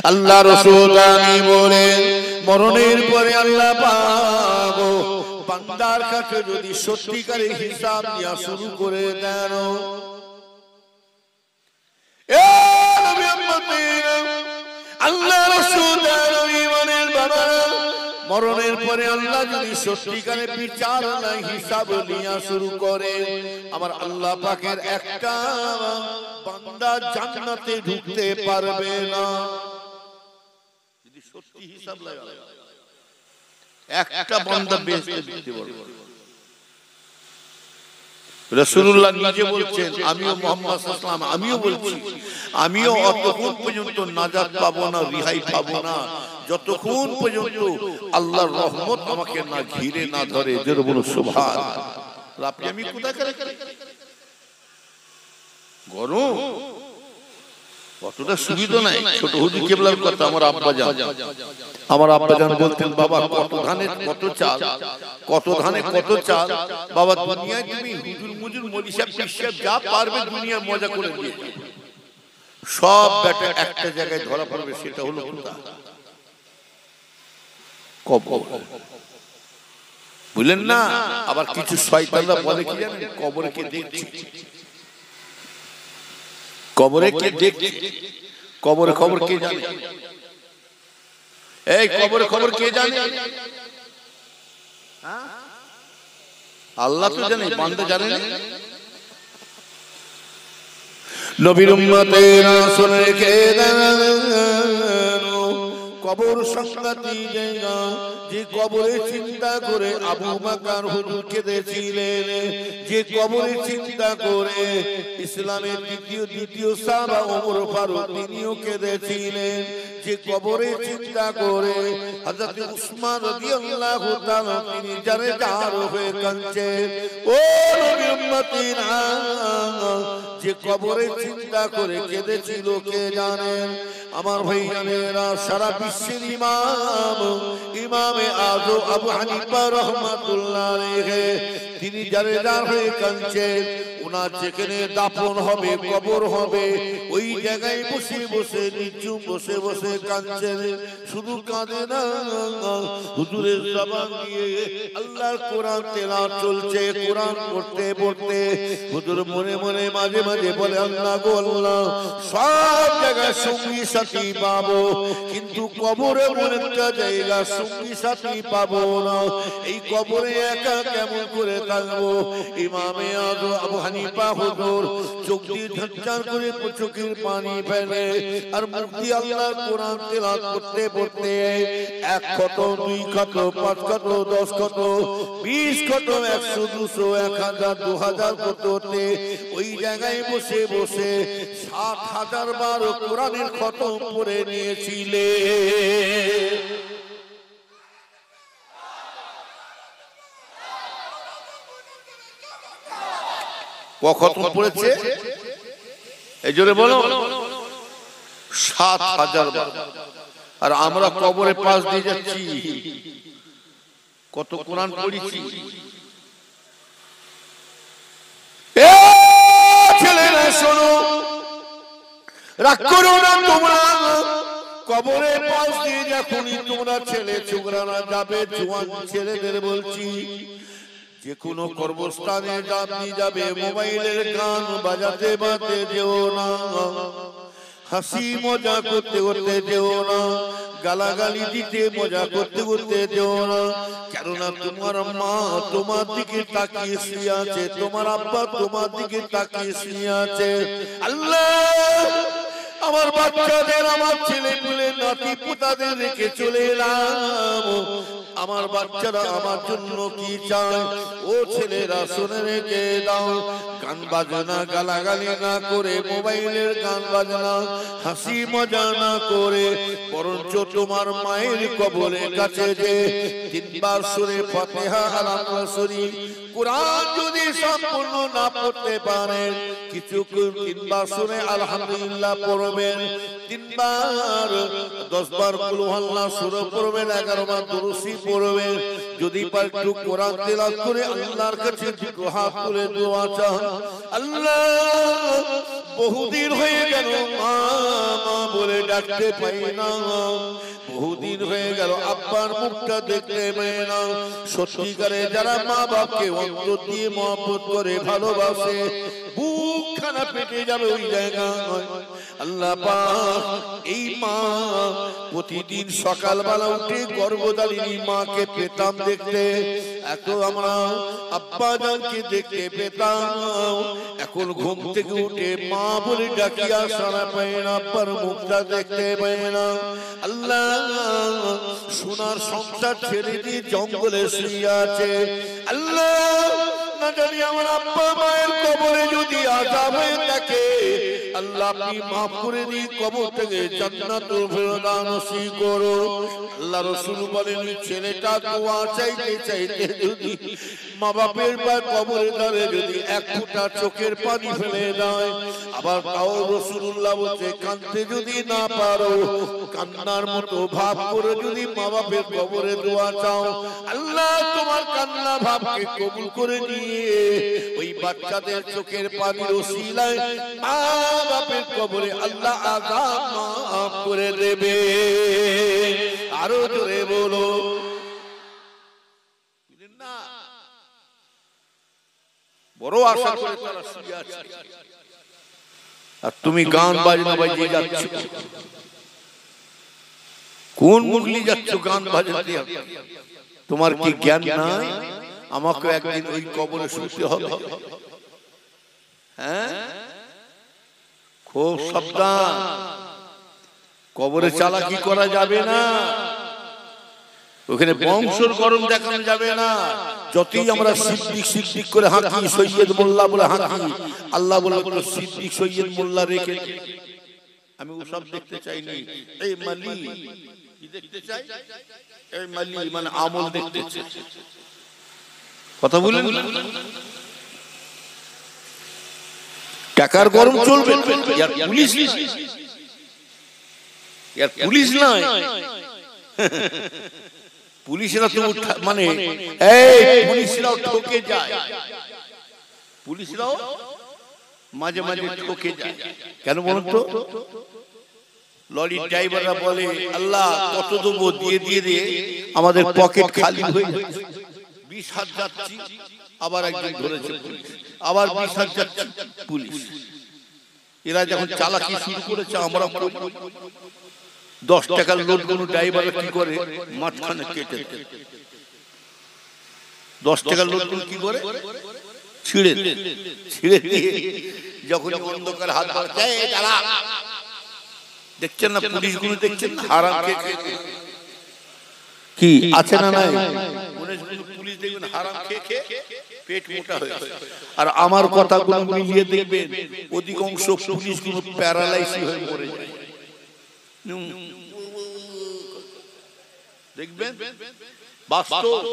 আল্লাহ রাসূল আমি বলেন মরণের পরে আল্লাহ পাক বান্দার কাছে যদি সত্যিকারের হিসাব নেওয়া শুরু করে দেন, এ নবী উম্মতিরা আল্লাহ রাসূল ইমানের বাবা মরণের পরে আল্লাহ যদি সত্যিকারের বিচার না হিসাব নেওয়া শুরু করে, আমার আল্লাহ পাকের একটা বান্দা জান্নাতে ঢুকতে পারবে না। যদি সত্যি হিসাব লাগে একটা বান্দা বেহেশতে ঢুকতে পারবে। রাসূলুল্লাহ নিজে বলছেন, আমিও মুহাম্মদ সাল্লাল্লাহু আলাইহি ওয়াসাল্লাম আমিও বলছি, আমিও অতক্ষণ পর্যন্ত নাজাত পাবো না, রিহাই পাবো না যতক্ষণ পর্যন্ত আল্লাহর রহমত আমাকে না ঘিরে না ধরে। জোরে বলো সুবহানাল্লাহ। আপনি আমি কোথায় করে গরম কতটা সুবিধা নাই। ছোট হুজুর কেবলার কথা আমার আব্বা জান বলতেন, বাবা কত ধানে কত চাল, কত ধানে কত চাল, বাবা দুনিয়ায় তুমি হুজুর মুজুর মৌলভী সাহেব পীর সাহেব যা পারবে দুনিয়ার মজা করে দিয়ে সব ব্যাটা একটা জায়গায় ধরা পড়বে, সেটা হলো কোথা? কবর। বুঝলেন না? আবার কিছু শয়তানরা বলে কি জানেন, কবরে কে দেখছে, কবরে কে দেখছে, কবরে খবর কে জানে? এই কবরে খবর কে জানে? আল্লাহ তো জানে, বান্দা জানে না। নবীর উম্মতেরা শুনে রেখে দেন, কবর সংগতি জায়গা, যে কবরে চিন্তা করে আবু বকর হুজুর কেঁদেছিলেন, যে কবরে চিন্তা করে ইসলামের দ্বিতীয় সাহাবা ওমর ফারুক তিনিও কেঁদেছিলেন, যে কবরে চিন্তা করে হযরত উসমান রাদিয়াল্লাহু তাআলা তিনি জারে জার হয়ে কাঁদছেন। ও নবী উম্মতিরা, যে কবরে চিন্তা করে কেঁদেছিল কে জানেন? আমার ভাইয়েরা, সারা বিশ্বের ইমামে আযম আবু হানিফা রাহমাতুল্লাহ আলাইহি তিনি জারে জার হয়ে কাঁদছেন। ওনার যেখানে দাফন হবে, কবর হবে, ওই জায়গায় বসে বসে নিচু বসে বসে কাঁদছেন। শুধু কাঁদে না, হুজুরের জবান দিয়ে আল্লাহর কোরআন তেলাওয়াত চলছে, কোরআন পড়তে পড়তে হুজুর মনে মনে মাঝে মাঝে বলে, আল্লাহ গো আল্লাহ, সব জায়গায় সঙ্গী সাথী পাবো, কিন্তু কবরে এমন একটা জায়গা সঙ্গী সাথী পাবো না, এই কবরে একা কেমন করে থাকবো? ইমামে আযম আবু হানিফা হুজুর চোখ দিয়ে ঝরঝর করে চোখের পানি ফেলে আর মুখ দিয়ে আল্লাহর কোরআন তেলাওয়াত করতে করতে এক কত, দুই কত, পাঁচ কত, 10 কত, 20 কত, 100, 200, 1000, 2000 করতে ওই জায়গায় বসে বসে 70,000 বার কোরআনের খতম পড়ে নিয়েছিলে। খতম পড়েছে এই জোরে বলো 7000 বার। আর আমরা কবরে পাশ দিয়ে যাচ্ছি, কত কোরআন পড়েছি। ছেলেরা শোনো, রাগ করো না তোমরা, কবরে পাশ দিয়ে যখনই তোমরা ছেলে ছোকরারা যাবে, জোয়ান ছেলেদের বলছি, যে কোনো কর্মস্থানে আপনি যাবে, মোবাইলের গান বাজাতে বাজাতে যেও না, হাসি মজা করতে করতে যেও না, গালাগালি দিতে মজা করতে করতে যেও না, কেননা তোমার মা তোমার দিকে তাকিয়ে শুয়ে আছে, তোমার আব্বা তোমার দিকে তাকিয়ে শুয়ে আছে। আল্লাহ আমার বাচ্চাদের, আমার ছেলে পুলে নাতি পুতাদের রেখে চলে এলাম, আমার বাচ্চারা আমার জন্য কি চায়? ও ছেলেরা শুনে রেখে দাও, গান বাজনা গালাগালি না করে, মোবাইলের গান বাজনা হাসি মজা না করে, বরঞ্চ তোমার মায়ের কবরের কাছে যে 3 বার সূরা ফাতিহা আর আল শরীফ কোরআন যদি সম্পূর্ণ না পড়তে পারেন, কিছু 3 বার সূরা আলহামদুলিল্লাহ পড়বেন, 3 বার 10 বার কুল হুয়াল্লাহ সূরা পড়বেন, 11 বার দুরূদ করবে। যদি পার একটু কোরআন তেলাওয়াত করে আল্লাহর কাছে দুটো হাত তুলে দোয়া চান। আল্লাহ বহুদিন হয়ে গেল মা মা বলে ডাকতে পাই না, বহুদিন হয়ে গেল আব্বার মুখটা দেখতে পাই না। সত্যিকারে যারা মা বাপকে অন্তর দিয়ে মহব্বত করে ভালোবাসে, বুকখানা পেটে যাবে ওই জায়গায়। আল্লাহ পাক এই মা প্রতিদিন সকালবেলা উঠে গর্ভধারিণী মাকে পেতাম দেখতে, এত আমরা আব্বা জানকে দেখতে পেতাম। এখন ঘুম থেকে উঠে মা বলে ডাকিয়া সারা পায় না, আব্বার মুখটা দেখতে পায় না। আল্লাহ সোনার সংসার ছেড়ে দিয়ে জঙ্গলে শুয়ে আছে। আল্লাহ না জানি আমার আব্বা মায়ের কবরে যদি আযাব হয়ে থাকে, আল্লাহ আপনি মাফ করে দিন, কবর থেকে জান্নাতুল ফেরদাউস নসিব করো। আল্লাহ রাসূল বলেন ছেলেটা দোয়া চাইতে চাইতে যদি মা বাপের পা কবরে দাঁড়ে যদি এক ফোঁটা চোখের পানি ফেলে দেয়, আবার তাও রাসূলুল্লাহ বলছে কাঁদতে যদি না পারো, কান্নার মতো ভাব করে যদি মা বাপের কবরে দোয়া চাও, আল্লাহ তোমার কান্না ভাবকে কবুল করে নিয়ে ওই বাচ্চাদের চোখের পানির ওসিলায় মা বাপের কবরে আল্লাহ আযাব মাফ করে দেবে। আরো জোরে বলো না। বড় আশা করে তারা শুয়ে আছে, আর তুমি গান বাজনা বাজিয়ে যাচ্ছ। কোন মুগলি যাচ্ছ গান বাজাতে? তোমার কি জ্ঞান নাই? আমাকে একদিন ওই কবরে শুতে হবে। হ্যাঁ, খুব সাবধান, কবরে চালাকি করা যাবে না, ওখানে বংশের গরম দেখানো যাবে না। যতই আমরা সিদ্দিক সিদ্দিক করে হাঁকি, সৈয়দ মোল্লা বলে হাঁকি, আল্লাহ বলে সিদ্দিক সৈয়দ মোল্লা রেখে আমি ওসব দেখতে চাইনি। এই মালি কি দেখতে চাই? এই মালি মানে আমল দেখতে চাই। কথা বলেন, টাকার গরম চলবে, পুলিশ পুলিশ নয়, পুলিশরা তো মানে এই পুলিশরাও ঠকে যায়, পুলিশরাও মাঝে মাঝে ঠকে যায়। কেন বলুন তো? লরির ড্রাইভাররা বলে আল্লাহ কত দেবো, দিয়ে দিয়ে দিয়ে আমাদের পকেট খালি হয়ে যায়। 20,000 যাচ্ছি, আবার একজন ধরেছে পুলিশ, আবার 20,000 যাচ্ছি পুলিশ। এরা যখন চালাকি শুরু করেছে আমরা 10 টাকার লোড কোনো ড্রাইভার কি করে মাঝখানে কেটে, 10 টাকার লোড কি করে ছিঁড়ে ছিঁড়ে দিয়ে যখন অন্ধকার হাত বাড়াচ্ছে, দেখছেন না পুলিশ গুলো, দেখছেন না হারাম খেয়ে কি আছে না নাই? পুলিশ দেখবেন হারাম খেয়ে খেয়ে পেট মোটা হয়ে যায়। আর আমার কথাগুলো মিলিয়ে দেখবেন অধিকাংশ পুলিশ গুলো প্যারালাইসিস হয়ে পড়ে যায়। দেখবেন বাস্তব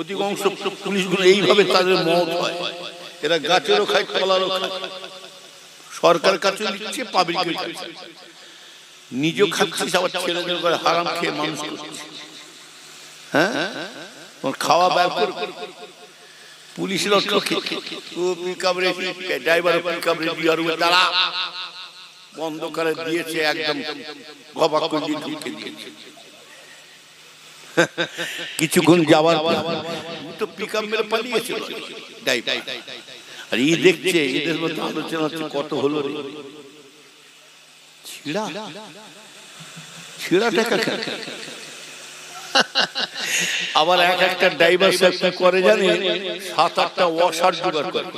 অধিকাংশ পুলিশ গুলো এইভাবে তাদের মওত হয়। এরা গাছেরও খায়, কলারও খায়, সরকার কাছে নিচ্ছে, পাবলিকের কাছে নিজেও খাচ্ছিস, আবার ছেলেদের করে হারাম খেয়ে মানুষ করছিস। হ্যাঁ, খাওয়া বের করে পুলিশের ড্রাইভার তারা বন্ধ করে দিয়েছে, একদম গবা করে ঢুকে দিয়েছে। কিছুক্ষণ যাওয়ার তো পিকআপ মেরে পালিয়েছিল ড্রাইভার। আর এই দেখছে এদের মধ্যে আলোচনা হচ্ছে কত হলো রে, ছিড়া ছিড়া টাকা। আবার এক একটা ড্রাইভার সাহেব করে জানে 7-8টা ওয়াশার জোগাড় করে।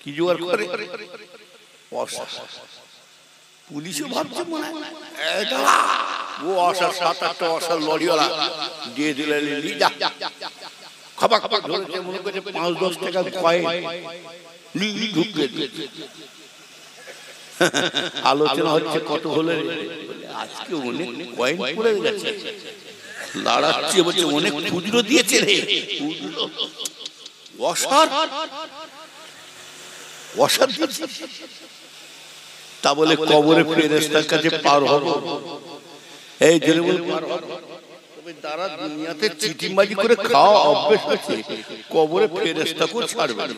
কি জোগাড় করে? ওয়াশার। পুলিশও ভাবছে মনে ও ওয়াশার 7-8টা ওয়াশার লরিওয়ালা দিয়ে দিলে যা খাবা খাবা ধরেছে, মনে করছে 5-10 টাকা কয়েন ঢুকিয়ে দিয়েছে। আলোচনা হচ্ছে কত হলে আজকে অনেক কয়েন পড়ে গেছে, লড়াচ্ছে বলছে অনেক খুচরো দিয়েছে রে, ওয়াশার ওয়াশার দিয়েছে। তা বলে কবরে ফেরেশতার কাছে পার হবো, এই জেনে বল পার হবো, তবে দ্বারা দুনিয়াতে চিটিংবাজি করে খাওয়া অভ্যেস আছে, কবরে ফেরেশতাকেও ছাড়বে না।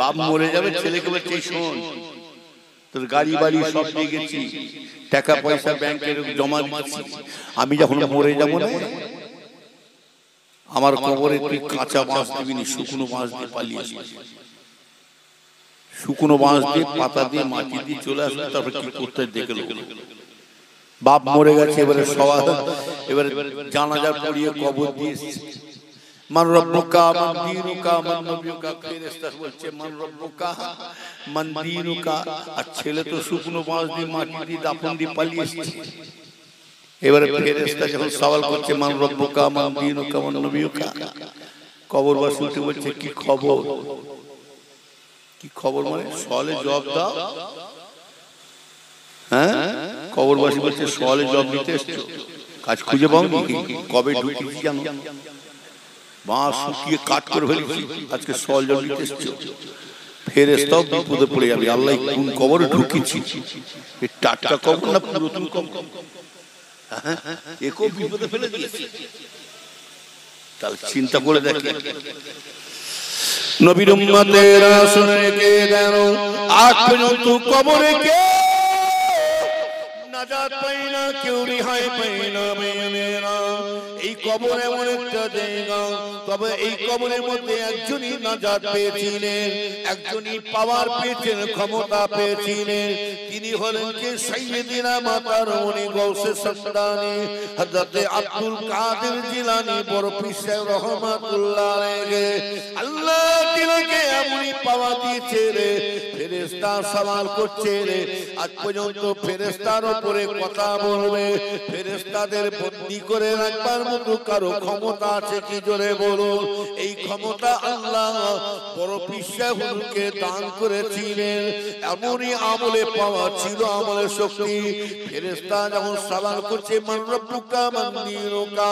বাপ মরে যাবে, ছেলেকে বলছে শোন তোর গাড়ি বাড়ি সব দিয়ে গেছি, টাকা পয়সা ব্যাংকে জমা দিচ্ছি, আমি যখন মরে যাবো না আমার কবরে তুই কাঁচা বাঁশ দিবি না, শুকনো বাঁশ দিয়ে পালিয়ে আসবি। শুকনো বাঁশ দিয়ে পাতা দিয়ে মাটি দিয়ে চলে আসবে, তারপর কি করতে দেখে লোক। বাপ মরে গেছে, এবারে সবাই এবারে জানাজা পড়িয়ে কবর দিয়ে মান রব্বুকা মান দীনুকা মান নবিয়ুকা, ফেরেশতা বলছে মান রব্বুকা মান দীনুকা, আর ছেলে তো শুকনো বাঁশ দিয়ে মাটি দিয়ে দাফন দিয়ে পালিয়ে এসেছে। এবারে ফেরেশতা যখন সওয়াল করছে মান রব্বুকা মান দীনুকা মান নবিয়ুকা, কবরবাসী উঠে বলছে কি খবর, কি খবর মানে সওয়ালে জবাব দাও। হ্যাঁ, কবরবাসী বলছে সওয়ালে জবাব দিতে এসেছো, কাজ খুঁজে পাওনি, কবে ঢুকেছি জানো, বাঁশ শুকিয়ে কাট করে ফেলেছি, আজকে সওয়াল জবাব দিতে এসেছো। ফেরেশতাও বিপদে পড়ে যাবে, আল্লাহ কোন কবরে ঢুকেছি, এই টাটকা কবর না পুরাতন কবর, একেও বিপদে ফেলে দিয়েছে। তাহলে চিন্তা করে দেখেন, নবীর উম্মতেরা শুনে রেখে দেন, আজ পর্যন্ত কবরে কে নাজাত পায় না, কেউ রেহাই পায় না। মেয়েরা এই কবর এমন একটা জায়গা, তবে এই কবরের মধ্যে একজনই নাজাত পেয়েছিলেন, একজনই পাওয়ার পেয়েছেন, ক্ষমতা পেয়েছিলেন। তিনি হলেন যে সাইয়্যিদিনা মাতারুনি গৌসে সস্তানি হযরত আব্দুল কাদের জিলানী বড় পীর সাহেব রহমাতুল্লাহ আলাইহি। আল্লাহ তিনাকে এমনই পাওয়া দিয়েছে রে, ফেরেশতা সওয়াল করছে রে, আজ পর্যন্ত ফেরেশতার উপরে কথা বলবে, ফেরেশতাদের বন্দী করে রাখবার মতো কারো ক্ষমতা আছে কি? জোরে বলুন। এই ক্ষমতা আল্লাহ বড় পীর সাহেব হুজুরকে দান করেছিলেন, এমনই আমলে পাওয়া ছিল, আমলের শক্তি। ফেরেশতা যখন সওয়াল করছে মান রব্বুকা মান দীনুকা,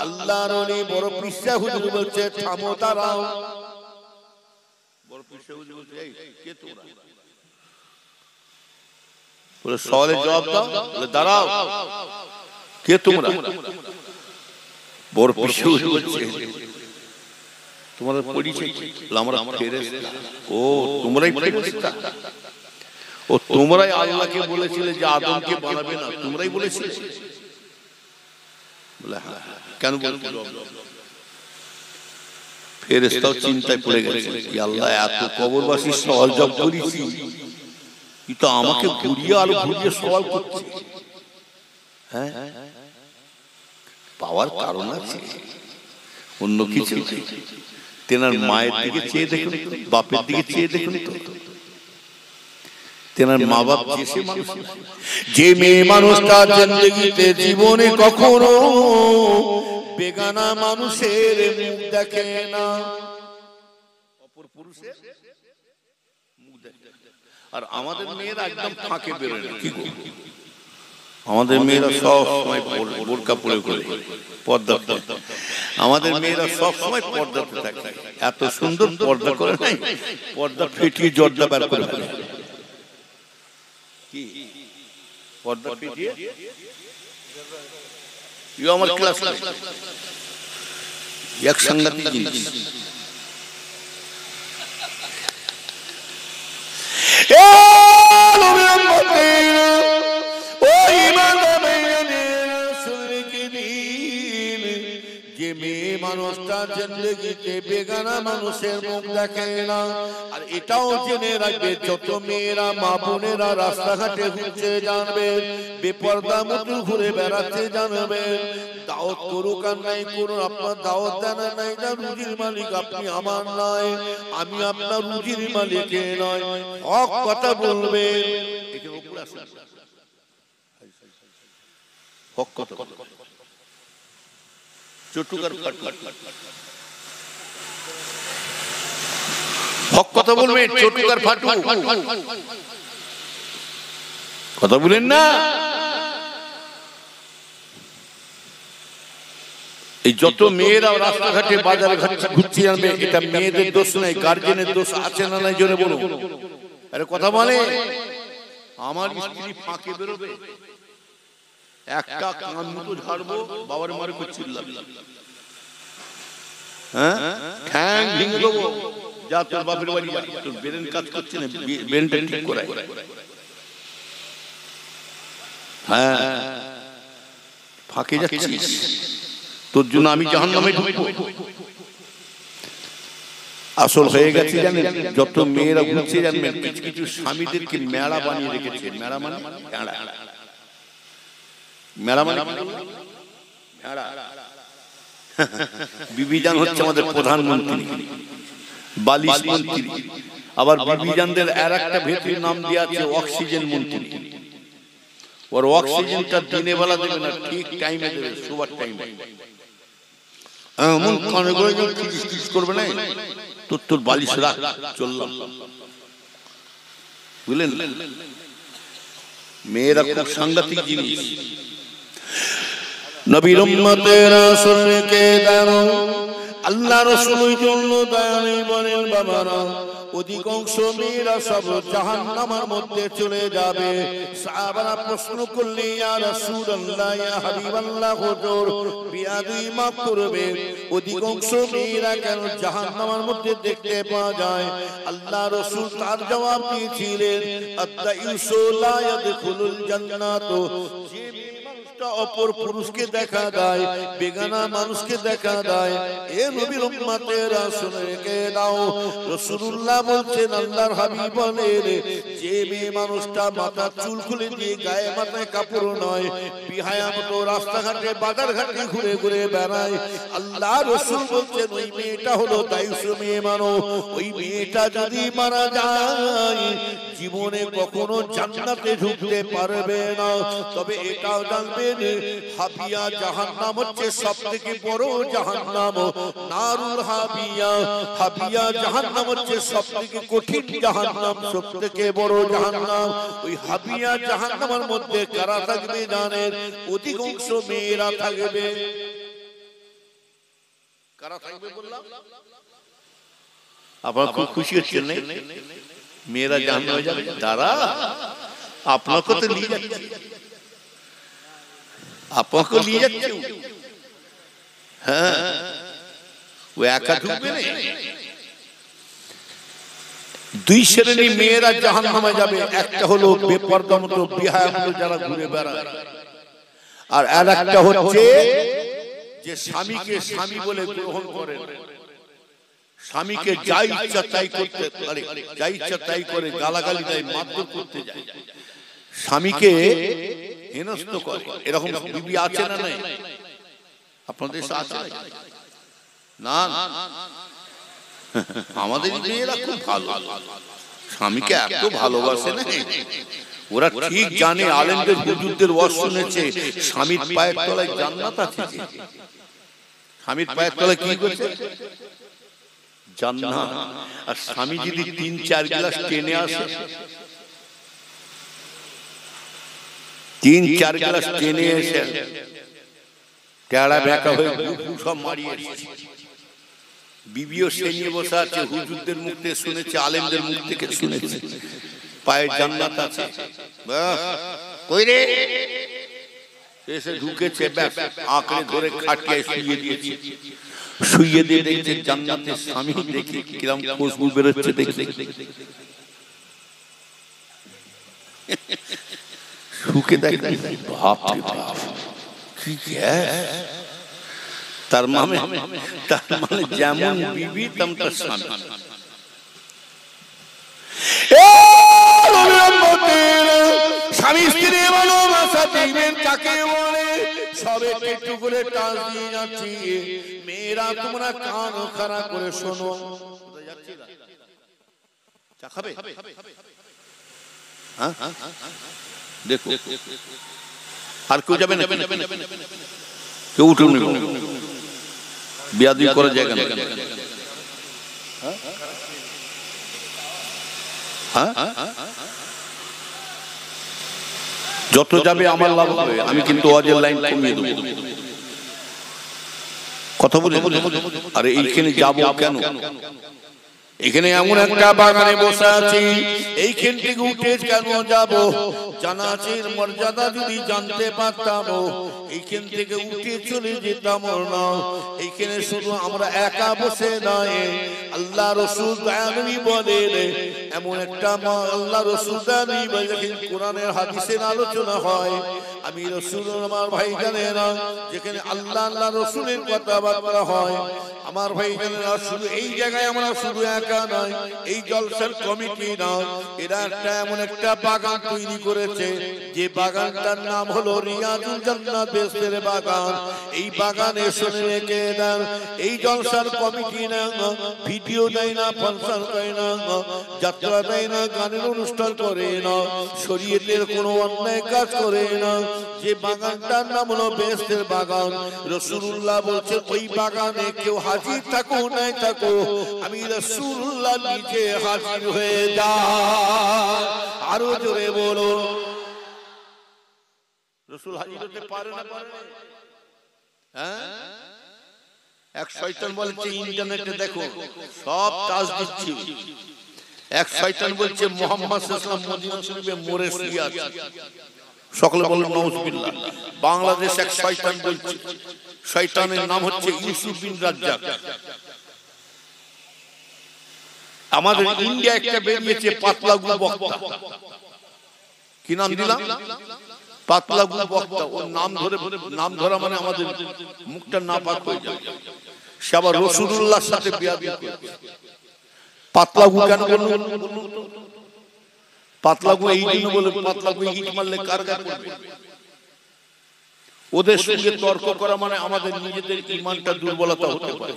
আল্লাহর ওলি বড় পীর সাহেব হুজুর বলছে থামো, দাঁড়াও। বড় পীর সাহেব হুজুর বলছে এই কে তোরা? বলে সওয়ালের জবাব দাও। বলে দাঁড়াও, কে তোমরা? বড় পীর সাহেব বলছে তোমাদের পরিচয় কি? আমরা ফেরেশতা। ও তোমরাই ফেরেশতা? ও তোমরাই আল্লাহকে বলেছিলে যে আদমকে বানাবে না, তোমরাই বলেছিলে? বলে হ্যাঁ। কেন বলছো? ফেরেশতাও চিন্তায় পড়ে গেছে, কি আল্লাহ এত কবরবাসীর সওয়াল জবাব করেছি, কিন্তু আমাকে ঘুরিয়ে আর ঘুরিয়ে সওয়াল করছে। হ্যাঁ, পাওয়ার কারণ আছে, অন্য কিছু। তেনার মায়ের দিকে চেয়ে দেখুন, বাপের দিকে চেয়ে দেখুন তো, তেনার মা বাপ যে মেয়ে মানুষটা জিন্দেগিতে জীবনে কখনো বেগানা মানুষের মুখ দেখে না, অপর পুরুষের মুখ দেখে। আর আমাদের মেয়েরা একদম ফাঁকে বেরোয় না, কি গো? আমাদের মেয়েরা সব সময় বোরকা পরে করে পর্দা, আমাদের মেয়েরা সব সময় পর্দাতে থাকে, এত সুন্দর পর্দা করে নাই, পর্দা ফেটিয়ে জর্দা বের করে ফেলে। কি পর্দা ফেটিয়ে? আমার ক্লাস এক সাংঘাতিক জিনিস। মানুষটা জিন্দেগিতে বেগানা মানুষের মুখ দেখে না। আর এটাও জেনে রাখবে, যত মেয়েরা মা বোনেরা রাস্তাঘাটে ঘুরছে জানবে, বেপরদা মতো ঘুরে বেড়াচ্ছে জানবে, দাওয়াত করুক আর নাই করুন, আপনার দাওয়াত দেন নাই, না রুজির মালিক আপনি আমার নয়, আমি আপনার রুজির মালিক নয়, হক কথা বলবে। হক কথা, চটুকার হক কথা বলবে, চটুকার ফাটু কথা বলেন না। এই যত মেয়েরা রাস্তাঘাটে বাজারে ঘুরছে জানবে, এটা মেয়েদের দোষ নাই, গার্জেনের দোষ আছে না নাই জোরে বলুন। আরে কথা বলে, আমার স্ত্রী ফাঁকে বেরোবে, একটা কান মতো ঝাড়বো, বাবার মারে করে চিল্লাবি, হ্যাঁ ঠ্যাং ভেঙে দেবো, যা তোর বাপের বাড়ি যা, তোর ব্রেন কাজ করছে না, ব্রেনটা ঠিক করায়। হ্যাঁ ফাঁকে যাচ্ছিস, তোর জন্য আমি জাহান্নামে ঢুকবো। আসল হয়ে গেছে জানেন, যত মেয়েরা ঘুরছে জানবেন, কিছু কিছু স্বামীদেরকে মেড়া বানিয়ে রেখেছে। মেড়া মানে মেড়া মানে মেড়া। বিবিজান হচ্ছে আমাদের প্রধানমন্ত্রী, বালিশ মন্ত্রী। আবার বিবিজানদের আর একটা ভেতরের নাম দেওয়া আছে অক্সিজেন মন্ত্রী। ওর অক্সিজেনটা দিনে বেলা দেবে না, ঠিক টাইমে দেবে, শোবার টাইমে। এমন কানে করে করবে না, তোর বালিশ রাখ, চললাম। বুঝলেন, মেয়েরা খুব সাংঘাতিক জিনিস। নবীর উম্মতেরা শুনকে দাও, আল্লাহ রাসূলের জন্য দয়ালু বলেন বাবারা, অধিকাংশ মেয়েরা সব জাহান্নামের মধ্যে চলে যাবে। সাহাবারা প্রশ্ন করলে, ইয়া রাসূলুল্লাহ, ইয়া হাবিবাল্লাহ, হুজুর বিয়াদি মাফ করবে, অধিকাংশ মেয়েরা কেন জাহান্নামের মধ্যে দেখতে পাওয়া যায়? আল্লাহ রাসূল তার জবাব দিয়েছিলেন, আদ-দাইসু লা ইয়াদখুলুল জান্নাত, যে অপর পুরুষকে দেখা দেয়, বেগানা মানুষকে দেখা দেয়। এ নবীর উম্মতেরা শুনে রেখে দাও, রাসূলুল্লাহ বলছেন, আল্লাহর হাবিব বলেন, যে মেয়ে মানুষটা মাথা চুল খুলে দিয়ে গায়ে মাথায় কাপড় নয়, বিহায়া মতো রাস্তাঘাটে বাজার ঘাটে ঘুরে ঘুরে বেড়ায়, আল্লাহ রাসূল বলছেন ওই মেয়েটা হলো দায়ুস মেয়ে মানুষ। ওই মেয়েটা যদি মারা যায়, জীবনে কখনো জান্নাতে ঢুকতে পারবে না। তবে এটাও জানবে, হাবিয়া জাহান্নাম হচ্ছে সবথেকে বড় জাহান্নাম। নারুল হাবিয়া, হাবিয়া জাহান্নাম হচ্ছে সবথেকে কঠিন জাহান্নাম, সবথেকে বড় জাহান্নাম। ওই হাবিয়া জাহান্নামের মধ্যে কারা থাকবে জানেন? অধিকাংশ মেয়েরা থাকবে। কারা থাকবে বললাম? আপনারা খুব খুশি হচ্ছেন না? মেয়েরা জাহান্নামে যাবে, তারা আপনাকে তো নিয়ে যাচ্ছে, আপনাকে নিয়ে যাচ্ছে। হ্যাঁ, ও একা ঢুকবে না। দুই শ্রেণীর মেয়েরা জাহান্নামে যাবে, একটা হলো বেপরদা মতো বিহায়া মতো যারা ঘুরে বেড়ায়, আর আরেকটা হচ্ছে যে স্বামীকে স্বামী বলে গ্রহণ করে, স্বামীকে যা ইচ্ছা তাই করতে পারে, যা ইচ্ছা তাই করে, গালাগালি দেয়, মারধর করতে যায়, স্বামীকে হেনস্থ করে। এরকম বিবি আছে না নাই? আপনাদের দেশে আছে না? আমাদের মেয়েরা খুব ভালো, স্বামীকে এত ভালোবাসে না, ওরা ঠিক জানে, আলেমদের হুজুরদের ওয়াজ শুনেছে, স্বামীর পায়ের তলায় জান্নাত আছে। স্বামীর পায়ের তলায় কি করছে? জান্নাত। আর স্বামী যদি ৩-৪ গ্লাস টেনে আসে, ৩-৪ গ্লাস টেনে এসে টেড়া বেঁকা হয়ে সব মারিয়ে বিবিও সে নিয়ে বসে আছে, হুজুরদের মুখ থেকে শুনেছে, আলেমদের মুখ থেকে শুনেছে, পায়ে জান্নাত আছে। কই রে এসে ঢুকেছে, ব্যাস আঁকড়ে ধরে খাটিয়ে শুইয়ে দিয়েছে। শুইয়ে দিয়ে দেখছে জান্নাতের স্বামী, দেখে কিরম খুশবু বেরোচ্ছে, দেখে শুকে দেখে, বাপ রে বাপ, কি গ্যাস! তার মানে যেমন বিবি তেমন তার স্বামী। স্বামী স্ত্রী ভালোবাসা দিবেন কাকে বলে, সবে একটু করে টাচ দিয়ে যাচ্ছি। মেয়েরা তোমরা কান খাড়া করে শোনো, চা খাবে? দেখো, আর কেউ যাবে না, কেউ উঠে বিয়াদি করে জায়গা না। যত যাবে আমার লাভ হবে, আমি কিন্তু ওয়াজের লাইন কমিয়ে দেবো। কথা বলে, আরে এইখানে যাবো কেন? এখানে এমন একটা বাগানে বসে আছি, এইখান থেকে উঠে কেন যাব? জান্নাতের মর্যাদা যদি জানতে পারতাম, এইখান থেকে উঠে চলে যেতাম না। এইখানে শুধু আমরা একা বসে নয়, আল্লাহ রাসূল দয়ানবী বলেন, এমন একটা আল্লাহ রাসূল দয়ানবী বলেন, কোরআনের হাদিসের আলোচনা হয়, আমি রাসূল আমার ভাই জানেরা, যেখানে আল্লাহ আল্লাহ রাসূলের কথাবার্তা হয়, আমার ভাই জানেরা, শুধু এই জায়গায় আমরা শুধু একা নয়, এই জলসার কমিটি নয়, এরা একটা এমন একটা বাগান তৈরি করেছে, যে বাগানটার নাম হলো রিয়াজুল জান্নাত, বেহেশতের বাগান। এই বাগানে শুনে রেখে দেন, এই জলসার কমিটি না ভিডিও দেয় না, ফাংশন করে না, যাত্রা দেয় না, গানের অনুষ্ঠান করে না, শরীয়তের কোনো অন্যায় কাজ করে না। যে বাগানটার নাম হলো বেহেশতের বাগান। রাসূলুল্লাহ বলছেন, ওই বাগানে কেউ হাজির থাকো নাই থাকো, আমি রাসূলুল্লাহ নিজে হাজির হয়ে যায়। আরো জোরে বলো, রাসূল হাজির হতে পারে না পারে? হ্যাঁ, এক শয়তান বলছে ইন্টারনেটে দেখো সব টাচ দিচ্ছি, এক শয়তান বলছে মুহাম্মদ সাল্লাল্লাহু আলাইহি ওয়াসাল্লাম মদিনা শরীফে মরে শুয়ে আছে। সকলে বলেন নাউজুবিল্লাহ। বাংলাদেশ এক শয়তান বলছে, শয়তানের নাম হচ্ছে ইউসুফ বিন রাজ্জাক। আমাদের ইন্ডিয়া একটা বেরিয়েছে পাতলাগু বক্তা, কি নাম দিলাম? পাতলাগু বক্তা। ওর নাম ধরা মানে আমাদের মুখটা নাপাক হয়ে যায়। সে আবার রাসূলুল্লাহর সাথে বিয়াদবি করছে। পাতলাগু কেন বললেন? পাতলাগু এই জন্য বলে, পাতলাগু ইট মারলে কারগার করবে। ওদের সঙ্গে তর্ক করা মানে আমাদের নিজেদের ঈমানটা দুর্বলতা হতে পারে।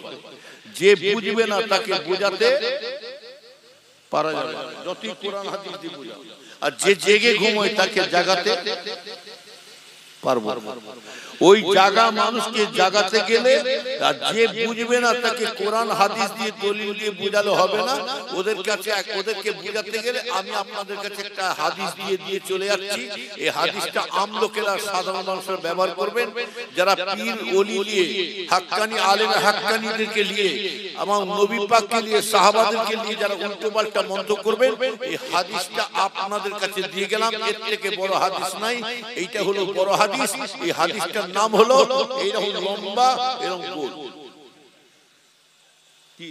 যে বুঝবে না তাকে বোঝাতে পারা যাবে না, যতই কোরআন হাদিস দিয়ে বোঝাও। আর যে জেগে ঘুমোয় তাকে জাগাতে পারবো। ওই জাগা মানুষকে জাগাতে গেলে, আর যে বুঝবে না তাকে কোরআন হাদিস দিয়ে দলিল দিয়ে বোঝালে হবে না। ওদেরকে বোঝাতে গেলে আমি আপনাদের কাছে একটা হাদিস দিয়ে চলে যাচ্ছি। এই হাদিসটা আম লোকেরা, সাধারণ মানুষের ব্যবহার করবেন। যারা পীর ওলি নিয়ে, হাক্কানি আলেম হাক্কানিদেরকে নিয়ে, আমার নবী পাককে নিয়ে, সাহাবাদেরকে নিয়ে যারা উল্টো পাল্টা মন্তব্য করবেন, এই হাদিসটা আপনাদের কাছে দিয়ে গেলাম। এর থেকে বড় হাদিস নাই, এইটা হলো বড় হাদিস। এই হাদিসটা নাম হলো এইরকম লম্বা, এরকম গোল। কি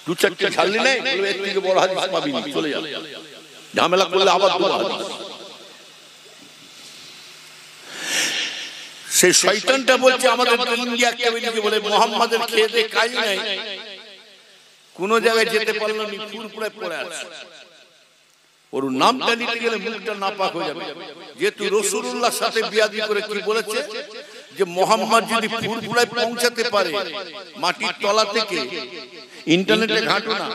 দু চারটে ঝালি নেই, এর থেকে বড় হাদিস পাবি না, চলে যাবে। ঝামেলা করলে আবার বড় হাদিস। সেই শয়তানটা বলছে আমাদের ইন্ডিয়া কেবিনেটে বলে, মুহাম্মাদের খেতে কাজ নাই, কোন জায়গায় যেতে পারলো না, ফুরফুরে পড়ে আছে। ওর নামটা নিতে গেলে মুখটা নাপাক হয়ে যাবে। যেহেতু রাসূলুল্লাহর সাথে বিয়াদবি করে কি বলেছে, যে মুহাম্মদ যদি ফুরফুরায় পৌঁছাতে পারে মাটির তলা থেকে, ইন্টারনেটে ঘাঁটো না,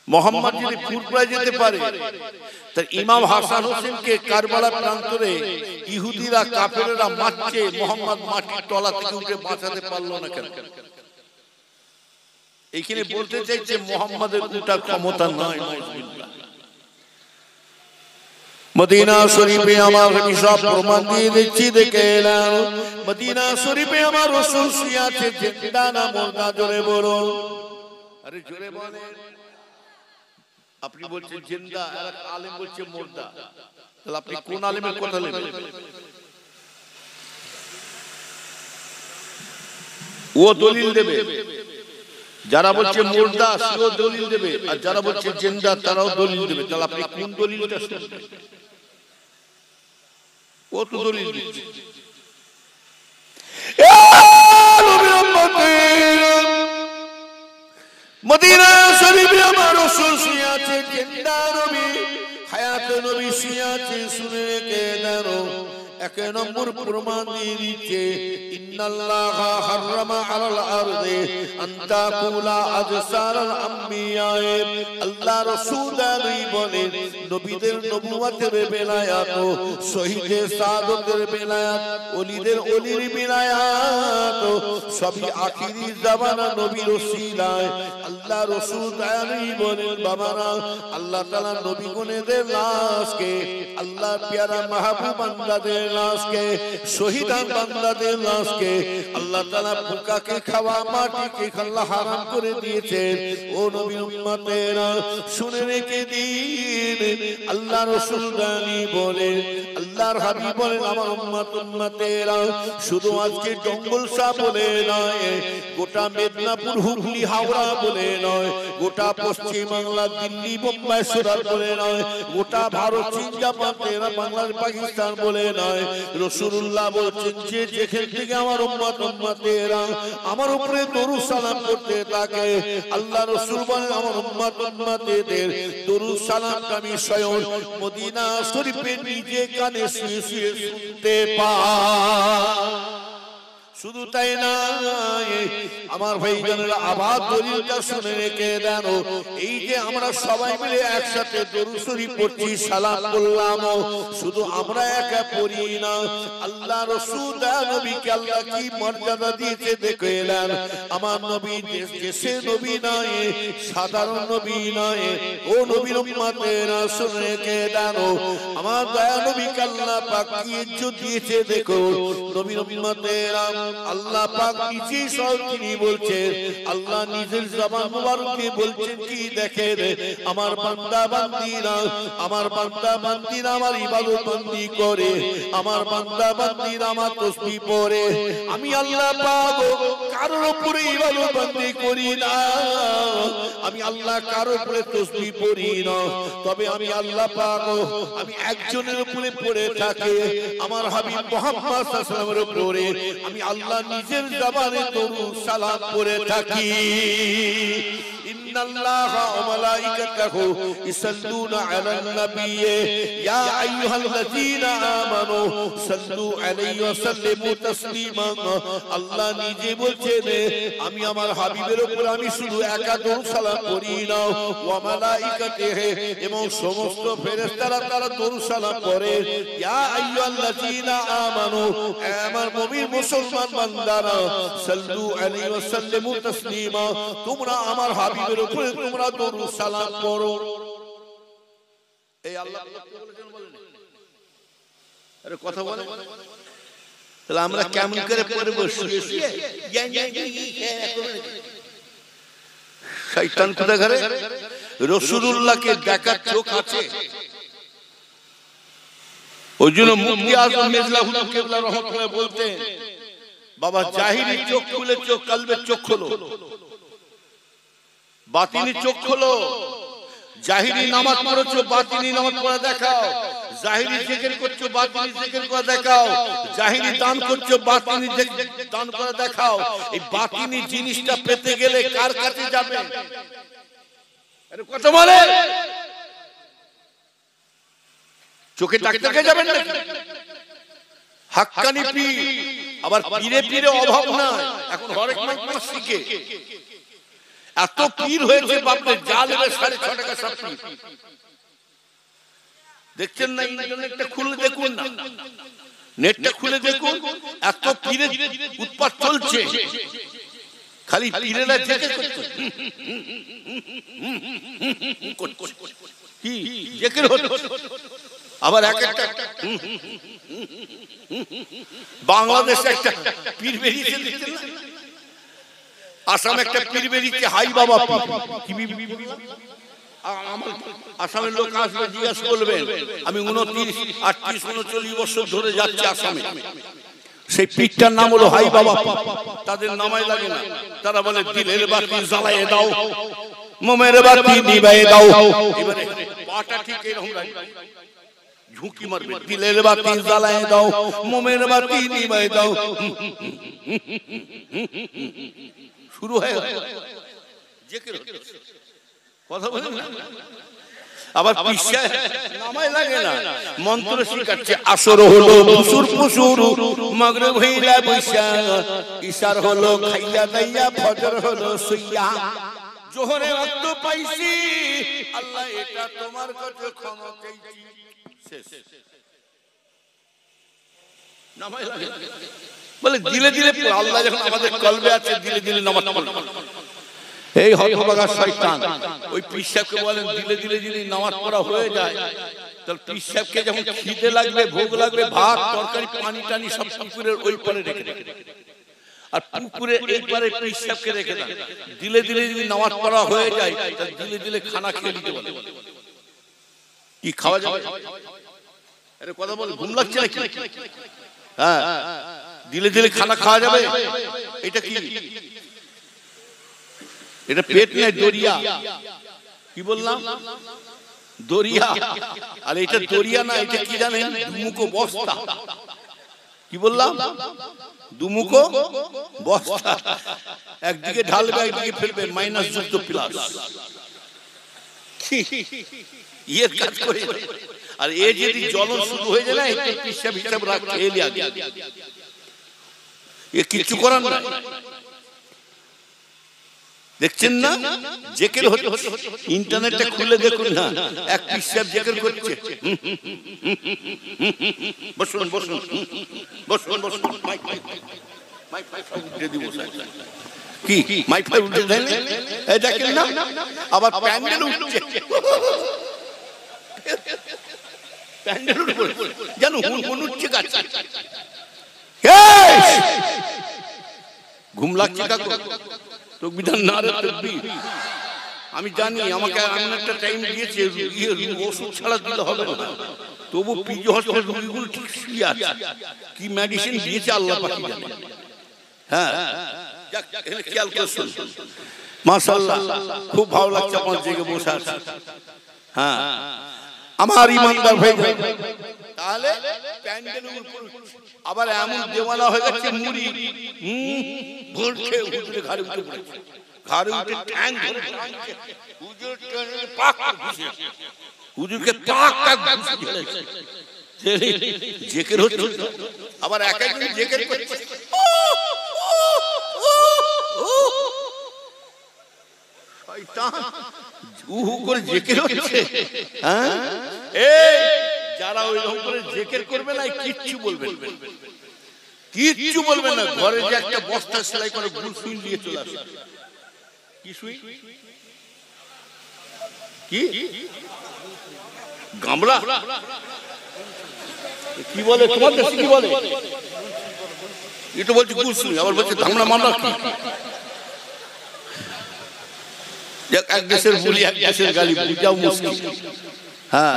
মুহাম্মদ যদি ফুরফুরায় যেতে পারে, তার ইমাম হাসান হোসেনকে কারবালা প্রান্তরে ইহুদিরা কাফেররা মারছে, মুহাম্মদ মাটির তলা থেকে উঠে বাঁচাতে পারলো না কেন? এইখানে বলতে চাইছে মুহাম্মাদের ওটা ক্ষমতা নাই। মদিনা শরীফে আমার সব প্রমাণ দিয়ে দিচ্ছি, দেখে এলাম। মদিনা শরীফে আমার রাসূল শুয়ে আছে, জিন্দা না মুর্দা? জোরে বলুন, আরে জোরে বলেন। আপনি বলছেন জিন্দা, আর এক আলেম বলছে মুর্দা, তাহলে আপনি কোন আলেমের কথা নেবেন? ও দলিল দেবে, যারা বলছে মুর্দা সেও দলিল দেবে, আর যারা বলছে জিন্দা তারাও দলিল দেবে। তাহলে আপনি কোন দলিলটা শুনবেন? ও তো দলিল দিচ্ছে। মদিনা শরীফে আমার রাসূল শুয়ে আছে, জিন্দা নবী, হায়াত নবী শুয়ে আছে। শুনে রেখে দাও, এক নম্বর প্রমাণ দিয়ে দিচ্ছে, ইন্নাল্লাহা হারামা আলাল আরদি আন তাকুলা আজসারাল আম্বিয়া। আল্লাহ রাসূল বলেন, নবীদের নবুয়তের বেলায়াত, শহীদের শাহাদাতের বেলায়াত, ওলিদের ওলির বেলায়াত সবই আখিরি জামানা নবীর ওসিলায়। আল্লাহ রাসূল বলেন, বাবারা, আল্লাহ তাআলা নবীগণের লাশকে, আল্লাহ প্যারা মাহবুব বান্দাদের লাশকে, শহীদান বান্দাদের লাশকে আল্লাহ তাআলা পোকাকে খাওয়া, মাটিকে আল্লাহ হারাম করে দিয়েছেন। ও নবীর উম্মতেরা শুনে রেখে দিন, আল্লাহ রাসূল জানি বলেন, আল্লাহর হাবিব বলেন, আমার উম্মতেরা শুধু আজকে জঙ্গলসা বলে নয়, গোটা মেদিনীপুর, হুগলি, হাওড়া বলে নয়, গোটা পশ্চিম বাংলা, দিল্লি, বোম্বাই, সুরাট বলে নয়, গোটা ভারত, চীন, জাপান, তেহরান, বাংলাদেশ, পাকিস্তান বলে নয়, রাসূলুল্লাহ বলছেন যে যেখান থেকে আমার উম্মতেরা আমার উপরে দরুদ সালাম করতে থাকে, আল্লাহ রাসূল বলেন আমার উম্মতেদের দরুদ সালামটা আমি স্বয়ং মদিনা শরীফে নিজে কানে শুয়ে শুয়ে শুনতে পাই। শুধু তাই না, আমার ভাইজানেরা আবার দলিলটা শুনে রেখে দেন। এই যে আমরা সবাই মিলে একসাথে দরুদ শরীফ পড়ছি, সালাম করলাম, শুধু আমরা একা পড়ি না, আল্লাহ রাসূল নবীকে আল্লাহ কি মর্যাদা দিয়েছে দেখে এলেন। আমার নবী দেশে নবী নয়, সাধারণ নবী নয়। ও নবীর উম্মতেরা শুনে রেখে দেন, আমার দয়া নবীকে আল্লাহ পাক কি ইজ্জত দিয়েছে দেখো। নবীর উম্মতেরা আল্লাহ পাক নিজেই সব তিনি বলছেন, আল্লাহ নিজের জবান মুবারক দিয়ে বলছেন কি দেখেন, আমার বান্দা বান্দীরা আমার ইবাদত বন্দি করে, আমার বান্দা বান্দীরা আমার তাসবিহ পড়ে, আমি আল্লাহ পাক কারোর উপরে ইবাদত বন্দি করি না, আমি আল্লাহ কারোর উপরে তাসবিহ পড়ি না, তবে আমি আল্লাহ পাক আমি একজনের উপরে পড়ে থাকি, আমার হাবিব মুহাম্মদ সাল্লাল্লাহু আলাইহি ওয়াসাল্লামের উপরে আমি আল্লাহ নিজের জবানে দরুদ সালাম করে থাকি। ইন্নাল্লাহা ওয়া মালাইকাতাহু ইসাল্লুনা আলান নাবিয়্যি ইয়া আইয়ুহাল্লাযীনা আমানু সাল্লু আলাইহি ওয়া সাল্লিমু তাসলিমা। আল্লাহ নিজে বলছেন আমি আমার হাবিবের উপর আমি শুধু একা দরুদ সালাম করি না, ওয়া মালাইকাতিহি এবং সমস্ত ফেরেশতারা তারা দরুদ সালাম করে। ইয়া আইয়ুহাল্লাযীনা আমানু, আমার মুমিন মুসলমান বান্দারা, সাল্লু আলাইহি ওয়া সাল্লিমু তাসলিমা, তোমরা আমার হাবিবের উপরে তোমরা দরুদ সালাম করো। এই আল্লাহ বলেছেন, বলেন আরে কথা বলে, তাহলে আমরা কেমন করে পড়ব? শুয়ে শুয়ে শয়তান কোথা ঘরে? রাসূলুল্লাহকে দেখার চোখ আছে, ওই জন্য মুফতি আযম মির্জা হুজুর কেবলা রাহমাতুল্লাহ বলতেন, বাবা জাহিরি চোখ খুলে চোখ, কলবের চোখ খোলো, বাতিনি চোখ খোলো। জাহিরি নামাজ পড়ছো, বাতিনি নামাজ পড়া দেখাও। জাহিরি জিকির করছো, বাতিনি জিকির করে দেখাও। জাহিরি দান করছো, বাতিনি দান করে দেখাও। এই বাতিনি জিনিসটা পেতে গেলে কার কাছে যাবে? আরে কথা বলে, চোখে ডাক্তারকে যাবেন না? হাক্কানি পীর, আবার পীরে পীরে অভাব নাই, এখন হরেক মাস শিখে এত পীর হয়েছে বাপরে, জালেবে 6.5 টাকা সব পীর। দেখছেন না? ইন্টারনেটটা খুলে দেখুন না, নেটটা খুলে দেখুন, এত পীরের উৎপাত চলছে, খালি পীরেরা জেকে করছে। কি জেকের হলো? আবার এক একটা বাংলাদেশে একটা পীর বেরিয়েছে, দেখছেন না? আসামে একটা পীর বেরিয়েছে, হাই বাবা আসামের লোক আসলে জিজ্ঞেস করবেন, আমি 29, 38, 39 বছর ধরে যাচ্ছি আসামে, সেই পীরটার নাম হলো হাই বাবা। তাদের নামাই লাগে না, তারা বলে দিলের বাতি জ্বালায়ে দাও, মোমের বাতি নিভায়ে দাও। এবারে পাটা ঠিক এরকম ঝুঁকি মারবে, দিলের বাতি জ্বালায়ে দাও, মোমের বাতি নিভায়ে দাও, শুরু হয়ে কথা বলেন না। আবার পিসা নামাই লাগে না, মন্ত্র শিখাচ্ছে। আসর হলো পশুর পশুর, মাগরিব হইলা বৈশা, ইশার হলো খাইয়া দাইয়া, ফজর হলো সুইয়া, জোহরে ওয়াক্ত পাইছি, আল্লাহ এটা তোমার কাছে ক্ষমা চাইছি। শেষ। নামাই লাগে বলে দিলে দিলে, আল্লাহ যখন আমাদের কলবে আছে, দিলে দিলে নামাজ পড়ো। এই হতভাগা শয়তান ওই পিসাকে বলেন দিলে দিলে যদি নামাজ পড়া হয়ে যায়, তাহলে পীর সাহেবকে যখন খিদে লাগবে, ভোগ লাগবে, ভাত তরকারি পানি টানি সব পুকুরের ওই পারে রেখে দেন, আর পুকুরে এই পারে পীর সাহেবকে রেখে দেন। দিলে দিলে যদি নামাজ পড়া হয়ে যায় তাহলে দিলে দিলে খানা খেয়ে নিতে পারে। কি খাওয়া যাবে? আরে কথা বল, ঘুম লাগছে নাকি? হ্যাঁ, দিলে দিলে খানা খাওয়া যাবে? এটা কি? এটা পেট নয়, দরিয়া। কি বললাম? দরিয়া। আর এটা দরিয়া না, এটা কি জানেন? দুমুখো বস্তা। কি বললাম? দুমুখো বস্তা। একদিকে ঢালবে, একদিকে ফেলবে, মাইনাস যুক্ত প্লাস। ইয়ের কাজ করে। আর এ যদি জ্বলন শুরু হয়ে যায় না, একটু হিসাব হিসাব রাখতে আগে এ কিছু করার না। দেখছেন না জেকের হচ্ছে? ইন্টারনেটে খুলে দেখুন না, এক হিসাব জেকের করছে। বসুন বসুন বসুন বসুন। কি মাইফাই উঠে দেন? এই দেখেন না, আবার প্যান্ডেল উঠছে। প্যান্ডেল উঠে জানো হুন উঠছে গাছে। ঘুম লাগছে কাকু? তকবীর না রে তকবীর। আমি জানি আমাকে এমন একটা টাইম দিয়েছে, ওষুধ ছাড়া দিলে হবে না। তবু পিজি হসপিটাল রোগীগুলো ঠিক শুয়ে আছে। কি মেডিসিন দিয়েছে আল্লাহ পাক জানে। হ্যাঁ, খেয়াল করে শুন। মাশাআল্লাহ, খুব ভালো লাগছে আমার জেগে বসে আছে। হ্যাঁ, আমার ইমানদার ভাই। তাহলে প্যান্ডেলের উপর আবার এমন দেওয়ানা হয়ে গেছে, মুড়ি ভরছে, হুজুরে ঘাড়ে উঠে পড়েছে, ঘাড়ে উঠে ট্যাং ধরে হুজুর পাক ঘুষে, হুজুরকে পাক পাক ঘুষে দিয়েছে। জেকের হচ্ছে, আবার এক একজন জেকের করছে। শয়তান উহু করে জেকের হচ্ছে। হ্যাঁ, এই যারা ওইরকম করে জেকের করবে না, কিচ্ছু বলবে না, কিচ্ছু বলবে না। ঘরে যে একটা বস্তা সেলাই করে গুল সুই দিয়ে চলে আসে। কি সুই? কি গামলা? কি বলে তোমার দেশে? কি বলে? এটা বলছে গুল সুই, আবার বলছে গামলা মামলা। কি এক দেশের বলি, এক দেশের গালি, বুঝাও মুশকিল। হ্যাঁ,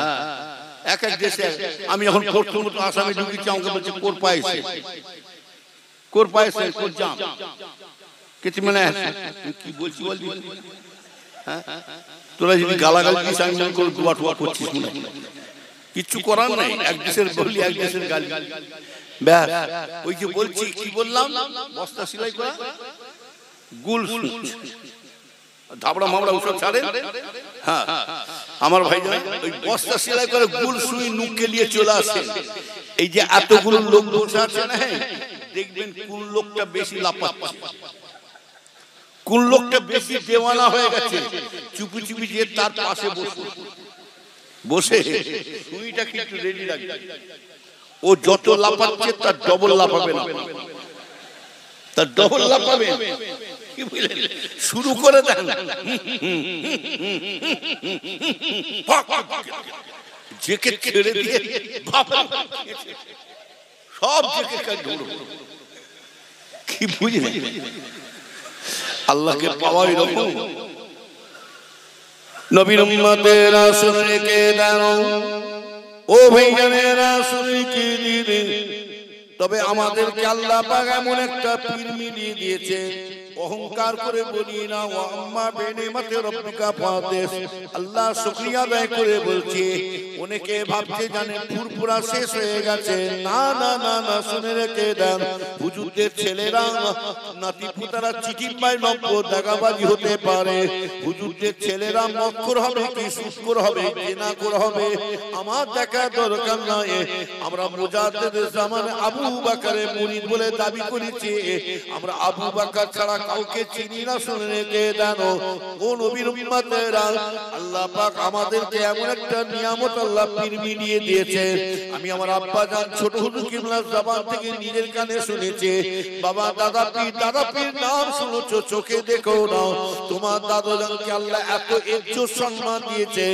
এক এক দেশে। আমি যখন প্রথম আসামে ঢুকেছি, আমাকে বলছে কোর পাইছে, কোর পাইছে, কোর জাম কিছু মানে কি বলছি বলছি। হ্যাঁ, তোরা যদি গালাগালি দিস আমি মনে করে দোয়া টোয়া করছিস মনে, কিচ্ছু করার নাই। এক দেশের বলি, এক দেশের গালি। ব্যাস ওই যে বলছি, কি বললাম? বস্তা সেলাই করা গুল ধাবড়া মামড়া ওসব ছাড়েন। হ্যাঁ, আমার ভাই ওই বস্তা সেলাই করে গুল সুই নুকে নিয়ে চলে আসে। এই যে এতগুলো লোক বসে আছে না, দেখবেন কোন লোকটা বেশি লাপাচ্ছে, কোন লোকটা বেশি দেওয়ানা হয়ে গেছে। চুপি চুপি যে তার পাশে বসে সুইটা কিন্তু রেডি রাখবে। ও যত লাপাচ্ছে তার ডবল লাপাবে না, তার ডবল লাপাবে। শুরু করে দেন, জেকে ছেড়ে দিয়ে সব জেকে কি বুঝলেন? আল্লাহকে পাওয়াই রকম। নবীর উম্মতেরা শুনে কে দাও, ও ভাইজানেরা শুনে কে দিবে। তবে আমাদেরকে আল্লাহ পাক এমন একটা পীর মিলিয়ে দিয়েছে, অহংকার করে বলি না। ওয়া আম্মা বিনিমাতি রাব্বিকা ফাদেস। আল্লাহ শুকরিয়া আদায় করে বলছি। অনেকে ভাবছে জানেন ফুরফুরা শেষ হয়ে গেছে। না না না না, শুনে রেখে দেন, হুজুরদের ছেলেরা নাতি পুতারা চিটিম্বাই নব্য দাগাবাজি হতে পারে। হুজুরদের ছেলেরা মক্কর হবে কি সুস্কর হবে, জেনা করে হবে, আমার দেখা দরকার নাই। আমরা মুজাদ্দিদের জামানে আবু বকরের মুরিদ বলে দাবি করেছি। আমরা আবু বকর ছাড়া কাউকে চিনি না, শুনে রেখে দেন ও নবীর উম্মতেরা, আল্লাহ পাক আমাদেরকে এমন একটা নিয়ামত আল্লাহ পীর মিলিয়ে দিয়েছে। আমি আমার আব্বা জান ছোট হুজুর কিবলার জবান থেকে নিজের কানে শুনেছি, বাবা দাদা পীর নাম শুনেছো, চোখে দেখো না, তোমার দাদা জানকে আল্লাহ এত ইজ্জত সম্মান দিয়েছে।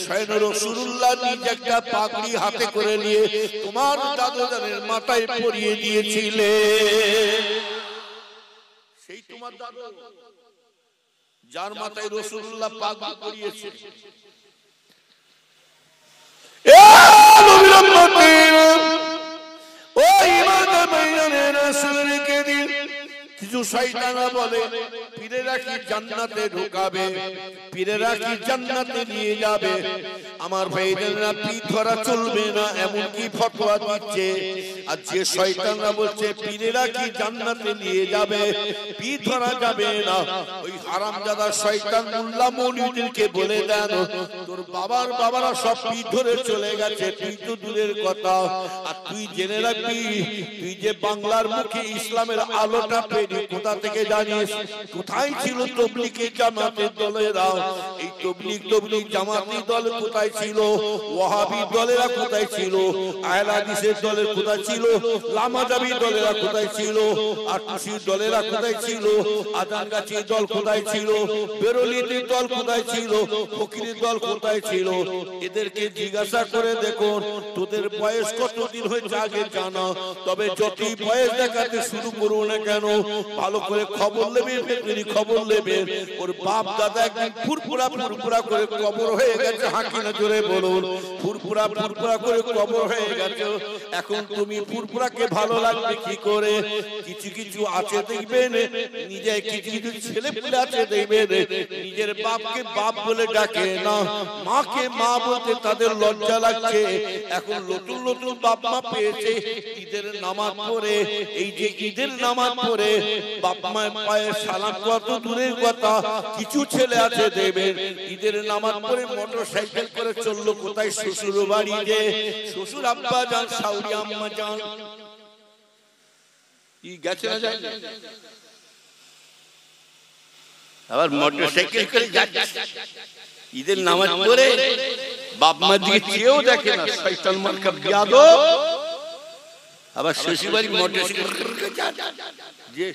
স্বয়ং রাসূলুল্লাহ নিজে একটা পাগড়ি হাতে করে নিয়ে তোমার দাদা জানের মাথায় পরিয়ে দিয়েছিলে। সেই তোমার দাদা যার মাথায় রাসূলুল্লাহ পাগড়ি পরিয়েছে। এ নবীর উম্মতেরা, ও ঈমানের বাইরে রাসূলকে দিন। কিছু শয়তানরা বলে পীরেরা কি জান্নাতে ঢোকাবে, পীরেরা কি জান্নাতে নিয়ে যাবে। আমার ভাইদেররা পীর ধরা চলবে না এমন কি ফতোয়া দিচ্ছে। আর যে শয়তানরা বলছে পীরেরা কি জান্নাতে নিয়ে যাবে, পীর ধরা যাবে না, ওই হারামজাদা শয়তান মোল্লা মৌলভীদেরকে বলে দেন তোর বাবারা সব পীর ধরে চলে গেছে, তুই তো দূরের কথা। আর তুই জেনে রাখবি, তুই যে বাংলার মুখে ইসলামের আলোটা পেলি কোথা থেকে জানিস? কোথায় ছিল তবলিগের জামাতের দলেরা? এই তবলিগ জামাতি দল কোথায় ছিল? ওয়াহাবি দলেরা কোথায় ছিল? আহলে হাদিসের দলের কোথায় ছিল? লামাজাবি দলেরা কোথায় ছিল? আর তুসির দলেরা কোথায় ছিল? আজানগাছির দল কোথায় ছিল? বেরলিদের দল কোথায় ছিল? ফকিরের দল কোথায় ছিল? এদেরকে জিজ্ঞাসা করে দেখুন, তোদের বয়স কতদিন হয়েছে আগে জানা। তবে যতই বয়স দেখাতে শুরু করো না কেন, ভালো করে খবর নেবে, খবর নেবে ওর বাপ দাদা একদিন ফুরফুরা করে কবর হয়ে গেছে। হাঁকি না জোরে বলুন, ফুরফুরা করে কবর হয়ে গেছে। এখন তুমি ফুরফুরাকে ভালো লাগবে কি করে? কিছু আছে দেখবেন, নিজে কিছু ছেলে পুলে আছে দেখবেন নিজের বাপকে বাপ বলে ডাকে না, মাকে মা বলতে তাদের লজ্জা লাগছে। এখন নতুন বাপ মা পেয়েছে, ঈদের নামাজ পড়ে, এই যে ঈদের নামাজ পড়ে বাপ মায়ের পায়ে সালাম কত দূরের কথা। কিছু ছেলে আছে দেবেন ঈদের নামাজ পড়ে মোটরসাইকেল করে চললো কোথায়? শ্বশুর বাড়ি। যে শ্বশুর আব্বা যান, শাশুড়ি আম্মা যান, গেছে না যায়, আবার মোটরসাইকেল করে যাচ্ছে ঈদের নামাজ পড়ে, বাপ মা দিকে চেয়েও দেখে না। শয়তান মার্কা বিয়াদব। আবার শ্বশুর বাড়ি মোটরসাইকেল যে,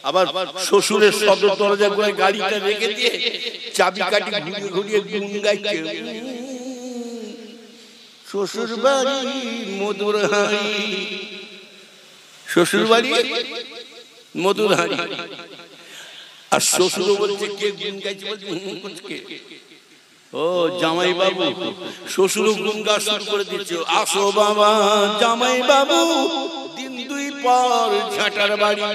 আবার শ্বশুরের সদর দরজা করে গাড়িটা রেখে দিয়ে চাবি কাটি ঘুরিয়ে গুন গাইছে। শ্বশুর বাড়ি মধুর হাড়ি, শ্বশুর বাড়ি মধুর হাড়ি। আর শ্বশুর বলছে কে গুন গাইছে? বলছে ও জামাই বাবু। শ্বশুর গুন গা শুরু করে দিচ্ছে, আসো বাবা জামাই বাবু, দিন দুই পর ঝাঁটার বাড়ি।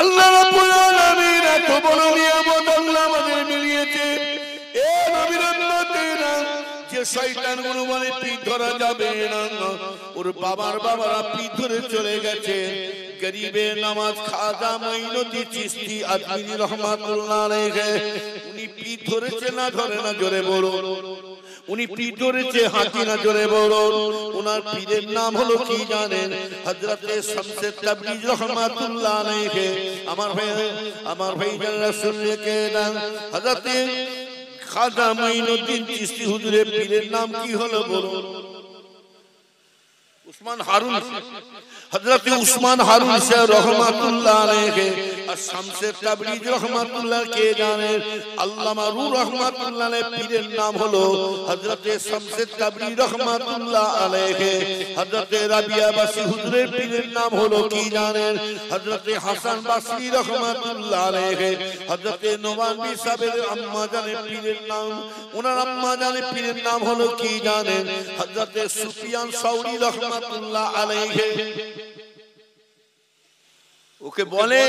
আল্লাহ রাব্বুল আলামিন এত বড় নিয়ামত আল্লাহ আমাদের মিলিয়েছে। এ নবীর উম্মতেরা, যে শয়তানগুলো বলে পীর ধরা যাবে না, ওর বাবারা পীর ধরে চলে গেছে। গরিবে নামাজ খাজা মঈনুদ্দিন চিশতি আজমিরি রহমাতুল্লাহ আলাইহি, উনি পীর ধরেছে না ধরে না জোরে বলুন? উনি পীর ধরেছে, হাঁকি না জোরে বলুন? ওনার পীরের নাম হলো কি জানেন? হযরতে শামসে তাবরিজ রহমাতুল্লাহ আলাইহি। আমার ভাই যারা শুনলে দেন, হযরতে খাজা মঈনুদ্দিন চিশতি হুজুরের পীরের নাম কি হলো বলুন? উসমান হারুন, হযরত উসমান হারুন সাহেব রহমাতুল্লাহ আলাইহি। আর শামসে তাবরিজ রহমাতুল্লাহ কে জানেন? আল্লামা রুহ রহমাতুল্লাহ আলাইহি পীরের নাম হলো হযরত শামসে তাবরিজ রহমাতুল্লাহ আলাইহি। হযরত রাবিয়া বাসী হুজুরের পীরের নাম হলো কি জানেন? হযরত হাসান বাসরি রহমাতুল্লাহ আলাইহি। হযরত নোমানী সাহেবের আম্মা জানের পীরের নাম, ওনার আম্মা জানের পীরের নাম হলো কি জানেন? হযরত সুফিয়ান সাউরি রহমাতুল্লাহ আলাইহি। ওকে বলে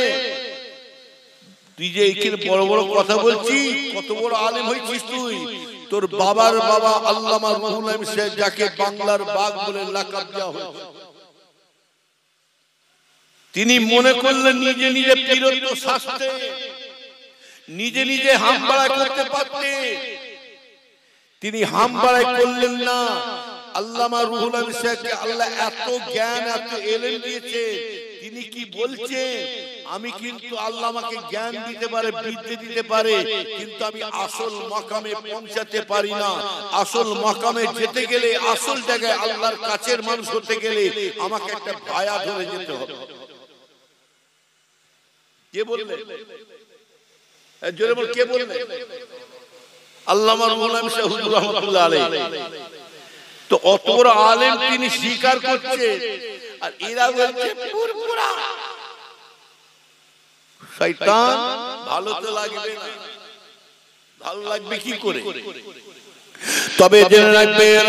তুই যে এখানে বড় বড় কথা বলছিস, কত বড় আলেম হয়েছিস তুই? তোর বাবার বাবা আল্লামা রুহুল আমিন সাহেব, যাকে বাংলার বাঘ বলে লাকাব দেওয়া হয়েছে, তিনি মনে করলেন নিজে নিজে পীরত্ব শাস্তে, নিজে নিজে হামবাড়া করতে পারতেন। তিনি হাম বাড়াই করলেন না। আল্লামা রুহুল আমিন সাহেবকে আল্লাহ এত জ্ঞান এত এলেম দিয়েছে, তিনি কি বলছেন, আমি কিন্তু আল্লাহ আমাকে জ্ঞান দিতে পারে, বিদ্যে দিতে পারে, কিন্তু আমি আসল মাকামে পৌঁছাতে পারি না। আসল মাকামে যেতে গেলে, আসল জায়গায় আল্লাহর কাছের মানুষ হতে গেলে আমাকে একটা ভায়া ধরে যেতে হবে। কে বললেন? জোরে বল, কে বললেন? আল্লামা রুহুল আমিন সাহেব হুজুর রাহমাতুল্লাহ আলাইহি। তো অত বড় আলেম তিনি স্বীকার করছে, আর এরা বলছে পুরপুরা। শয়তান ভালো তো লাগবে না, ভালো লাগবে কি করে? তবে জেনে রাখবেন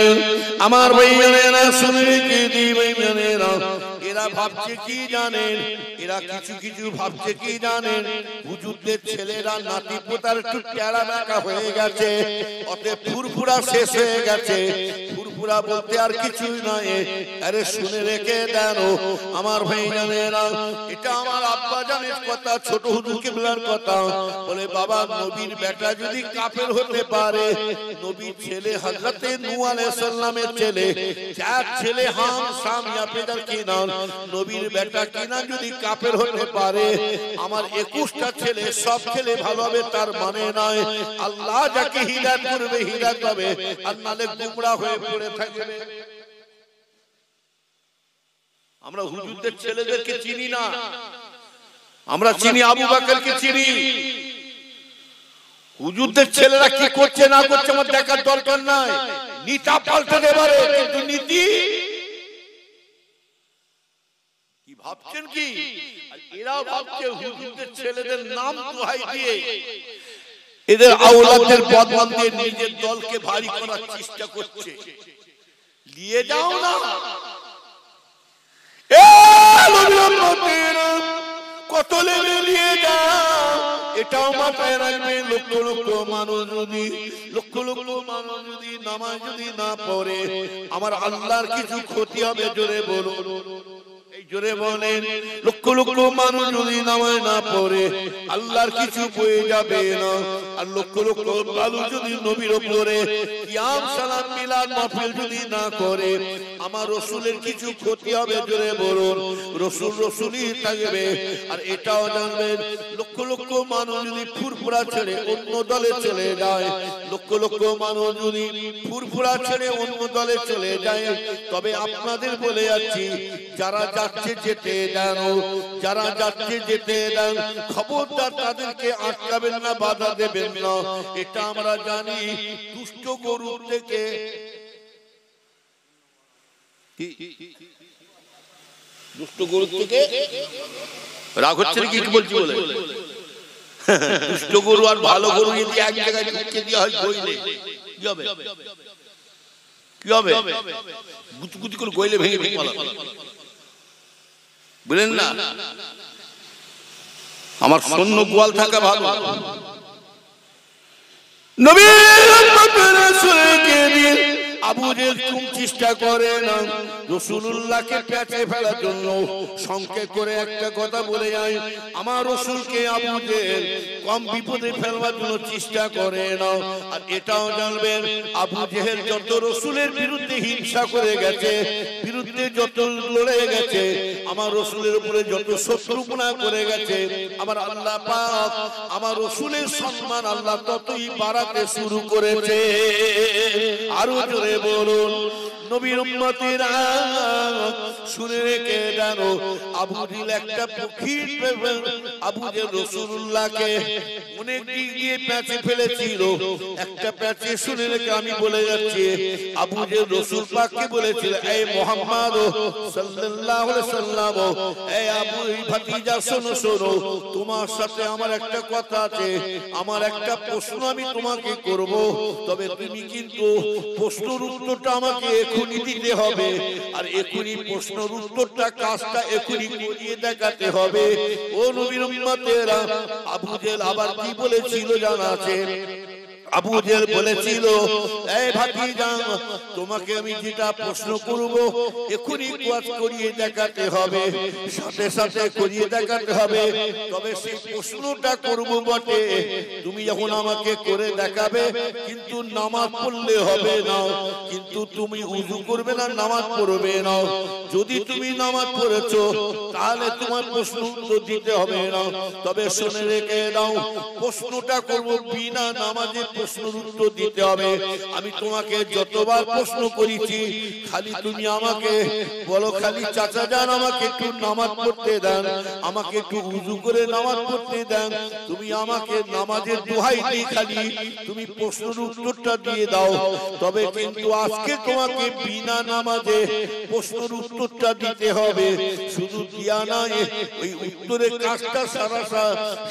আমার ভাইয়েরা, শুনে কি দিবেন, এরা ভাবছে কি জানেন, এরা কিছু কিছু ভাবছে কি জানেন, হুজুরদের ছেলেরা নাতি পোতার একটু টেরা বেঁকা হয়ে গেছে, অতএব ফুরফুরা শেষ হয়ে গেছে। ফুরফুরা বলতে আর কিছুই নয়। আরে শুনে রেখে দেন আমার ভাইয়েরা, এটা আমার আব্বা জানের কথা, ছোট হুজুর কিবলার কথা। বলে বাবা, নবীর বেটা যদি কাফের হতে পারে, নবীর ছেলে হযরতে নূহ আলাইহিস সালামের ছেলে, যার ছেলে হাম শাম ইয়াফেদার কিনান, নবীর বেটা কিনান যদি কাফের হতে পারে, আমার 21টা ছেলে সব ছেলে ভালো হবে তার মানে নয়। আল্লাহ যাকে হিদায়াত করবে হিদায়াত হবে, আর নালে গুমরাহ হয়ে পড়ে থাকবে। আমরা হুজুরদের ছেলেদেরকে চিনি না, আমরা চিনি আবু বকরকে চিনি। হুজুরদের ছেলেরা কি করছে না করছে আমার দেখার দরকার নাই। নীতা পাল্টাতে পারে, কিন্তু নীতি কি ভাবছেন কি? এরা ভাবছে হুজুরদের ছেলেদের নাম দোহাই দিয়ে, এদের আওলাদের বদনাম দিয়ে নিজের দলকে ভারী করার চেষ্টা করছে। নিয়ে যাও না, কত লেবে নিয়ে যাও, এটাও মাথায় রাখবে। লক্ষ লক্ষ মানুষ যদি, লক্ষ লক্ষ মানুষ যদি নামাজ যদি না পড়ে, আমার আল্লাহর কিছু ক্ষতি হবে। জোরে বলুন, এই জোরে বলেন। লক্ষ লক্ষ মানুষ যদি নামাজ না পড়ে, আল্লাহর কিছু বয়ে যাবে না। আর লক্ষ লক্ষ মানুষ যদি নবীর উপরে কিয়াম সালাত মিলাদ মাহফিল যদি না করে, আমার রাসূলের কিছু ক্ষতি হবে। জোরে বলুন, রাসূল রাসূলই থাকবে। আর এটাও জানবেন, লক্ষ লক্ষ মানুষ যদি ফুরফুরা ছেড়ে অন্য দলে চলে যায়, লক্ষ লক্ষ মানুষ যদি ফুরফুরা ছেড়ে অন্য দলে চলে যায়, তবে আপনাদের বলে যাচ্ছি, যারা যাচ্ছে যেতে দেন, যারা যাচ্ছে যেতে দেন, খবরদার তাদেরকে আটকাবেন না, বাধা দেবেন না। এটা আমরা জানি। দুষ্ট গরু থেকে দুষ্ট গরু থেকে রাগ হচ্ছে কি বলছি বলে, দুষ্ট গরু আর ভালো গরু যদি এক জায়গায় ঢুকে দেওয়া হয় গইলে কি হবে? কি হবে? গুতগুতি করে গইলে ভেঙে ভেঙে পালাবে, বুঝলেন না? আমার সৈন্য গোয়াল থাকা ভালো। নবী আবু জেহেল কোন চেষ্টা করে না রাসূলুল্লাহকে পেঁচে ফেলার জন্য, সংক্ষেপ করে একটা কথা বলে যায়, আমার রাসূলকে আবু জেহেল কম বিপদে ফেলবার জন্য চেষ্টা করে না। আর এটাও জানবেন, আবু জেহেল যত রাসূলের বিরুদ্ধে হিংসা করে গেছে, বিরুদ্ধে যত লড়ে গেছে, আমার রাসূলের উপরে যত শত্রুপনা করে গেছে, আমার আল্লাহ পাক আমার রাসূলের সম্মান আল্লাহ ততই বাড়াতে শুরু করেছে। আরো জোরে বলুন, নবীর উম্মতেরা শুনে রেখে জানো, আবু জেহেল একটা পক্ষীর আবু জেহেল রাসূলুল্লাহকে অনেক দিক দিয়ে প্যাঁচে ফেলেছিল। একটা প্যাঁচে শুনে রেখে আমি বলে যাচ্ছি, আবু জেহেল রাসূল পাককে বলেছিল, এই মুহাম্মদ সাল্লাল্লাহু আলাইহি সাল্লাম, এই আবু ভাতিজা শোনো শোনো, তোমার সাথে আমার একটা কথা আছে, আমার একটা প্রশ্ন আমি তোমাকে করব, তবে তুমি কিন্তু প্রশ্নের উত্তরটা আমাকে এখনই দিতে হবে। আর এখনই প্রশ্নের উত্তরটা, কাজটা এখনই করিয়ে দেখাতে হবে। ও নবীর উম্মতেরা, আবু জেহেল আবার কি বলেছিল জানা আছে? আবু জেহেল বলেছিল, এই ভাতিজা, তোমাকে আমি যেটা প্রশ্ন করব এখনই কাজ করিয়ে দেখাতে হবে, সাথে সাথে করিয়ে দেখাতে হবে। তবে সেই প্রশ্নটা করব বটে, তুমি যখন আমাকে করে দেখাবে, কিন্তু নামাজ পড়লে হবে না, কিন্তু তুমি উযু করবে না, নামাজ পড়বে না। যদি তুমি নামাজ পড়েছো তাহলে তোমার প্রশ্ন উত্তর দিতে হবে না। তবে শুনে রেখে দাও, প্রশ্নটা করব বিনা নামাজে প্রশ্নের উত্তর দিতে হবে। আমি তোমাকে যতবার প্রশ্ন করেছি, খালি তুমি আমাকে বলো, খালি চাচা যান আমাকে একটু নামাজ পড়তে দেন, আমাকে একটু উযু করে নামাজ পড়তে দেন। তুমি আমাকে নামাজের দোহাই দিয়ে খালি তুমি প্রশ্নের উত্তরটা দিয়ে দাও। তবে কিন্তু আজকে তোমাকে বিনা নামাজে প্রশ্নের উত্তরটা দিতে হবে। শুধু দিয়া নয়, ওই উত্তরের কাজটা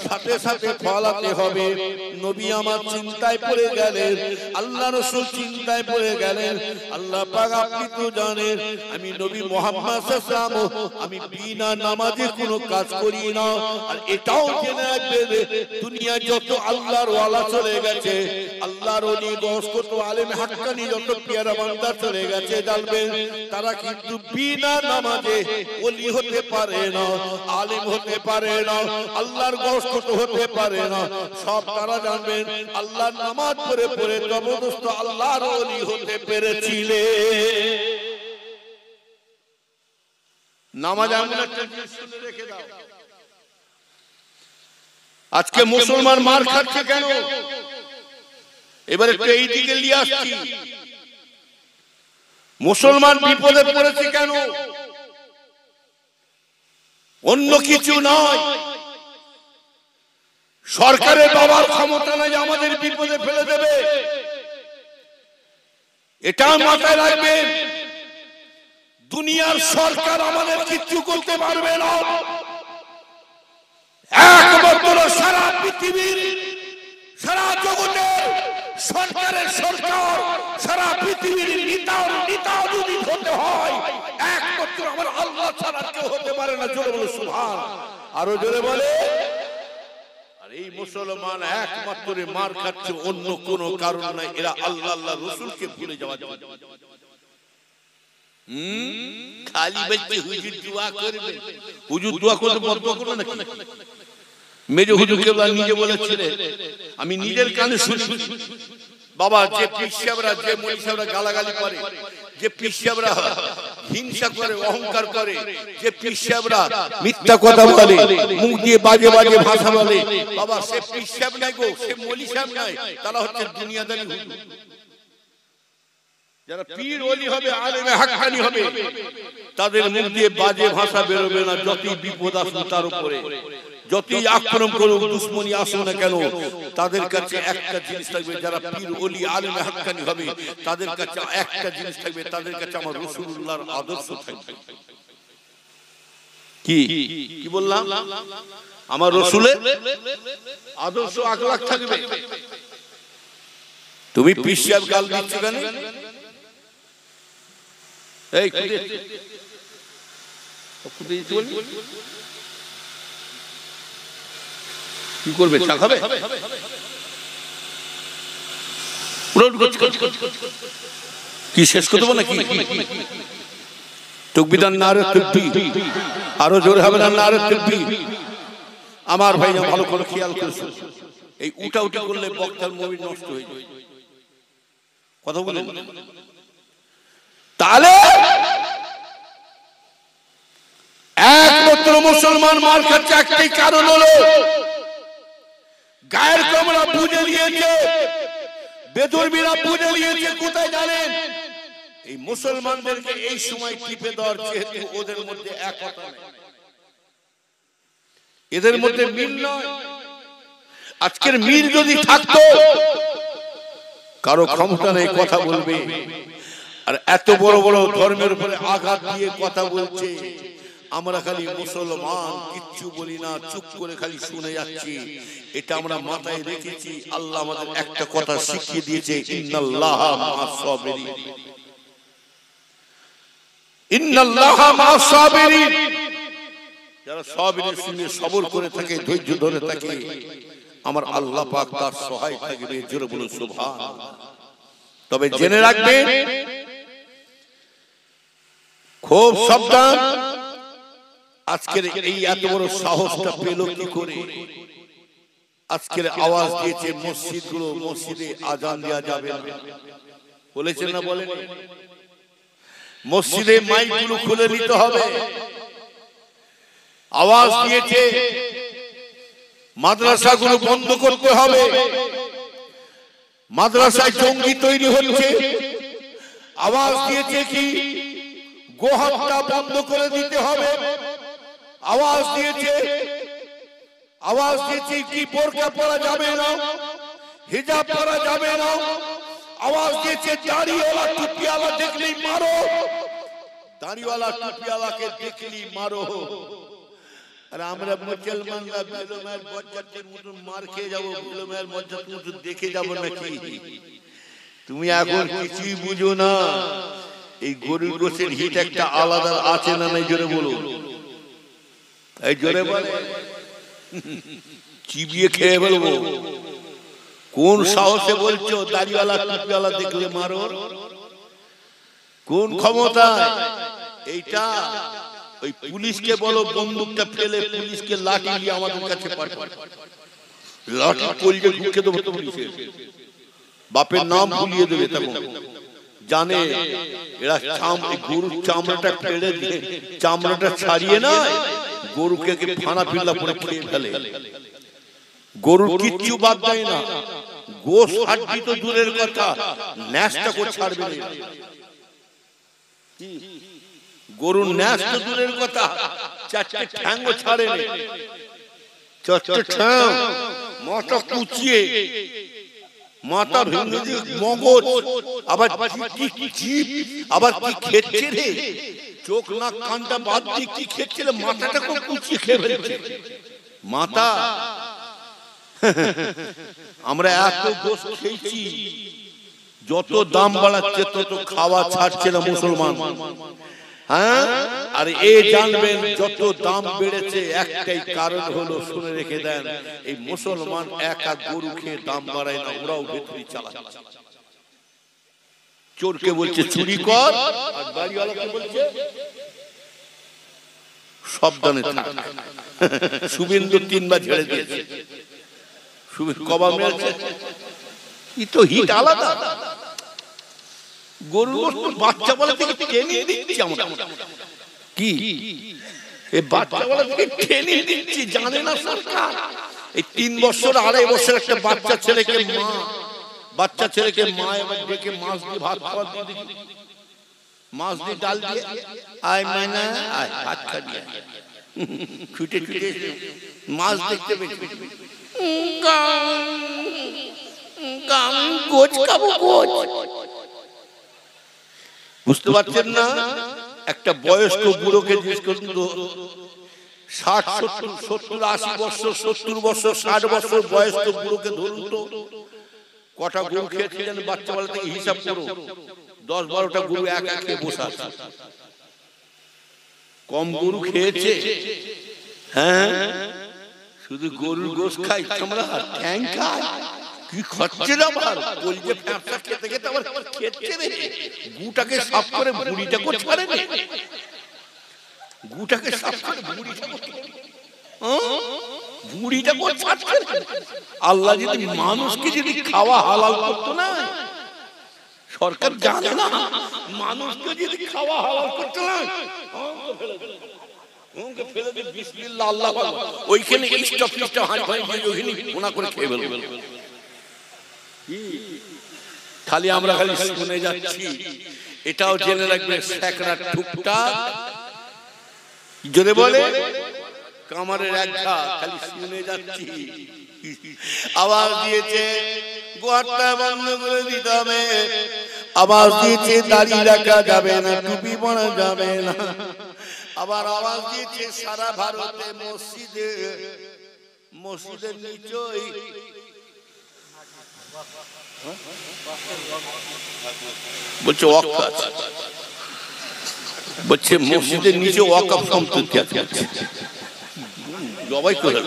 সাথে সাথে ফলাতে হবে। নবী আমার চিন্তায় পড়ে গেলেন, আল্লাহ রাসূল চিন্তায় পড়ে গেলেন। আল্লাহ পাক আপনি তো জানেন আমি নবী মুহাম্মদ সাল্লাল্লাহু আলাইহি ওয়াসাল্লাম, আমি বিনা নামাজে কোনো কাজ করি না। আর এটাও জেনে রাখবেন, দুনিয়া যত আল্লাহর ওয়ালা চলে গেছে, আল্লাহর ওলি দশ কত আলেম হাক্কানি যত পিয়ারা বান্দা চলে গেছে, জানবেন তারা কিন্তু বিনা নামাজে ওলি হতে পারে না, আলেম হতে পারে না, আল্লাহর দশ কত হতে পারে না। সব তারা জানবেন আল্লাহর নামাজ পড়ে পড়ে জবরদস্ত আল্লাহর ওলি হতে পেরেছিলে। নামাজ এমন একটা জিনিস, শুনে রেখে দাও। আজকে মুসলমান মার খাচ্ছে কেন? এবার একটু এই দিকে নিয়ে আসছি। মুসলমান বিপদে পড়েছে কেন? অন্য কিছু নয়, সরকারের বাবার ক্ষমতা নাই আমাদের বিপদে ফেলে দেবে, এটা মাথায় রাখবেন। দুনিয়ার সরকার আমাদের কিচ্ছু করতে পারবে না। একমাত্র সারা পৃথিবীর, সারা জগতের সরকারের সরকার, সারা পৃথিবীর নেতা যদি হতে হয়, একমাত্র আমার আল্লাহ ছাড়া কেউ হতে পারে না। জোরে বলে সুবহান, আরো জোরে বলে। আর এই মুসলমান একমাত্র মার খাচ্ছে, অন্য কোনো কারণ নাই। এরা আল্লাহ আল্লাহ রাসূলকে ভুলে যাওয়ার জন্য। খালি বলতে হুজুর দোয়া করবে, হুজুর দোয়া করতে বদ্ধ করবে নাকি? মেজো হুজুর কেবলা নিজে বলেছিলেন, আমি নিজের কানে শুনি, বাবা যে পীর সাহেবরা, যে মৌলভী সাহেবরা গালাগালি করে, যে পীর সাহেবরা হিংসা করে, অহংকার করে, যে পীর সাহেবরা মিথ্যা কথা বলে, মুখ দিয়ে বাজে বাজে ভাষা বলে, বাবা সে পীর সাহেব নাই গো, সে মৌলভী সাহেব নাই, তারা হচ্ছে দুনিয়াদারি হুজুর। যারা পীর ওলি হবে, আলেমে হাক্কানি হবে, তাদের মুখ দিয়ে বাজে ভাষা বেরোবে না। যতই বিপদ আসুক তার উপরে, যতই আক্রমণ করুক, দুশ্মনী আসুক না কেন, তাদের কাছে একটা জিনিস থাকবে। যারা পীর ওলি আলেমে হাক্কানি হবে, তাদের কাছে একটা জিনিস থাকবে, তাদের কাছে আমার রাসূলুল্লাহর আদর্শ থাকবে। কি কি বললাম? আমার রাসূলের আদর্শ আখলাক থাকবে। তুমি পীর সাহেব গাল দিচ্ছ কেন? এই কি করবে? চা খাবে? কি শেষ করে দেবো নাকি? তাকবীর, নারে তাকবীর, আরো জোরে হবে না নারে তাকবীর। আমার ভাই ভালো করে খেয়াল করছো, এই উঠা উঠা করলে বক্তার মুমিন নষ্ট হয়ে যায়। কথা বলেন। তাহলে একমাত্র মুসলমান মার খাচ্ছে একটাই কারণ হলো, গায়ের কমরা বুঝে নিয়েছে, বেদরবিরা বুঝে নিয়েছে। কোথায় জানেন? এই মুসলমানদেরকে এই সময় টিপে দেওয়ার, যেহেতু ওদের মধ্যে একতা নেই, এদের মধ্যে মিল নয়। আজকের মিল যদি থাকতো, কারো ক্ষমতা নেই কথা বলবে। আর এত বড় বড় ধর্মের উপরে আঘাত দিয়ে কথা বলছে, আমরা খালি মুসলমান কিচ্ছু বলি না, চুপ করে খালি শুনে যাচ্ছি। এটা আমরা মাথায় রেখেছি। আল্লাহ আমাদের একটা কথা শিখিয়ে দিয়েছে, ইন্নাল্লাহা মা'আস সাবিরিন, ইন্নাল্লাহা মা'আস সাবিরিন। যারা সাবিরের সঙ্গে সবর করে থাকে, ধৈর্য ধরে থাকে, আমার আল্লাহ পাক তার সহায় থাকবে। জোরে বলুন সুবহানাল্লাহ। তবে জেনে রাখবে, খুব সাবধান, আজকের এই এত বড় সাহসটা পেল কি করে? আজকের আওয়াজ দিয়েছে মসজিদগুলো, মসজিদে আজান দেওয়া যাবে না বলেছেন না? বলেন মসজিদে মাইকগুলো খুলে নিতে হবে। আওয়াজ দিয়েছে মাদ্রাসাগুলো বন্ধ করতে হবে। মাদ্রাসায় জঙ্গি তৈরি হচ্ছে। আওয়াজ দিয়েছে কি গোহত্যা বন্ধ করে দিতে হবে। আওয়াজ দিয়েছে কি বোরকা পরা যাবে না, হিজাব পরা যাবে না। আওয়াজ দিয়েছে দাড়িওয়ালা টুপিওয়ালা দেখলেই মারো, দাড়িওয়ালা টুপিওয়ালাকে দেখলেই মারো। আর আমরা মুসলমানরা বেলুমের বজ্জাতের মতন মার খেয়ে যাবো, বেলুমের বজ্জাতের মতন দেখে যাবো নাকি? তুমি এখন কিছুই বুঝো না। এই গরুর গোশের হিট একটা আলাদা আছে না নাই? জোরে বলো, এই জোরে বলে, চিবিয়ে খেয়ে ফেলবো। কোন সাহসে বলছো দাড়িওয়ালা টুপিওয়ালা দেখলে মারো? কোন ক্ষমতা এইটা? ওই পুলিশকে বলো বন্দুকটা ফেলে পুলিশকে লাঠি দিয়ে আমাদের কাছে পাঠাও। লাঠি কলিয়ে ঢুকে দেবো পুলিশের, বাপের নাম ভুলিয়ে দেবে। তখন জানে এরা গরুর চামড়াটা ফেলে দিয়ে চামড়াটা ছাড়িয়ে না, গরুকে ফানা ফিল্লা করে খেয়ে ফেলে। গরুর কিচ্ছু বাদ দেয় না। গোশ হাড্ডি তো দূরের কথা, ন্যাসটা করে ছাড়বে না। গরুর ন্যাস তো দূরের কথা, চারটে ঠ্যাঙ্গও ছাড়ে না। চারটে ঠ্যাং, মাথা কুচিয়ে, মাথা ভেঙে দিয়ে মগজ, আবার আবার কি খেচ্ছে রে? চোখ নাক কানটা বাদ দিয়ে কি খেচ্ছে? মাথাটা খুব কুচিয়ে খেয়ে ফেলেছে। মাথা আমরা এত গোশ খেয়েছি, যত দাম বাড়াচ্ছে তত খাওয়া ছাড়ছে না মুসলমান। হ্যাঁ, আর এ জানবেন যত দাম বেড়েছে একটাই কারণ হলো, শুনে রেখে দেন, এই মুসলমান একা গরু খেয়ে দাম বাড়ায় না, ওরাও ভেতরি চালাচ্ছে। চোরকে বলছে চুরি কর, আর বাড়িওয়ালাকে বলছে সাবধানে থাক। শুভেন্দু 3 বার ঝেড়ে দিয়েছে। কবা মেরেছে, ই তো হিট আলাদা। গরুর বাচ্চা বলা থেকে টেনে দিচ্ছি আমরা। কি এই বাচ্চা বলা থেকে টেনে দিচ্ছি জানে না সরকার? এই 3 বছর 2.5 বছর একটা বাচ্চা ছেলেকে মা এবার ডেকে মাছ দিয়ে ভাত খাওয়া দিয়ে, মাছ দিয়ে ডাল দিয়ে, আয় মানা আয় ভাত খাবি। ছুটে ছুটে মাছ দেখতে পেয়েছে, বুঝতে পারছেন না? একটা বয়স্ক বুড়োকে জিজ্ঞেস করুন তো, 60 70 80 বছর 70 বছর 60 বছর বয়স্ক বুড়োকে ধরুন তো, কটা গরু খেয়েছিলেন বাচ্চা বেলা থেকে হিসাব করো। 10-12টা গরু একা খেয়ে বসে আছে। কম গরু খেয়েছে? হ্যাঁ, শুধু গরুর গোশ খাই, আমরা ঠ্যাং খাই। কি খাচ্ছে না আবার, কলজে ফ্যাপসা খেতে খেতে আবার খেচ্ছে রে। গুটাকে সাফ করে বুড়িটা করে ছাড়ে রে, গুটাকে সাফ করে বুড়িটা করে ছাড়ছে। আল্লাহ যদি মানুষকে যদি খাওয়া হালাল করতো না, সরকার জানে না, মানুষকে যদি খাওয়া হালাল করতো না, ফেলে দিয়ে বিসমিল্লাহ আল্লাহ ওইখানে স্টপ করে খেয়ে ফেলবে। খালি আমরা খালি শুনে যাচ্ছি। এটাও জেনে রাখবে, সেকড়া ঠুকটা জোরে বলে কামারের একটা, খালি শুনে যাচ্ছি। আওয়াজ দিয়েছে গোয়াটা বন্ধ করে দিতে হবে। আওয়াজ দিয়েছে দাড়ি রাখা যাবে না, টুপি পরা যাবে না। আবার আওয়াজ দিয়েছে সারা ভারতে মসজিদের নিচেই বলছে ওয়াকফ আছে, বলছে মসজিদের নিচে ওয়াকফ সম্পত্তি আছে। জবাই করে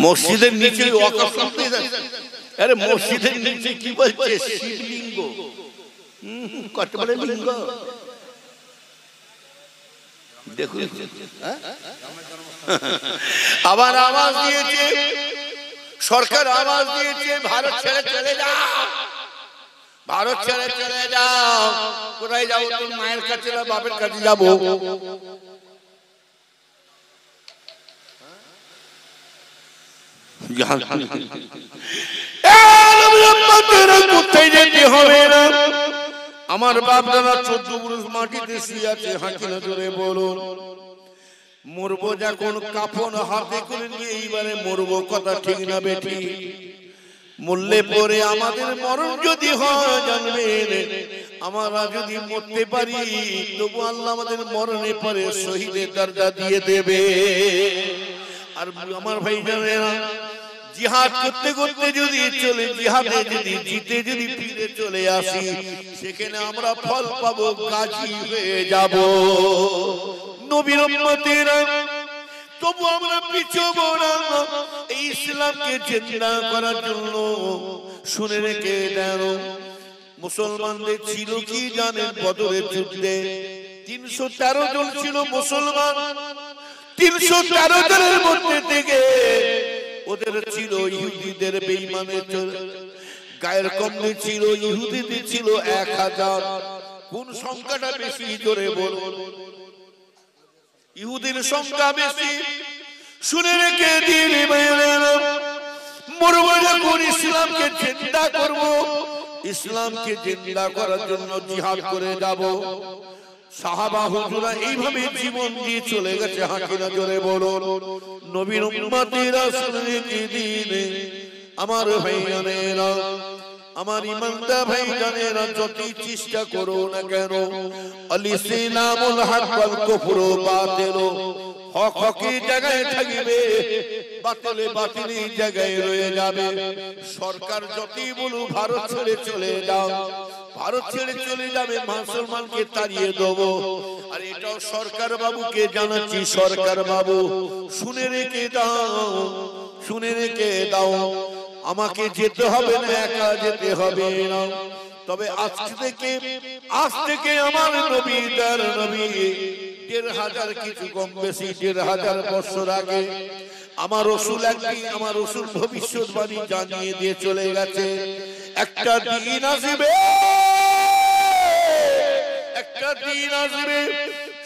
মসজিদের নিচে আরে মসজিদের নিচে কি বলছে শিবলিঙ্গ কত বড় লিঙ্গ দেখুন আবার আওয়াজ দিয়েছে সরকার আওয়াজ দিয়েছে ভারত ছেড়ে চলে যাও ভারত ছেড়ে চলে যাও কোথায় যাও তোর মায়ের কাছে না বাপের কাছে যাবো আমার বাপ দাদা 14 পুরুষ মাটিতে শুয়ে আছে হাঁকি নজরে বলুন মরবো যখন কাফন হাতে করে নিয়ে এইবারে মরবো কথা ঠিক না বেটি মরলে পরে আমাদের মরণ যদি হয় জানবেন আমরা যদি মরতে পারি তবু আল্লাহ আমাদের মরণে পরে শহীদের দরজা দিয়ে দেবে আর আমার ভাই জানেন জিহাদ করতে করতে যদি চলে জিহাদে যদি জিতে যদি ফিরে চলে আসি সেখানে আমরা ফল পাবো গাজী হয়ে যাব নবীর উম্মতেরা তবু আমরা পিছবো না এই ইসলামকে জিন্দা করার জন্য শুনে রেখে দেন মুসলমানদের ছিল কি জানেন বদরের যুদ্ধে 313 জন ছিল মুসলমান 313 জনের মধ্যে থেকে ওদের ছিল ইহুদিদের বেঈমানের গায়ের কমে ছিল ইহুদিদের ছিল 1000 কোন সংখ্যাটা বেশি জোরে বলুন ইহুদির সংখ্যা বেশি শুনে রেখে দিন মরবো যখন ইসলামকে জিন্দা করব ইসলামকে জিন্দা করার জন্য জিহাদ করে যাব সাহাবা হুজুরা এইভাবে জীবন দিয়ে চলে গেছে হাঁকি নজরে বলুন নবীর উম্মতেরা শুনে রেখে দিন আমার ভাইয়ানেরা আমার ইমানদার ভাইজানেরা যতই চেষ্টা করো না কেন আলিসলামুল হক ওয়াল কুফরু বাতিল হক হকের জায়গায় থাকবে বাতিল বাতিলের জায়গায় রয়ে যাবে সরকার যতই বলু ভারত ছেড়ে চলে যাও ভারত ছেড়ে চলে যাবে মুসলমানকে তাড়িয়ে দেবো আর এটাও সরকার বাবুকে জানাচ্ছি সরকার বাবু শুনে রেখে আমাকে যেতে হবে না একা যেতে হবে না তবে আজ থেকে আমার নবী তার নবী 1500 কিছু কম বেশি 1500 বছর আগে আমার রাসূল একদিন আমার রাসূল ভবিষ্যৎবাণী জানিয়ে দিয়ে চলে গেছে একটা দিন আসবে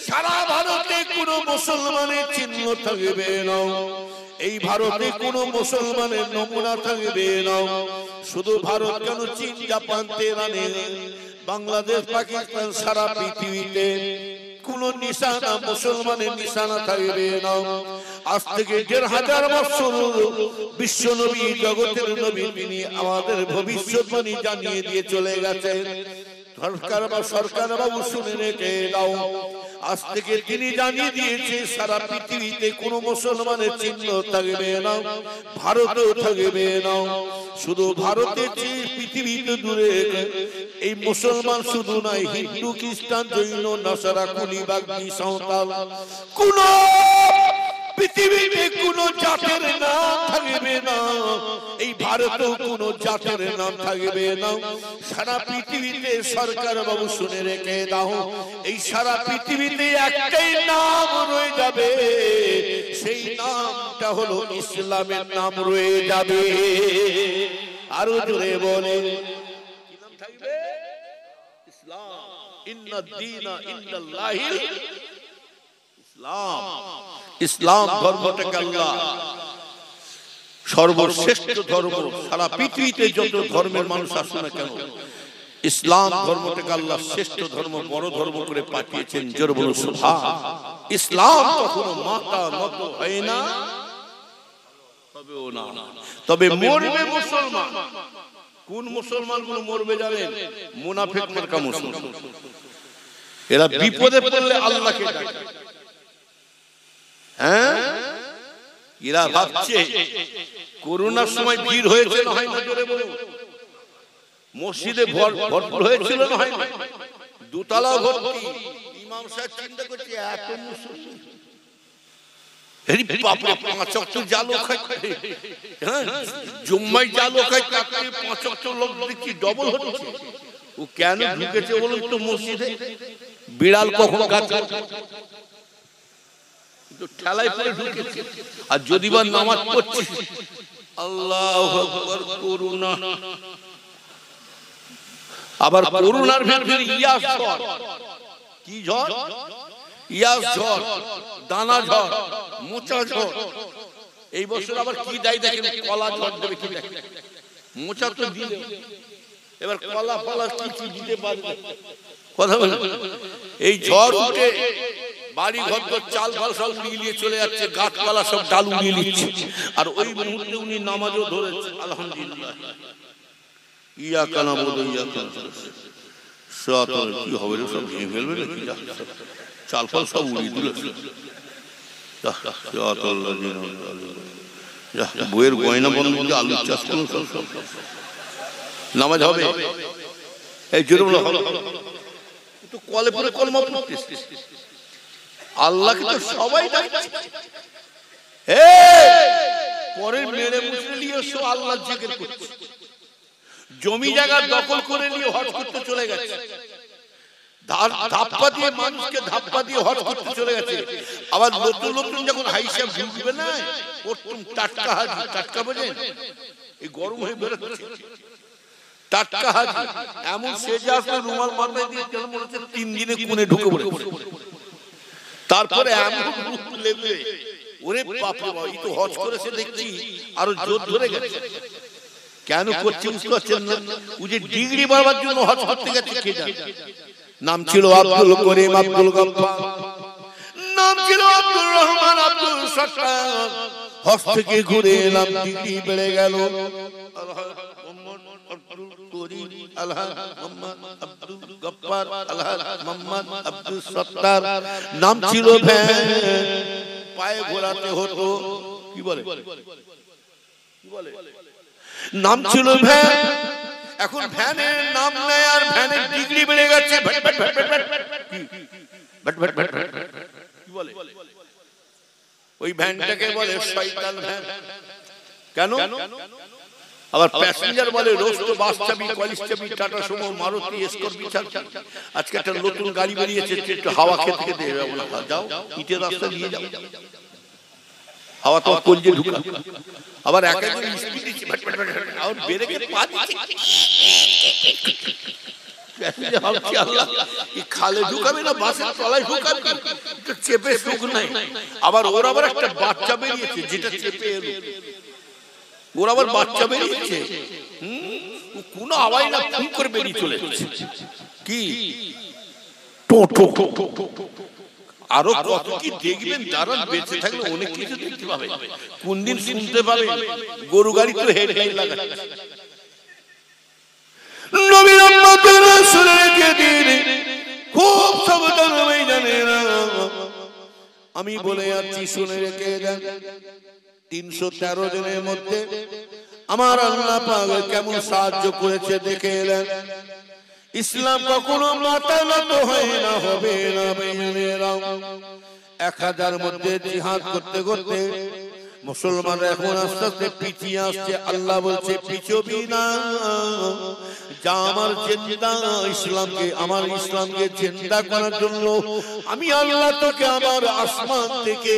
সারা ভারতে কোনো মুসলমানের চিহ্ন থাকবে না এই ভারতে কোনো মুসলমানের নমুনা থাকবে না শুধু ভারত কেন চীন জাপান তেহরান বাংলাদেশ পাকিস্তান সারা পৃথিবীতে কোন নিশানা মুসলমানের নিশানা থাকবে না আজ থেকে 1500 বছর বিশ্ব নবী জগতের নবী তিনি আমাদের ভবিষ্যৎবাণী জানিয়ে দিয়ে চলে গেছেন সরকার বাবু শুনে রেখে দাও আজ থেকে তিনি জানিয়ে দিয়েছে সারা পৃথিবীতে কোন মুসলমানের চিহ্ন থাকবে না ভারতেও থাকবে না শুধু ভারতের চেয়ে পৃথিবীতে দূরে এই মুসলমান শুধু নয় হিন্দু খ্রিস্টান জৈন নাসারা কুলি বাগদি সাঁওতাল কোন পৃথিবীতে কোন জাতের নাম থাকবে না এই ভারতেও কোন জাতের নাম থাকবে না সারা পৃথিবীতে সরকার বাবু শুনে রেখে দাও এই সারা পৃথিবীতে একটাই নাম রয়ে যাবে সেই নামটা হলো ইসলামের নাম রয়ে যাবে আরো জোরে বলে কি নাম থাকবে ইসলাম ইন্নাদ দীনা ইনদাল্লাহিল ইসলাম ইসলাম ধর্মটাকে আল্লাহ সর্বশ্রেষ্ঠ ধর্ম সারা পৃথিবীতে যত ধর্মের মানুষ আসে না কেন ইসলাম ধর্মটাকে আল্লাহ শ্রেষ্ঠ ধর্ম বড় ধর্ম করে পাঠিয়েছেন জোরে বলুন সুবহান ইসলাম কখনো মাথা নত হয় না তবে মরবে মুসলমান কোন মুসলমান গুলো মরবে জানেন মুনাফিক মার্কা মুসলমান এরা বিপদে পড়লে আল্লাহকে ডাকে এরা ভাবছে করোনার সময় ভিড় হয়েছে না হয় না জোরে বলুন মসজিদে ভরপুর হয়েছিল না হয় না দুতলা ভর্তি ইমাম সাহেব চিন্তা করছে এত মুসলমান এই বাপরে 5 ওয়াক্ত জালো খায়, হ্যাঁ জুম্মায় জালো খায়, তাতে 5 ওয়াক্ত লোক দেখি ডবল হচ্ছে। ও কেন ঢুকেছে বলুন তো মসজিদে? বিড়াল কখন গাছে ঠেলায় পড়ে ঢুকেছে। আর যদি বা নামাজ পড়ছে, আল্লাহু আকবার, করুণা। আবার করুণার ভেতরে ইয়াস ঝড়। কি ঝড়? ইয়াস ঝড়, দানা ঝড়, মোচা ঝড়। এই বছর আবার কি দেয় দেখেন, কলা ঝড় দেবে। কি দেখেন, মোচা তো দিল, এবার কলা ফলা কি দিতে পারবে? কথা বলে এই ঝড় উঠে বাড়ি ঘর চাল ফাল সব উড়িয়ে চলে যাচ্ছে, গাছপালা সব ডাল উড়িয়ে নিচ্ছে। আর ওই মুহূর্তে উনি নামাজও ধরেছে। আলহামদুলিল্লাহ, ইয়াকা নাবুদু ওয়া ইয়াকা নাস্তাইন। কি হবে রে, সব ভেঙে ফেলবে নাকি? চাল ফাল সব উড়িয়ে দিল। বইয়ের গয়না বন্ধ করে আলু চাষ করুন, সব নামাজ হবে। এই জোরে হবে তো, কলে পরে কলমা পড়তেছে। আল্লাহকে তো সবাই ডাকছে, পরে মেরে মুছে নিয়ে এসো আল্লাহ জিকির করছে। জমি জায়গা দখল করে নিয়ে হজ করতে চলে গেছে, ধাপ্পা দিয়ে মানুষকে ধাপ্পা দিয়ে হজ করতে চলে গেছে। আবার নতুন নতুন যখন হাইসা ঢুকবে না, প্রথম টাটকা হাজি, টাটকা বোঝেন, এই গরম হয়ে বেরোচ্ছে টাটকা হাজি, এমন সেজে আসলে রুমাল মাথায় দিয়ে কেন মনে হচ্ছে 3 দিনে কোণে ঢুকে পড়েছে। তারপরে এমন রূপ নেবে, ওরে বাপরে বাপ, এই তো হজ করেছে দেখছি আরো জোর ধরে গেছে। কেন করছে বুঝতে পারছেন না? ও যে ডিগ্রি বাড়াবার জন্য হজ করতে গেছে, কে জানে। নাম ছিল আব্দুল করিম, আব্দুল গফফার, নাম ছিল আব্দুর রহমান, আব্দুল সত্তার। হজ থেকে ঘুরে নাম ডিগ্রি বেড়ে গেল, নাম ছিল ভ্যান, পায়ে ঘোরাতে হতো। কি বলে নাম ছিল ভ্যান। এখন ভ্যানের নাম নেই, আর ভ্যানের ডিগ্রি বেড়ে গেছে। কি বলে ওই ভ্যানটাকে বলে শয়তান ভ্যান। কেন? আবার প্যাসেঞ্জার বলে রোস্ট, বাস চাবি, কলেজ চাবি, টাটা সুমো, মারুতি, স্করপিও। আজকে একটা নতুন গাড়ি বেরিয়েছে, একটু হাওয়া খেতে খেতে যাও, ইটের রাস্তা নিয়ে যাও, হাওয়া তো কলজে ঢুকা। আবার এক একজন স্পিড দিচ্ছে, আর ব্রেকে পা দিচ্ছে, প্যাসেঞ্জার ভাবছে আল্লাহ, এই খালে ঢুকাবে না বাসের তলায় ঢুকাবে, একটু চেপে সুখ নাই। আবার ওর আবার একটা বাচ্চা বেরিয়েছে, যেটা চেপে এলো, ওর আবার বাচ্চা বেরিয়েছে, কোনো আওয়াজ না, ফুল করে বেরিয়ে চলে যাচ্ছে। কি টোটো, আরো কত কি দেখবেন, যারা বেঁচে থাকলে অনেক কিছু দেখতে পাবে। কোন দিন শুনতে পাবে গরু গাড়ি তো হেডলাইট লাগাচ্ছে, নবীর উম্মতের রাসূলকে দিন খুব সাবধান হয়ে জানেন। আমি বলে যাচ্ছি, শুনে রেখে দেন। 313 জনের মধ্যে আমার আল্লাহ পাক কেমন সাহায্য করেছে দেখে এলেন। ইসলাম কখনো মাথা নত হয় না, হবে না। 1000 মধ্যে জিহাদ করতে করতে মুসলমানরা এখন আস্তে আস্তে পিছিয়ে আসছে। আল্লাহ বলছে, পিছবি না, যা আমার জিন্দা ইসলামকে, আমার ইসলামকে জিন্দা করার জন্য আমি আল্লাহ তোকে আমার আসমান থেকে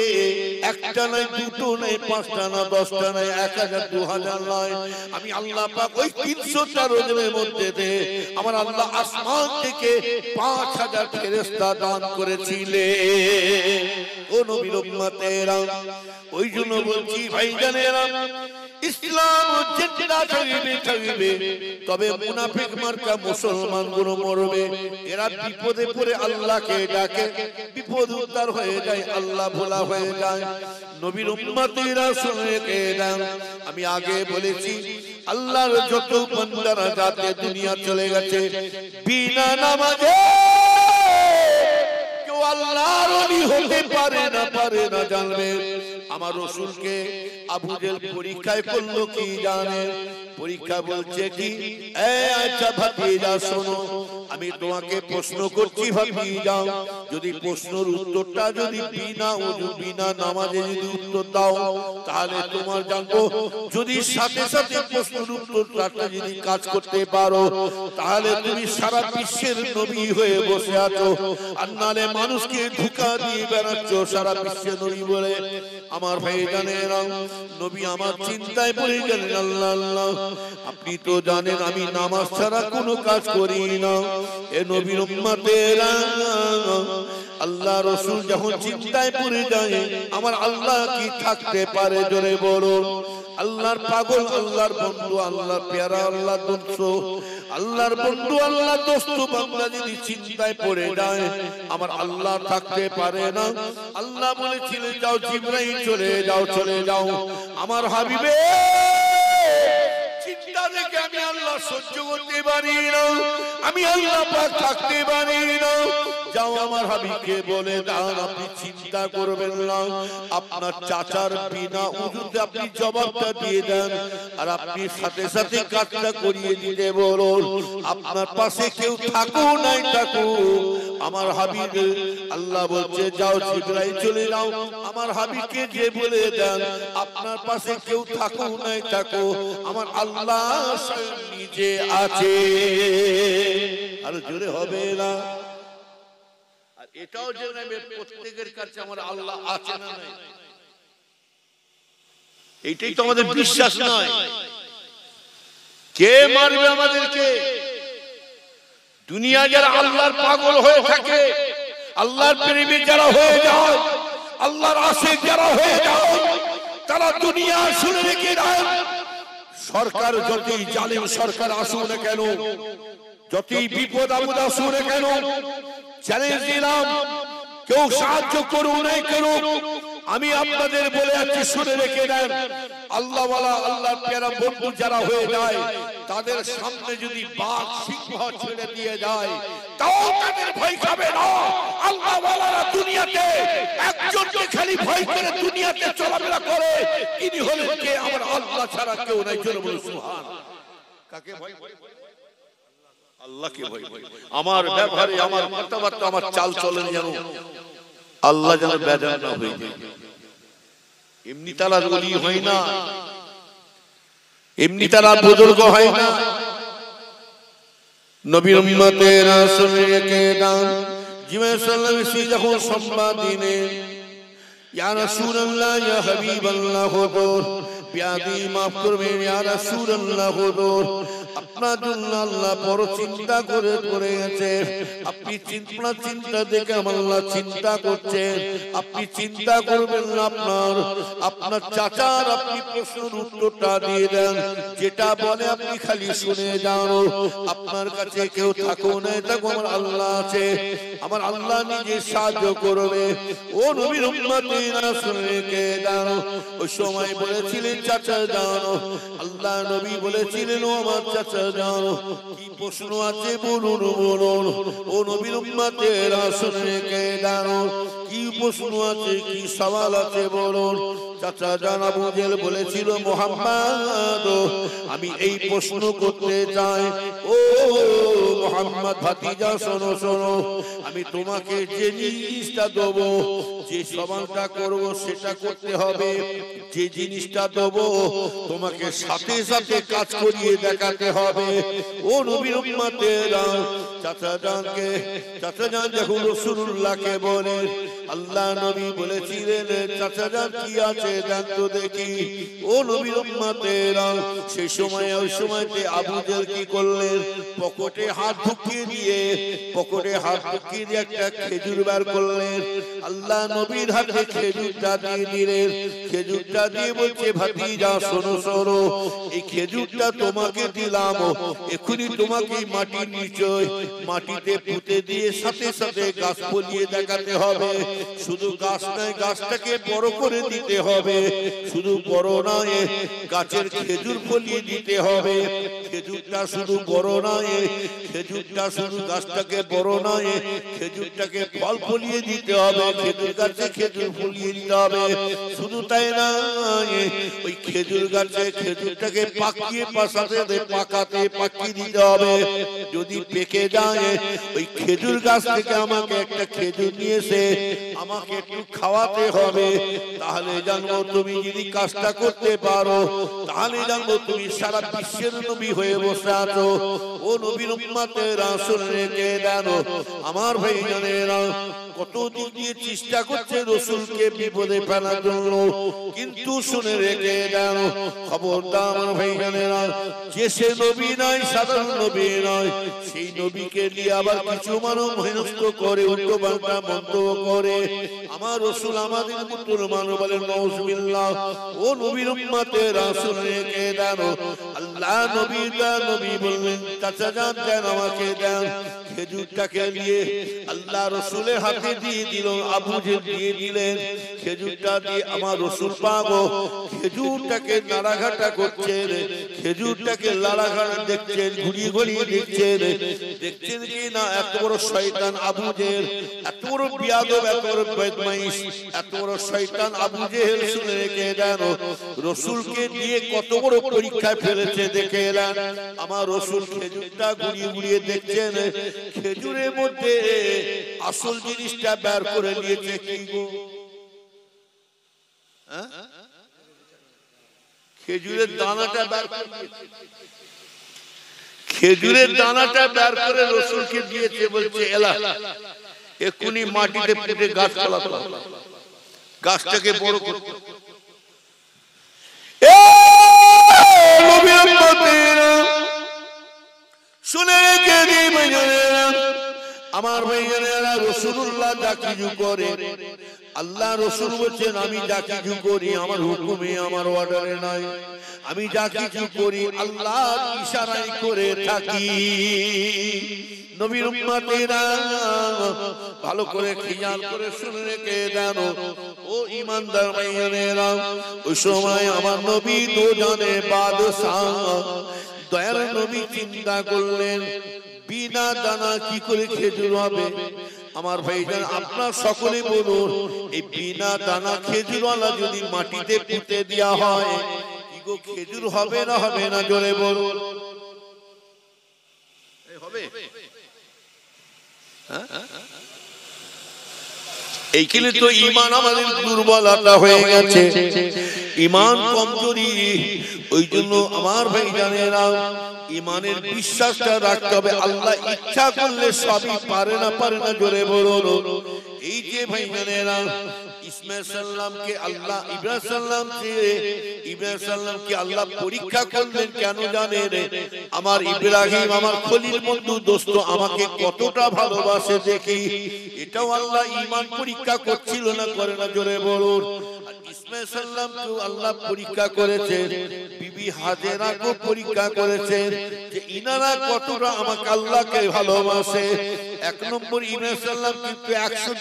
একটা নয়, দুটো নয়, 5টা না, 10টা নয়, 1000, 2000 নয়, আমি আল্লাহ পাক ওই 313 জনের মধ্যে আমার আল্লাহ আসমান থেকে 5000 ফেরেশতা দান করেছিলে। ও নবীর উম্মতেরা, ওই জন্য বলছি ভাইজানেরা, ইসলাম জিন্দা থাকবে, তবে মুনাফিক মার্কা মুসলমান গুলো মরবে। এরা বিপদে পড়ে আল্লাহকে ডাকে, বিপদ উদ্ধার হয়ে যায়, আল্লাহ ভোলা হয়ে যায়। নবীর উম্মতেরা শুনে কেন, আমি আগে বলেছি আল্লাহর যত বান্দারা যাতে দুনিয়া চলে গেছে বিনা নামাজে, কেউ আল্লাহর ওলি হতে পারে না জানবে। আমার রাসূলকে আবু জেহেল পরীক্ষায় করলো কি জানেন? পরীক্ষা বলছে কি, আচ্ছা ভাতিজা শোনো, আমি তোমাকে প্রশ্ন করছি ভাতিজা, যদি প্রশ্নের উত্তরটা যদি বিনা ওযু বিনা নামাজে যদি উত্তর দাও তাহলে তোমার জানবো, যদি সাথে সাথে প্রশ্নের উত্তরটা যদি কাজ করতে পারো তাহলে তুমি সারা বিশ্বের নবী হয়ে বসে আছো, আর নালে মানুষকে ধোঁকা দিয়ে বেড়াচ্ছ সারা বিশ্বের নবী বলে। আমার ভাই জানেন, নবী আমার চিন্তায় পড়ে গেলেন, আল্লাহ আল্লাহ, আপনি তো জানেন আমি নামাজ ছাড়া কোনো কাজ করি না। এ নবীর উম্মতেরা, আল্লাহ রাসূল যখন চিন্তায় পড়ে যায়, আমার আল্লাহ কি থাকতে পারে জোরে বলুন? আল্লাহর পাগল, আল্লাহর বন্ধু, আল্লাহর পেয়ারা, আল্লাহর দোস্ত, আল্লাহর বন্ধু, আল্লাহর দোস্ত বান্দা যদি চিন্তায় পড়ে যায়, আমার আল্লাহ থাকতে পারে না। আল্লাহ বলেছিলেন, যাও জিবরাইল চলে যাও আমার হাবিবে চিন্তা দেখে আমি আল্লাহ সহ্য করতে পারি না, আমি আল্লাহ পাক থাকতে পারি না। যাও আমার হাবিবকে বলে দাও আপনি চিন্তা করবেন না, আপনার চাচার বিনা উযুতে আপনি জবাবটা দিয়ে দেন, আর আপনি সাথে সাথে কাজটা করিয়ে দিতে বলুন। আপনার পাশে কেউ থাকুক নাই থাকুক, আমার হাবিব আল্লাহ বলছে যাও জিবরাইল চলে যাও আমার হাবিবকে যে বলে দেন, আপনার পাশে কেউ থাকুক নাই থাকুক, আমার আল্লাহ নিজে আছে। আর জোরে হবে না? আর এটাও জেনে প্রত্যেকের কাছে আমার আল্লাহ আছে না নাই, এইটাই তো আমাদের বিশ্বাস নয়। কে মারবে আমাদেরকে? দুনিয়া যারা আল্লাহর পাগল হয়ে থাকে, আল্লাহর প্রেমী যারা হয়ে যায়, আল্লাহর আশিক যারা হয়ে যায়, তারা দুনিয়া শুনে রেখে দেয়। সরকার যতই জালিম সরকার আসুক না কেন, যতই বিপদ আপদ আসুক না কেন, চ্যালেঞ্জ দিলাম, কেউ সাহায্য করুক নাই করুক, আমি আপনাদের বলে যাচ্ছি শুনে রেখে দেন, আল্লাহওয়ালা আল্লাহর প্যারা বন্ধু যারা হয়ে যায়, তাদের সামনে যদি বাঘ সিংহ ছেড়ে দিয়ে যায় তাও তাদের ভয় খাবে না। আল্লাহওয়ালারা দুনিয়াতে একজনকে খালি ভয় করে দুনিয়াতে চলাফেরা করে, তিনি হলেন কে? আমার আল্লাহ ছাড়া কেউ নাই। জোরে বলুন সুবহান। কাকে ভয়? আল্লাহকে ভয়। আমার ব্যবহারে, আমার কথাবার্তা, আমার চাল চলন যেন আল্লাহ যেন বেজার না হয়ে যায়। এমনি তারা ওলি হয় না, এমনি তারা বুজুর্গ হয় না। নবীর উম্মতেরা শুনে রেখে দান, জিমে সাল্লাল্লাহু যখন সংবাদ দিলেন, ইয়া রাসূলুল্লাহ, ইয়া হাবিবাল্লাহ, হুজুর পিয়াদি মাফ করবেন, ইয়া রাসূলুল্লাহ, হুজুর আপনার জন্য আল্লাহ বড় চিন্তা করে গেছে। আপনি চিন্তা দেখে আল্লাহ চিন্তা করছেন, আপনি চিন্তা করবেন না। আপনার চাচার আপনি প্রশ্নের উত্তরটা দিয়ে দেন, যেটা বলে আপনি খালি শুনে যান। আপনার কাছে কেউ থাকো না থাকো, আমার আল্লাহ আছে, আমার আল্লাহ নিজে সাহায্য করবে। ও নবীর উম্মতেরা শুনে কে জানো, ওই সময় বলেছিলেন চাচা জানো, আল্লাহ নবী বলেছিলেন ও আমার চাচা জানো, কি প্রশ্ন আছে বলুন বলুন। ও নবীর উম্মতেরা শুনে কে জানো, কি প্রশ্ন আছে, কি সওয়াল আছে বলুন। চাচা জান আবু জেহেল বলেছিল, মুহাম্মদ আমি এই প্রশ্ন করতে চাই। ও মুহাম্মদ ভাতিজা শোনো শোনো, আমি তোমাকে যে জিনিসটা দেবো, যে সওয়ালটা করব সেটা করতে হবে। যে জিনিসটা দেবো তোমাকে সাথে সাথে কাজ করিয়ে দেখাতে হবে। ও নবীর উম্মতেরা, চাচা জান যখন রাসূলুল্লাহকে বলে, আল্লাহ নবী বলেছিলেন চাচা জান কি আছে দেন তো দেখি। ও নবীর উম্মতেরা, সেই সময় ওই সময়তে আবু জেহেল কি করলেন, পকেটে হাত ঢুকিয়ে দিয়ে একটা খেজুর বার করলেন। আল্লাহ নবীর হাতে খেজুরটা দিয়ে দিলেন। খেজুরটা দিয়ে বলছে, ভাতিজা শোনো শোনো, এই খেজুরটা তোমাকে দিলাম, এখনই তোমাকে মাটির নিচে মাটিতে পুঁতে দিয়ে সাথে সাথে গাছ ফলিয়ে দেখাতে হবে। শুধু গাছ নয়, গাছটাকে বড় করে দিতে হবে। শুধু বড় নয়, গাছের খেজুর ফলিয়ে দিতে হবে। খেজুরটা শুধু বড় নয়, খেজুরটা শুধু গাছটাকে বড় নয়, খেজুরটাকে ফল ফলিয়ে দিতে হবে, খেজুর গাছে খেজুর ফলিয়ে দিতে হবে। শুধু তাই না, ওই খেজুর গাছে খেজুরটাকে পাকিয়ে পাকিয়ে দিতে হবে। যদি পেকে যায়, ওই খেজুর গাছ থেকে আমাকে একটা খেজুর নিয়ে এসে আমাকে একটু খাওয়াতে হবে। তাহলে জানবো তুমি যদি কাজটা করতে পারো, তাহলে জানবো তুমি সারা বিশ্বের নবী হয়ে বসে আছো। ও নবীর উম্মতেরা শুনে রেখে দেন, আমার ভাইজানেরা কত দিক দিয়ে চেষ্টা করছে রাসূলকে বিপদে ফেলার জন্য, কিন্তু শুনে রেখে দেন খবরদার আমার ভাইজানেরা, যে সে নবী নয়, সাধারণ নবী নয়, সেই নবীকে নিয়ে আবার কিছু মানুষ হেনস্থ করে, উল্টো পাল্টা মন্তব্য করে। আমার রাসূল আমাদের মুসলমান বলে নাউজুবিল্লাহ। ও নবীর উম্মতেরা শুনে রেখে দেন, আল্লাহ নবী বললেন চাচা যান দেন, আমাকে দেন। খেজুরটাকে নিয়ে আল্লাহ রাসূলের হাতে দিয়ে দিল, আবু জেহেল দিয়ে দিলেন। খেজুরটা দিয়ে আমার রাসূল পাবো, খেজুরটাকে নাড়াঘাটা করছেন, খেজুরটাকে নাড়াঘাটা দেখছেন, ঘুরিয়ে ঘুরিয়ে দেখছেন কি না এত বড় শয়তান আবু জেহেল, এত বড় বিয়াদব, এত বড় বদমাইশ, এত বড় শয়তান আবু জেহেল। শুনে রেখে দেন রাসূলকে দিয়ে কত বড় পরীক্ষায় ফেলেছে দেখে এলেন। আমার রাসূল খেজুরটা ঘুরিয়ে ঘুরিয়ে দেখছেন, খেজুরের মধ্যে আসল জিনিসটা বের করে নিয়েছে। কি গো, খেজুরের দানাটা বের করে, খেজুরের দানাটা বের করে রাসূলকে দিয়েছে। বলছে এলা এক্ষুনি মাটিতে পুঁতে গাছ ফলাতো, গাছটাকে বড় করতে। শুনে রেখে দিই ভাইজানেরা, আমার ভাইজানেরা, রাসূলুল্লাহ যা কিছু করে, আল্লাহ রাসূল বলেন আমি যা কিছু করি আমার হুকুমে, আমার অর্ডারে নয়। আমি যা কিছু করি আল্লাহর ইশারায় করে থাকি। নবীর উম্মতেরা ভালো করে খেয়াল করে শুনে রেখে দেন, ও ঈমানদার ভাইজানেরা, ওই সময় আমার নবী দোজানে বাদশা, দয়ার নবী চিন্তা করলেন বিনা দানা কি করে খেজুর হবে। আমার ভাইজান আপনার সকলে বলুন, এই বিনা দানা খেজুরওয়ালা যদি মাটিতে পুঁতে দেওয়া হয়, কি গো খেজুর হবে না হবে না? জোরে বলুন, হবে? এইখানে তো ঈমান আমাদের দুর্বলতা হয়ে গেছে, ঈমান কমজোরি। ওই জন্য আমার ভাইজানেরা ঈমানের বিশ্বাসটা রাখতে হবে। আল্লাহ ইচ্ছা করলে সবই পারে না, পারে না? জোরে বলুন। এই যে ভাইজানেরা ইসমাঈল সাল্লামকে আল্লাহ, ইব্রাহিম সাল্লামকে আল্লাহ পরীক্ষা করলেন কেন জানেন? আমার ইব্রাহিম আমার খলিল বন্ধু দোস্ত আমাকে কতটা ভালোবাসে দেখি, এটাও আল্লাহ ঈমান পরীক্ষা করছিল না, করে না? জোরে বলুন। ইসমাঈল সাল্লামকে আল্লাহ পরীক্ষা করেছেন, বিবি হাজেরাকে পরীক্ষা করেছেন যে ইনারা কতটা আমাকে আল্লাহকে ভালোবাসে। এক নম্বর ইব্রাহিম সাল্লাম কিন্তু 100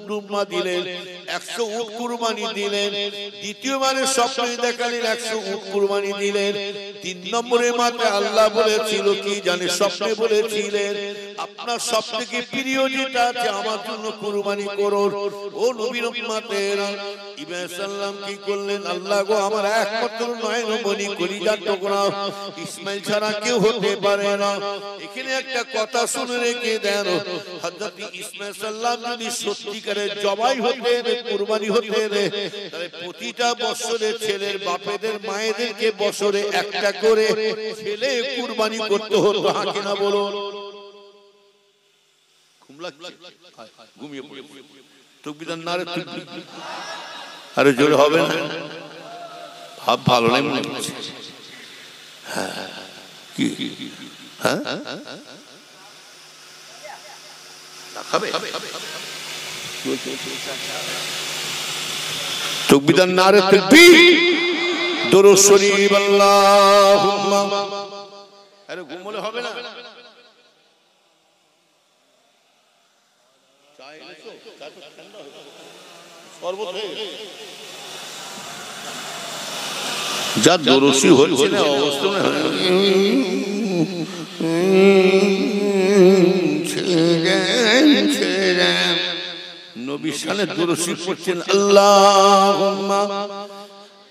দুর্মা দিলেন, 100 উট কুরবানি দিলেন। দ্বিতীয়বারে স্বপ্নে দেখালেন 100 উট কুরবানি দিলেন। 3 নম্বরে মাত্র আল্লাহ বলেছিল কি জানে? স্বপ্নে বলেছিলেন আপনার সবথেকে প্রিয় যেটা আছে আমার জন্য কুরবানি করুন। ও নবীর উম্মতেরা, ইব্রাহিম সাল্লাম কি করলেন? আল্লাহ গো আমার একমাত্র নয়নমণি কলিজার টুকরা ইসমাঈল ছাড়া কেউ হতে পারে না। এখানে একটা কথা শুনে রেখে দেন, হযরত ইসমাঈল সাল্লাম যদি সত্যিকারের জবাই হতে, কুরবানি হতে, তাহলে প্রতিটা বছরে ছেলের বাপেদের মায়েদেরকে বছরে একটা করে ছেলে কুরবানি করতে হতো। হ্যাঁ কিনা বলো? ঘুমিয়ে পড়ে তাকবীর নারে তাকবীর। আরে জোরে হবে না, ভাব ভালো নেই মনে হচ্ছে। হ্যাঁ কি হ্যাঁ খাবে তাকবীর নারে তাকবীর, দরুদ শরীফ আল্লাহুম্মা। আরে ঘুমলে হবে না, যা দরুশি হচ্ছে না অবস্থা নবী শানে দুরূদ শরীফ পড়ছেন আল্লাহুম্মা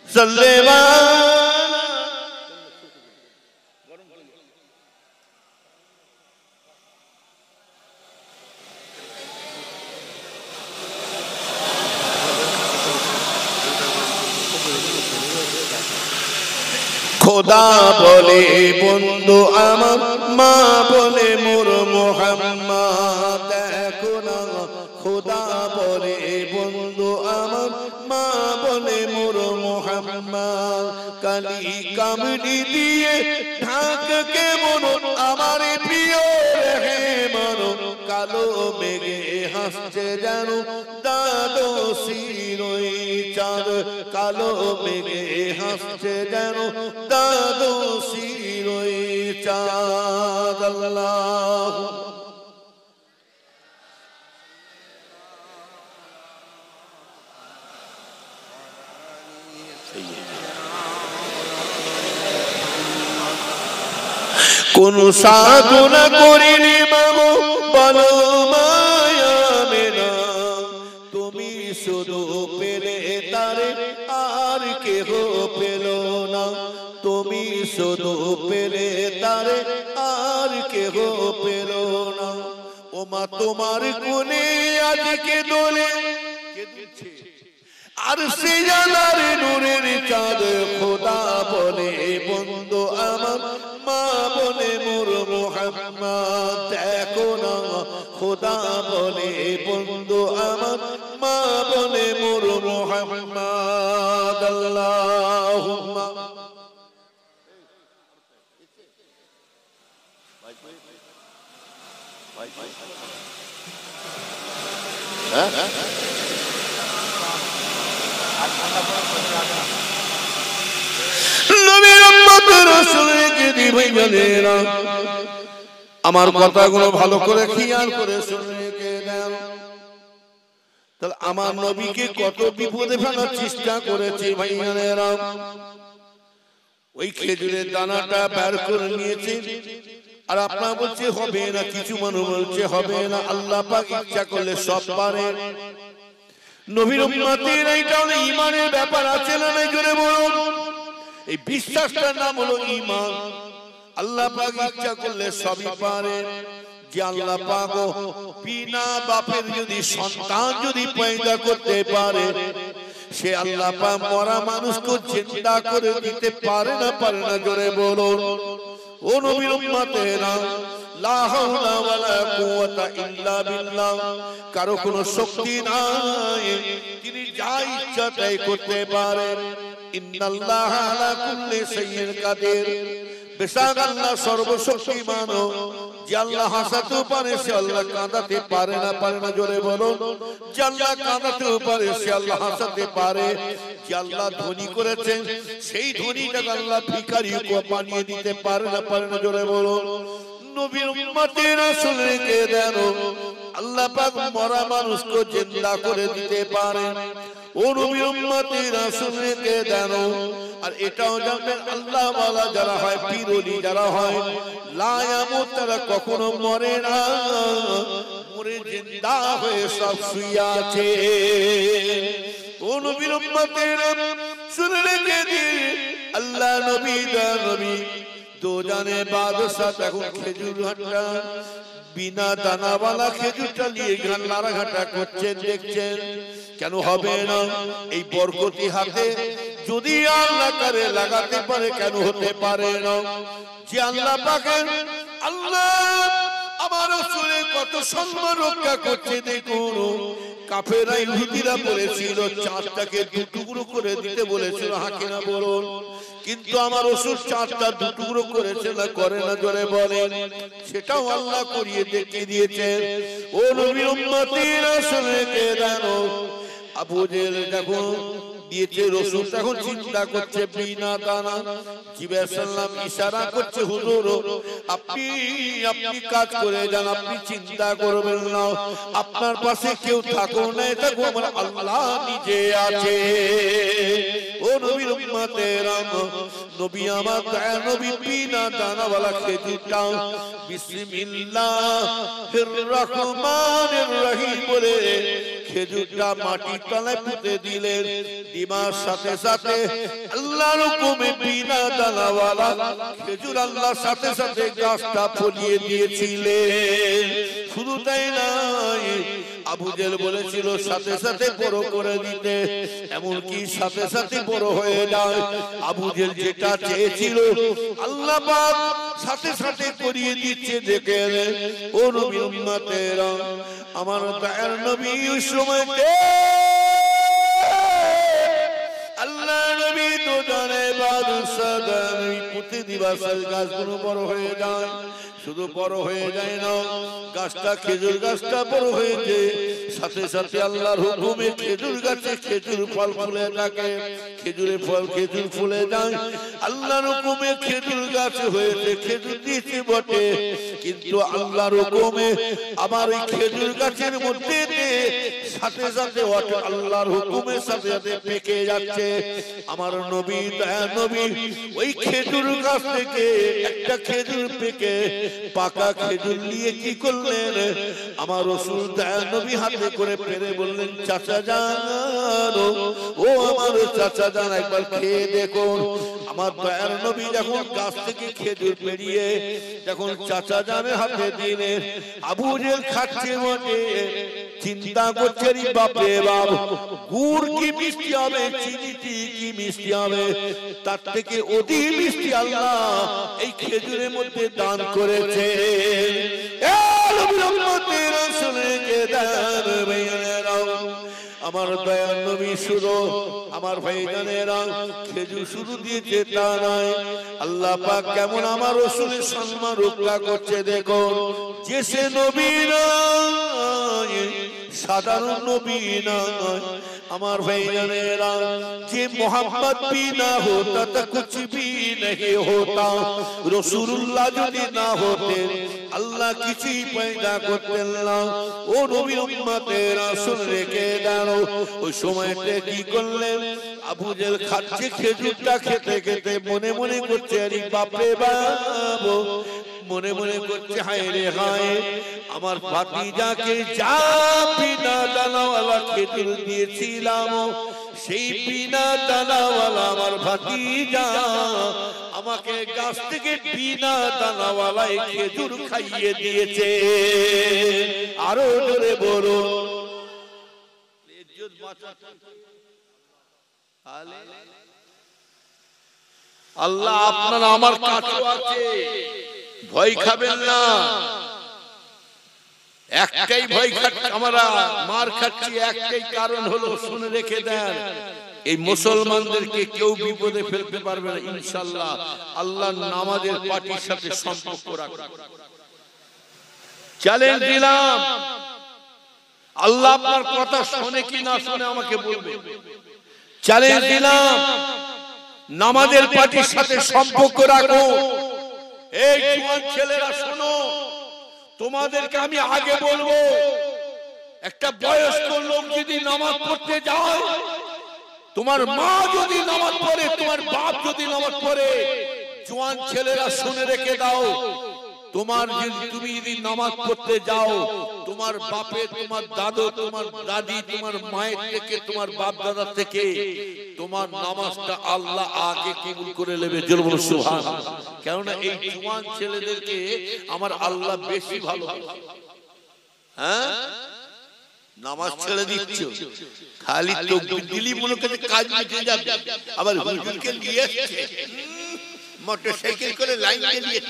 সাল্লি আলা খোদা বলে বন্ধু আমার মা বলে মোর মুহাম্মদ দেখো না খোদা বলে বন্ধু আমার মা বলে মোর মুহাম্মদ কালি কামড়ি দিয়ে ঢাক কেমন আমার প্রিয় রে মনো কালো মেঘে হাসছে যেন দাদো শিরোই চাঁদ কালো মেঘে হাসছে যেন দাদো শিরোই চাঁদ আল্লাহ কোন সাধনা করিনি মামো বলো মায়া মেনা তুমি শুধু পেলে তারে আর কেহ পেল না তুমি শুধু পেলে তারে আর কেহ পেল না ও মা তোমার কোনে আজকে দোলে আর সে জানার নূরের চাঁদ খোদা বলে বন্ধু আমার মা বলে মোর মুহাম্মদ দেখো না খোদা বলে বন্ধু আমার মা বলে মোর মুহাম্মদ আল্লাহুম্মা আমার কথাগুলো ভালো করে খেয়াল করে শুনে দেন তাহলে আমার নবীকে কত বিপদে ফেলার চেষ্টা করেছে ভাইয়ানেরা ওই খেজুরের দানাটা বের করে নিয়েছে আর আপনারা বলছে হবে না কিছু মানুষ বলছে হবে না আল্লাহ পাক ইচ্ছা করলে সব পারে নবীর উম্মতের এইটা হলো ঈমানের ব্যাপার আছে না নাই জোরে বলুন এই বিশ্বাসটার নাম হলো ঈমান আল্লাহ পাক ইচ্ছা করলে সবই পারে যে আল্লাহ পাক বিনা বাপের যদি সন্তান যদি পয়দা করতে পারে সে আল্লাহ পাক মরা মানুষকে জিন্দা করে দিতে পারে না জোরে বলুন ও নবীর উম্মতেরা লা হাওলা ওয়ালা কুওয়াতা ইল্লা বিল্লাহ কারো কোনো শক্তি নাই তিনি যা ইচ্ছা তাই করতে পারেন ইন্নাল্লাহা আলা কুল্লি শাইইন কাদির বেশক আল্লাহ সর্বশক্তিমান যে আল্লাহ হাসাতে পারে সে আল্লাহ কাঁদাতে পারে না জোরে বলুন যে আল্লাহ কাঁদাতে পারে সে আল্লাহ হাসাতে পারে যে আল্লাহ ধনী করেছেন সেই ধনীটাকে আল্লাহ ভিখারিকে বানিয়ে দিতে পারে না জোরে বলুন নবীর উম্মতেরা শুনে কে দেন আল্লাহ পাক মরা মানুষকে জিন্দা করে দিতে পারেন ও নবীর উম্মতেরা শুনে কে দেন আর এটাও জানবেন আল্লাহ ওয়ালা যারা হয় পীর ওলি যারা হয় লা ইয়ামুত তারা কখনো মরে না মরে জিন্দা হয়ে সব শুয়ে আছে ও নবীর উম্মতেরা শুনে কে দিন আল্লাহ নবী দো জানে বাদশাহ এখন খেজুর ঘাটা বিনা দানাওয়ালা খেজুরটা নিয়ে নাড়াঘাটা করছেন দেখছেন কেন হবে না এই বরকতি হাতে যদি আল্লাহ করে লাগাতে পারে কেন হতে পারে না যে আল্লাহ পাকের আল্লাহ আমার রাসূলের কত সম্মান রক্ষা করছে দেখুন কাফেররা ইহুদিরা বলেছিল চাঁদটাকে দুটুকরো করে দিতে বলেছিল হাকে না বলুন কিন্তু আমার রাসূল চাঁদটা দুটুকরো করেছে না করে না জোরে বলেন সেটাও আল্লাহ করিয়ে দেখিয়ে দিয়েছেন ও নবীর উম্মতেরা শুনে কে জানো আবু জেহেল যখন দিয়েছে রাসূল তখন চিন্তা করছে বিনা দানা জিবরাইল সাল্লাম ইশারা করছে হুজুর আপনি কাজ করে যান আপনি চিন্তা করবেন না আপনার পাশে কেউ থাকো না থাকো আমার আল্লাহ নিজে আছে ও নবীর উম্মতেরা নবী আমার দয়ার নবী বিনা দানাওয়ালা খেজুরটা বিসমিল্লাহির রহমানির রহিম বলে খেজুরটা মাটির তলায় পুঁতে দিলেন। দিমার সাথে সাথে আল্লাহর হুকুমে বিনা দানাওয়ালা খেজুর আল্লাহর সাথে সাথে গাছটা ফলিয়ে দিয়েছিলেন। শুধু তাই নয়, আবু জেহেল বলেছিল সাথে সাথে বড় করে দিতে, এমনকি সাথে সাথে বড় হয়ে যায়। আবু জেহেল যেটা চেয়েছিল আল্লাহ পাক সাথে সাথে করিয়ে দিচ্ছে। দেখেন ও নবীর উম্মতেরা, আমার দয়ার নবী ওই সময়তে আল্লাহ নবী তো জানে বাদশাহ পুঁতে দিবাসের গাছগুলো বড় হয়ে যায়। শুধু বড় হয়ে যায় না, গাছটা খেজুর গাছটা বড় হয়েছে, সাথে সাথে আল্লাহর হুকুমে খেজুর গাছে খেজুর ফল ফুলে থাকে, খেজুরে ফল খেজুর ফুলে যায়। আল্লাহর হুকুমে খেজুর গাছ হয়েছে, খেজুর দিয়েছে বটে, কিন্তু আল্লাহর হুকুমে আমার এই খেজুর গাছের মধ্যে সাথে সাথে আল্লাহর হুকুমের সাথে সাথে পেকে যাচ্ছে। আমার নবী দয়া নবী ওই খেজুর গাছ থেকে একটা খেজুর পেকে পাকা খেজুর নিয়ে কি করলেন, আমার রাসূল দয়া নবী হাতে করে পেরে বললেন, চাচা জান ও আমার চাচা জান একবার খেয়ে দেখুন। আমার দয়ার নবী যখন গাছ থেকে খেজুর পেরিয়ে যখন চাচা জানের হাতে দিলেন, আবু জেহেল খাচ্ছে বটে, চিন্তা করছে রে বাপ রে বাপ, গুড় কি মিষ্টি হবে, চিনি কি মিষ্টি হবে, তার থেকে অতি মিষ্টি আল্লাহ এই খেজুরের মধ্যে দান করেছে। আমার দয়ার নবী শুধু আমার ভাইজানেরা খেজুর শুধু দিয়েছে তা নয়, আল্লাহ পাক কেমন আমার রাসূলের সম্মান রক্ষা করছে। দেখো যে সে নবী নয়, সাধারণ নবী নয়, আমার ভাইজানেরা যে মোহাম্মদ भी ना होता तो कुछ भी नहीं होता। রাসূলুল্লাহ যদি না হতে আল্লাহ কিছুই পয়দা করতেন না। ও নবীর উম্মতেরা শুনে রেখে দাও, ওই সময়তে কি করলেন, আবু জেহেল খাচ্ছে খেজুরটা খেতে খেতে মনে মনে করছে আরে বাপ রে বাপ, মনে মনে করছে হায় রে হায়, আমার ভাতিজাকে যা বিনা দানাওয়ালা খেজুর দিয়েছিলাম সেই বিনা দানাওয়ালা আমার ভাতিজা আমাকে গাছ থেকে বিনা দানাওয়ালা খেজুর খাইয়ে দিয়েছে। আরো জোরে বলো আল্লাহ আপনার আমার কাছে আছে, ভয় খাবেন না। একটাই ভয় খাচ্ছি আমরা, মার খাচ্ছি একটাই কারণ হলো, শুনে রেখে দেন, এই মুসলমানদেরকে কেউ বিপদে ফেলতে পারবে না ইনশাআল্লাহ। আল্লাহর নামাজের পার্টির সাথে সম্পর্ক রাখবে, চ্যালেঞ্জ দিলাম। আল্লাহ আপনার কথা শুনে কি না শুনে আমাকে বলবে, চ্যালেঞ্জ দিলাম। নামাজের পার্টির সাথে সম্পর্ক রাখো। এই জওয়ান ছেলেরা শোনো, তোমাদেরকে আমি আগে বলবো, একটা বয়স্ক লোক যদি নামাজ পড়তে যায়, তোমার মা যদি নামাজ পড়ে, তোমার বাপ যদি নামাজ পড়ে, জওয়ান ছেলেরা শুনে রেখে দাও, তোমার তুমি যদি নামাজ পড়তে যাও, তোমার বাপে, তোমার দাদু, তোমার দাদি, তোমার মায়ের থেকে, তোমার বাপ দাদা থেকে তোমার নামাজটা আল্লাহ আগে কবুল করে নেবে। জোরে বলো সুবহানাল্লাহ। কেননা এই জওয়ান ছেলেদেরকে আমার আল্লাহ বেশি ভালো। হ্যাঁ, নামাজ ছেড়ে দিচ্ছ, খালি তাকবীর দিলি মনে করে কাজ মিটে যাবে, আবার হুজুরকে নিয়ে আসছে মোটরসাইকেল করে লাইন দিয়ে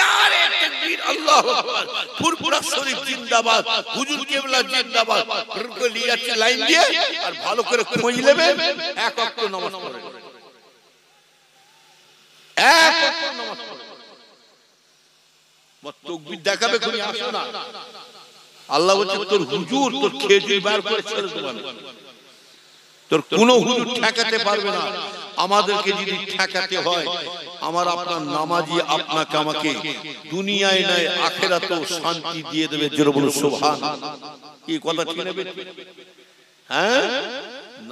নারে তাকবীর আল্লাহু আকবার, ফুরফুরা শরীফ জিন্দাবাদ, হুজুর কেবলা জিন্দাবাদ করে নিয়ে আসছে লাইন দিয়ে। আর ভালো করে খোঁজ নেবেন, এক ওয়াক্ত নামাজ পড়ে, এক ওয়াক্ত নামাজ পড়ে, তাকবীর দেখাবে কোনি আসো না। আল্লাহ বলছে তোর হুজুর তোর খেজুর বার করে ছেড়ে দেবে, তোর কোনো হুজুর ঠেকাতে পারবে না। আমাদেরকে যদি ঠেকাতে হয়, আমার আপনার নামাজি আপনাকে আমাকে দুনিয়ায় নয় আখিরাতেও শান্তি দিয়ে দেবে। জোরে বলো সুবহানাল্লাহ। কি কথা ঠিক নেবে? হ্যাঁ,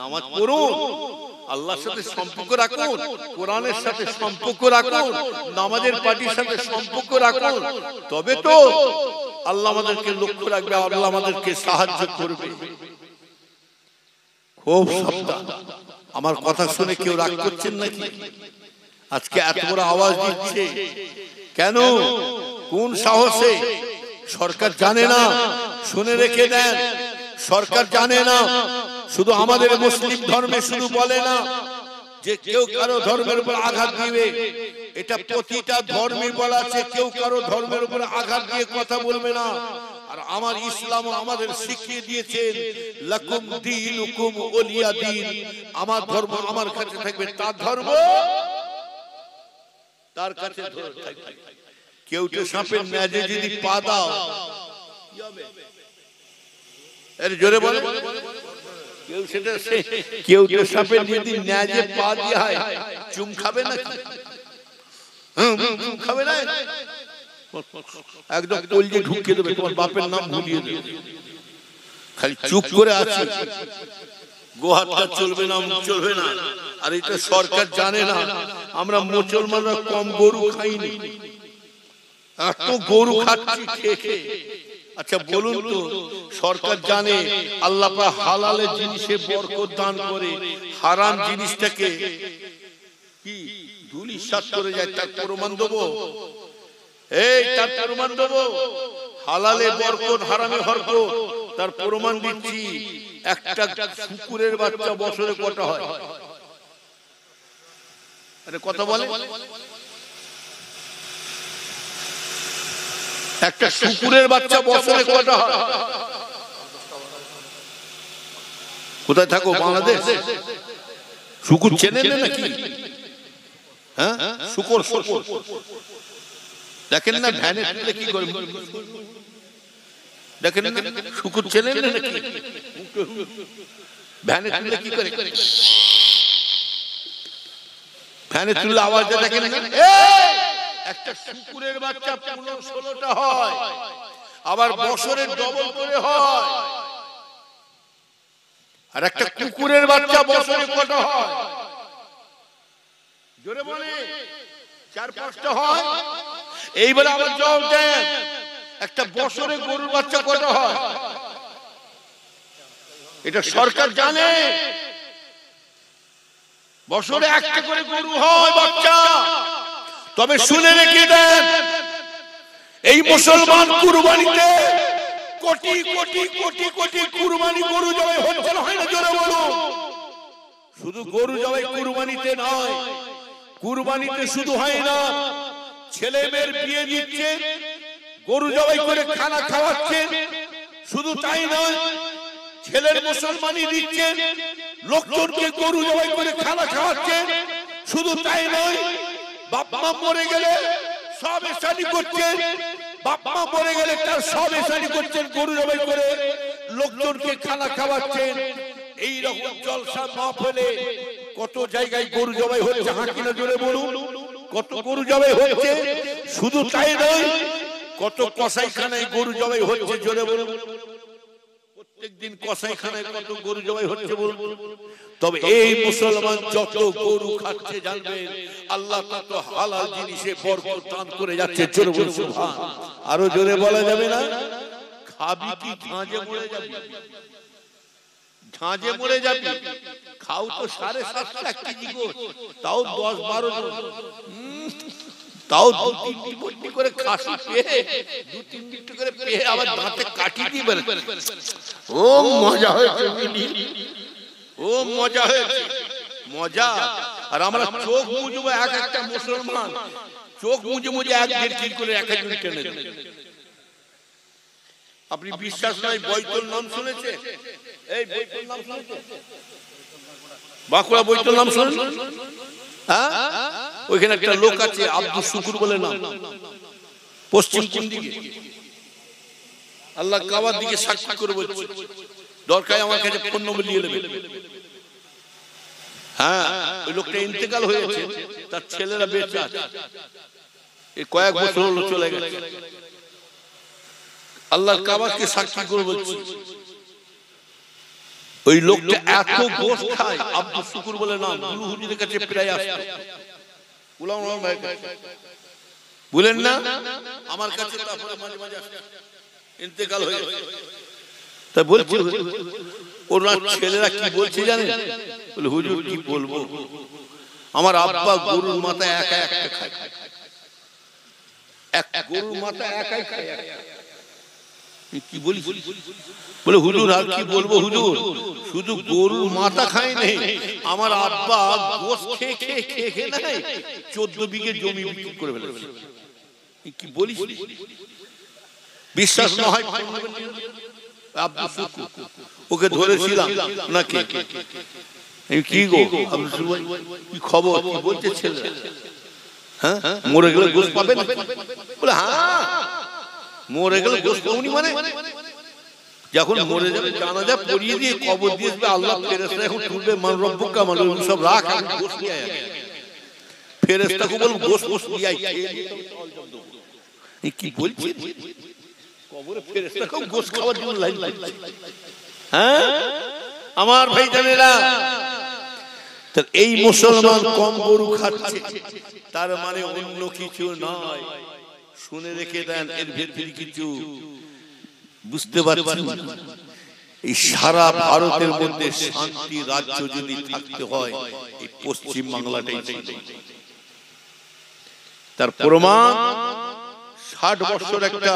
নামাজ পড়ুন, আল্লাহর সাথে সম্পর্ক রাখুন, কোরআনের সাথে সম্পর্ক রাখুন, নামাজের পার্টির সাথে সম্পর্ক রাখুন, তবে তো আল্লাহ আমাদেরকে লক্ষ্য রাখবে, আল্লাহ আমাদেরকে সাহায্য করবে। খুব সাবধান। আমার কথা শুনে কেউ রাগ করছেন নাকি? আজকে এত বড় আওয়াজ দিচ্ছে কেন? কোন সাহসে? সরকার জানে না, শুনে রেখে দেন, সরকার জানে না। শুধু আমাদের মুসলিম ধর্মে শুধু বলে না যে কেউ কারো ধর্মের উপর আঘাত দিবে, এটা প্রতিটা ধর্মে বলা আছে, কেউ কারো ধর্মের উপর আঘাত দিয়ে কথা বলবে না। আর আমার ইসলাম আমাদের শিখিয়ে দিয়েছেন লাকুম দীনুকুম ওলিয়া দীন, আমার ধর্ম আমার কাছে থাকবে, তার ধর্ম তার কাছে থাকবে। কেউটে সাপের ন্যাজে যদি পা দাও কি হবে? এর জোরে বলে কেউটে সাপের যদি ন্যাজে পা দেওয়া হয় চুম খাবে না? চুম খাবে না, একদম কলজে ঢুকিয়ে দেবে, তোমার বাপের নাম ভুলিয়ে দেবে। খালি চুপ করে আছে, গোহাতটা চলবে না, চলবে না। আর এটা সরকার জানে না আমরা মুসলমানরা কম গরু খাইনি, এত গরু খাচ্ছি খেয়ে খেয়ে। আচ্ছা বলুন তো, সরকার জানে আল্লাহ পাক হালালের জিনিসে বরকত দান করে, হারাম জিনিসটাকে কি ধুলিসাৎ করে যায়, তার প্রমাণ দেবো? এই তার প্রমাণ দেবো? হালালে বরকত, হারামে হরকত, তার প্রমাণ দিচ্ছি। একটা শুকুরের বাচ্চা বছরে কটা হয়? আরে কথা বলে, একটা শুকুরের বাচ্চা বছরে কটা হয়? কোথায় থাকো? বাংলাদেশ? শুকুর চেনেন নাকি? হ্যাঁ, শুকুর শুকুর দেখেন না ভ্যানে তুলে কি করে, দেখেন না শুকুর চেনেন নাকি? ভ্যানে তুলে কি করে, ভ্যানে তুলে আওয়াজ দেয় দেখেন না। একটা শুকুরের বাচ্চা 15-16টা হয়, আবার বছরের ডবল করে হয়। আর একটা কুকুরের বাচ্চা বছরে কটা হয়? জোরে বলে 4-5টা হয়। এইবার আবার জবাব দেন, একটা বছরে গরুর বাচ্চা কটা হয়? এটা সরকার জানে। বছরে একটা করে গরু হয় বাচ্চা। তবে শুনে রেখে দেন, এই মুসলমান কুরবানিতে কোটি কোটি কোটি কোটি কুরবানি গরু জবাই হচ্ছে না, হয় না? জোরে বলো। শুধু গরু জবাই কুরবানিতে নয়, কুরবানিতে শুধু হয় না, ছেলে মেয়ের বিয়ে দিচ্ছে, গরু জবাই করে খানা খাওয়াচ্ছে। শুধু তাই নয়, ছেলের মুসলমানি দিচ্ছে, লোকজনকে গরু জবাই করে খানা খাওয়াচ্ছে। শুধু তাই নয়, বাপ মা মরে গেলে সব এসানি করছেন, বাপ মা মরে গেলে তার সব এসানি করছেন, গরু জবাই করে লোকজনকে খানা খাওয়াচ্ছেন। এইরকম জলসা মাহফিলে কত জায়গায় গরু জবাই হচ্ছে, হাঁকিনা জোরে বলুন, কত গরু জবাই হচ্ছে। শুধু তাই নয়, কত কসাইখানায় গরু জবাই হচ্ছে, জোরে বলুন। প্রত্যেকদিন কসাইখানায় কত গরু জবাই হচ্ছে বলুন। তবে এই মুসলমান যত গরু খাচ্ছে জানবেন আল্লাহ তত হালাল জিনিসে বরকত দান করে যাচ্ছে। জোরে বলুন সুবহান। আরো জোরে বলা যাবে না? খাবি কি ঝাঁজে মরে যাবি? ঝাঁজে মরে যাবি? খাও তো 7.5 কেজি গোশত, তাও 10-12 জন, তাও 2-3টি বটি করে খাসি পেয়ে 2-3টি করে পেয়ে আবার দাঁতে কাটি দিবে। ও মজা হয়েছে, ও মজা হয়েছে, মজা। আর আমরা চোখ মুজবো, এক একটা মুসলমান চোখ মুজে মুজে 1-1.5 কেজি করে এক একজন টেনে দেয়। আপনি বিশ্বাস নয়, বৈতল নাম শুনেছে? এই বৈতল নাম শুনেছে? বাঁকুড়া বৈতল নাম শুনেছে? হ্যাঁ, ওইখানে একটা লোক আছে আব্দুল শুকুর বলে নাম, পশ্চিম কোন দিকে? আল্লাহ কাবার দিকে সাক্ষী করে বলছে, দরকার আমার কাছে ফোন নম্বর নিয়ে নেবে। হ্যাঁ, ওই লোকটা ইন্তেকাল হয়েছে, তার ছেলেরা বেঁচে আছে, এই কয়েক বছর হলো চলে গেছে। আল্লাহর কাবাকে সাক্ষী করে বলছে, ওই লোকটা এত গোশ খায়, আব্দুল শুকুর বলে নাম, গুরু হুজুরের কাছে প্রায় আসতো। বলেন না আমার কাছে, তারপরে মাঝে মাঝে ইন্তেকাল হয়ে গেছে। তা বলছি ওনার ছেলেরা কি বলছে জানেন? বলে হুজুর কি বলবো, আমার আব্বা গরুর মাথা একা একটা খায়, গরুর মাথা একাই খায়। কি বলি? বলে হুজুর আর কি বলবো হুজুর, শুধু গরুর মাথা খায় নেই, আমার আব্বা গোশ খেয়ে খেয়ে খেয়ে খেয়ে নাই 14 বিঘে জমি বিক্রি করে ফেলেছে। কি বলিস? বিশ্বাস না হয় আব্দুল শুকুর, ওকে ধরেছিলাম নাকি, কি গো কি খবর, কি বলছে ছেলে? হ্যাঁ মরে গেলে গোশ পাবে না? বলে হ্যাঁ মরে গেলে গোশ পাবনি মানে? যখন মরে যাবে জানাজা পড়িয়ে দিয়ে কবর দিয়ে আসবে, আল্লাহ ফেরেশতা এখন তুলবে, মান রব্বুকা মান সব রাখ, আমি গোশ নিয়ে আয়। ফেরেশতাকে বলবো গোশ গোশ নিয়ে আয়। কি বলছি? কবরে ফেরেশতাকে গোশ খাওয়ার জন্য লাইন লাগছে। হ্যাঁ আমার ভাই জানেরা, এই মুসলমান কম গরু খাচ্ছে তার মানে অন্য কিছু নয়। শুনে রেখে দেন, এর ভেতরে কিছু বুঝতে পারছেন? এই সারা ভারতের মধ্যে শান্তি রাজ্য যদি থাকতে হয়, এই পশ্চিম বাংলাটাই তার প্রমাণ। 60 বছর একটা,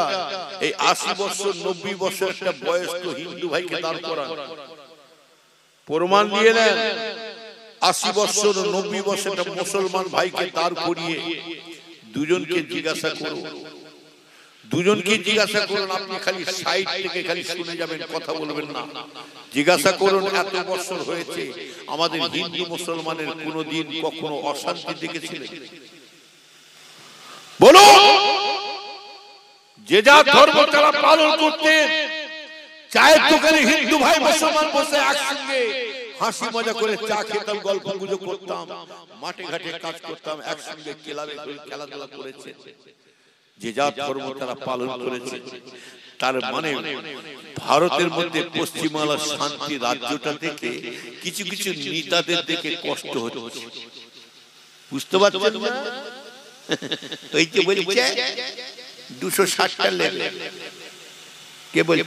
এই 80 বছর 90 বছর একটা বয়স্ক হিন্দু ভাইকে দাঁড় করান, প্রমাণ দিয়ে নেন। 80 বছর 90 বছর একটা মুসলমান ভাইকে দাঁড় করিয়ে দুজনকে জিজ্ঞাসা করুন, দুজনকে জিজ্ঞাসা করুন, আপনি খালি সাইড থেকে খালি শুনে যাবেন, কথা বলবেন না। জিজ্ঞাসা করুন এত বছর হয়েছে আমাদের হিন্দু মুসলমানের কোনদিন কখনো অশান্তি দেখেছিলেন? বলুন। যে যা ধর্ম তারা পালন করতেন, চায়ের দোকানে হিন্দু ভাই মুসলমান বসে একসঙ্গে হাসি মজা করে চা খেতাম, গল্প গুজব করতাম, মাঠে ঘাটে কাজ করতাম, একসঙ্গে ক্লাবে খেলাধুলা করেছে। যে যা ধর্ম তারা পালন করেছে, তার মানে ভারতের মধ্যে পশ্চিমবাংলার শান্তি রাজ্যটা থেকে কিছু কিছু নেতাদের দেখে কষ্ট হচ্ছে। বুঝতে পারছেন না? ওই যে বলছে 260টা লেবে, কে বলছে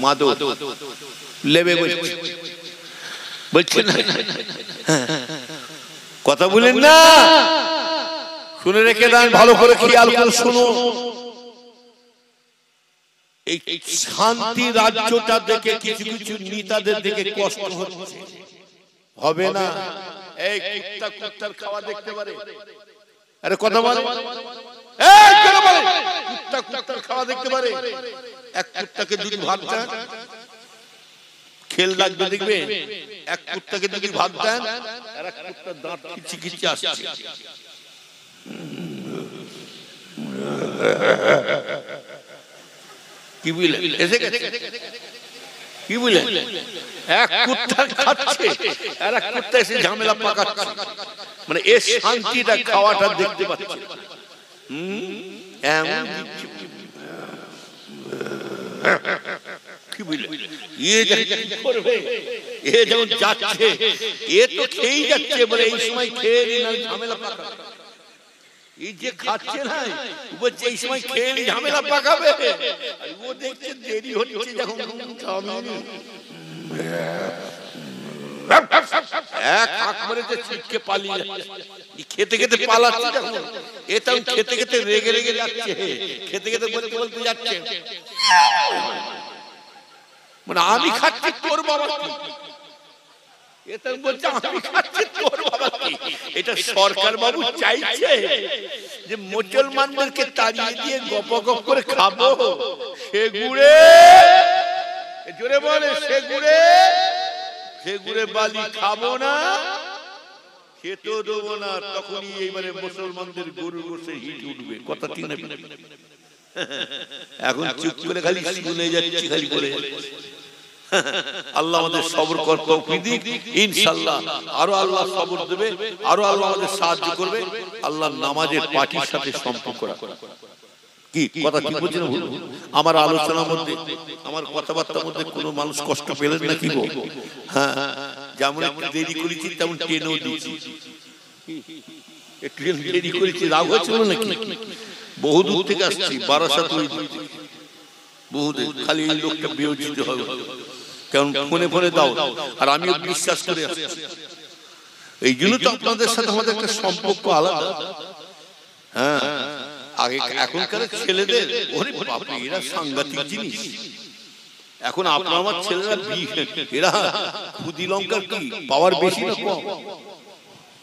মাদক লেবে বলছে না, কথা বলেন না। শুনে রেখে দেন, ভালো করে খেয়াল করে শুনুন। এই শান্তি রাজ্যটা দেখে কিছু কিছু নেতাদের দেখে কষ্ট হচ্ছে, হবে না? এই কুত্তা কুত্তার খাওয়া দেখতে পারে? আরে কথা বলে, এই কেন বলে কুত্তা কুত্তার খাওয়া দেখতে পারে? এক কুত্তাকে যদি ভাত দেন, খেল লাগবে দেখবে, এক কুত্তাকে যদি ভাত দেন, আর এক কুত্তার দাঁত খিচি খিচি আসছে। কি বুঝলেন? এসে গেছে কি বুঝলেন? এক কুত্তা খাচ্ছে আর এক কুত্তা এসে ঝামেলা পাকাচ্ছে, মানে এই শান্তিটা খাওয়াটা দেখতে পাচ্ছে। এমন কি বুঝলেন? এ যেমন যাচ্ছে, এ তো খেয়েই যাচ্ছে, বলে এই সময় খেয়ে নিন ঝামেলা পাকাবে। এই যে খাচ্ছে না, বলছে এই সময় খেয়ে নিন ঝামেলা পাকাবে। ও দেখছে দেরি হচ্ছে, যখন এক হাঁক মেরেছে, ছিটকে পালিয়ে যাচ্ছে। খেতে খেতে পালাচ্ছে, যখন এটা খেতে খেতে রেগে রেগে যাচ্ছে, খেতে খেতে বলতে বলতে যাচ্ছে, মানে আমি খাচ্ছি তোর বাবা কি? এটা বলছে আমি খাচ্ছি তোর বাবা কি? এটা সরকার বাবু চাইছে যে মুসলমানদেরকে তাড়িয়ে দিয়ে গপ গপ করে খাবো। সেগুড়ে জোরে বলে, সেগুড়ে সেগুড়ে বালি খাবো না, খেতেও দেবো না। তখনই এইবারে মুসলমানদের গরু বসে হিট উঠবে। কথা ঠিক না? এখন চুপ করে খালি শুনে যাচ্ছি, খালি বলে আল্লাহ আমাদের সবর করতে তৌফিক দিক ইনশাআল্লাহ। আরো আল্লাহ সবর দেবে, আরো আল্লাহ আমাদের সাহায্য করবে। আল্লাহ নামাজের পার্টির সাথে সম্পর্ক রাখবে। কি কথা ঠিক বলছি না ভুল? আমার আলোচনার মধ্যে আমার কথাবার্তার মধ্যে কোনো মানুষ কষ্ট পেলেন না কি গো? হ্যাঁ, যেমন একটু দেরি করেছি তেমন ট্রেনও দিয়েছি, ট্রেন দেরি করেছি, রাগ হয়েছিল নাকি? বহু দূর থেকে আসছি, বারাসাত বহু দূর, খালি এই লোকটা বিয়োজিত হবে কারণ ফোনে ফোনে দাও, আর আমিও বিশ্বাস করে আসছি। এই জন্য তো আপনাদের সাথে আমাদের একটা সম্পর্ক আলাদা। হ্যাঁ, আগে এখনকার ছেলেদের ওরে বাপরে এরা সাংঘাতিক জিনিস। এখন আপনার আমার ছেলেরা এরা খুদি লঙ্কার কি পাওয়ার বেশি না কম?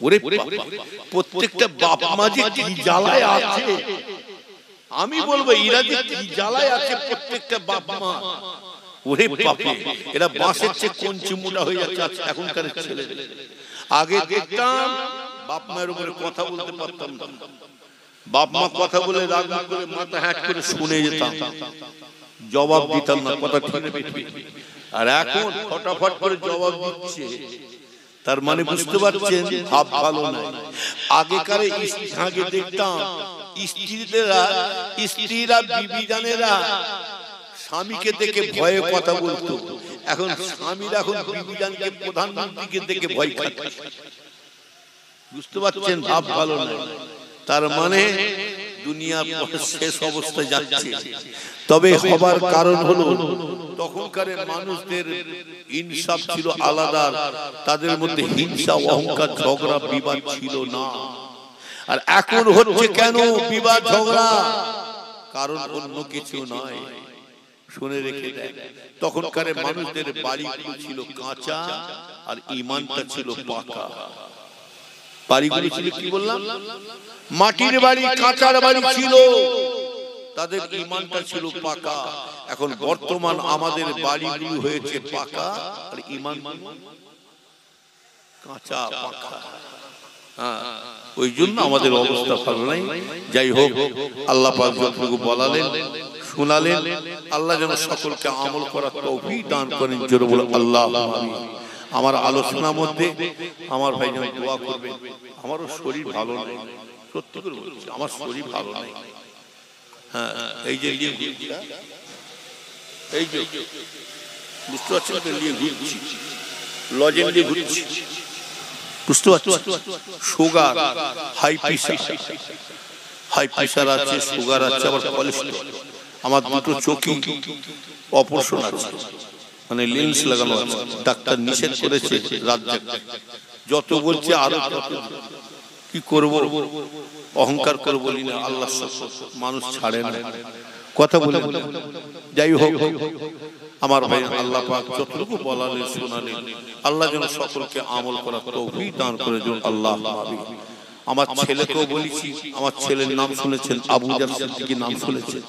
ওরে প্রত্যেকটা বাপ মা যে কি জ্বালায় আছে, আমি বলবো এরা যে কি জ্বালায় আছে প্রত্যেকটা বাপ মা। ওরে বাপরে এরা বাঁশের চেয়ে কঞ্চি মোটা হয়ে যাচ্ছে এখনকার ছেলে। আগে দেখতাম বাপ মায়ের উপরে কথা বলতে পারতাম না, বাপ মা কথা বলে রাগ করে মাথা হ্যাট করে শুনে যেতাম, জবাব দিতাম না, কথা ঠিক। আর এখন ফটাফট করে জবাব দিচ্ছে, তার মানে বুঝতে পারছেন ভাব ভালো না। আগেকার আগে দেখতাম স্ত্রীরা বিবিজানেরা স্বামীকে দেখে ভয়ে কথা বলতো, এখন স্বামীরা এখন বিবিজানকে প্রধানমন্ত্রীকে দেখে ভয় খাচ্ছে। বুঝতে পারছেন ভাব ভালো না। তার মানে দুনিয়া শেষ অবস্থায় যাচ্ছে। তবে হবার কারণ হলো তখনকার মানুষদের ইনসাফ ছিল আলাদা, তাদের মধ্যে হিংসা অহংকার ঝগড়া বিবাদ ছিল না। আর এখন হচ্ছে কেন বিবাদ ঝগড়া? কারণ অন্য কিছু নয়, শুনে রেখে দেয়। তখনকার মানুষদের বাড়িগুলো ছিল কাঁচা আর ঈমানটা ছিল পাকা। বাড়িগুলো ছিল কি বললাম? মাটির বাড়ি, কাঁচার বাড়ি ছিল, তাদের ঈমানটা ছিল পাকা। এখন বর্তমান আমাদের বাড়িগুলো হয়েছে পাকা আর ঈমান কাঁচা পাকা। ওই জন্য আমাদের অবস্থা ভালো নাই। যাই হোক, আল্লাহ পাক যতটুকু বলালেন শোনালেন, আল্লাহ যেন সকলকে আমল করার তৌফিক দান করেন। জোরে বলো আল্লাহুম্মা আমিন। আমার আলোচনার মধ্যে আমার ভাই যেন দোয়া করবেন। আমারও শরীর ভালো নাই, সত্যি করে বলছি আমার শরীর ভালো নাই। হ্যাঁ, এই যে এই যে বুঝতে পারছেন তো, নিয়ে ঘুরছি, লজেন দিয়ে ঘুরছি, বুঝতে পারছি। সুগার, হাই প্রেশার আছে, সুগার আছে, আবার কোলেস্টেরল। আমার দুটো চোখই অপারেশন আছে, মানে লেন্স লাগানো আছে। ডাক্তার নিষেধ করেছে রাত জাগতে। যত বলছে আরো কি করব, অহংকার করে বলি না, আল্লাহ মানুষ ছাড়ে না, কথা বলে। যাই হোক আমার ভাই, আল্লাহ পাক যতটুকু বলালেন শোনালেন, আল্লাহ যেন সকলকে আমল করার তৌফিক দান করে দিন। আল্লাহুম্মা আমিন। আমার ছেলেকেও বলেছি, আমার ছেলের নাম শুনেছেন, আবু জার সিদ্দিকী নাম শুনেছেন,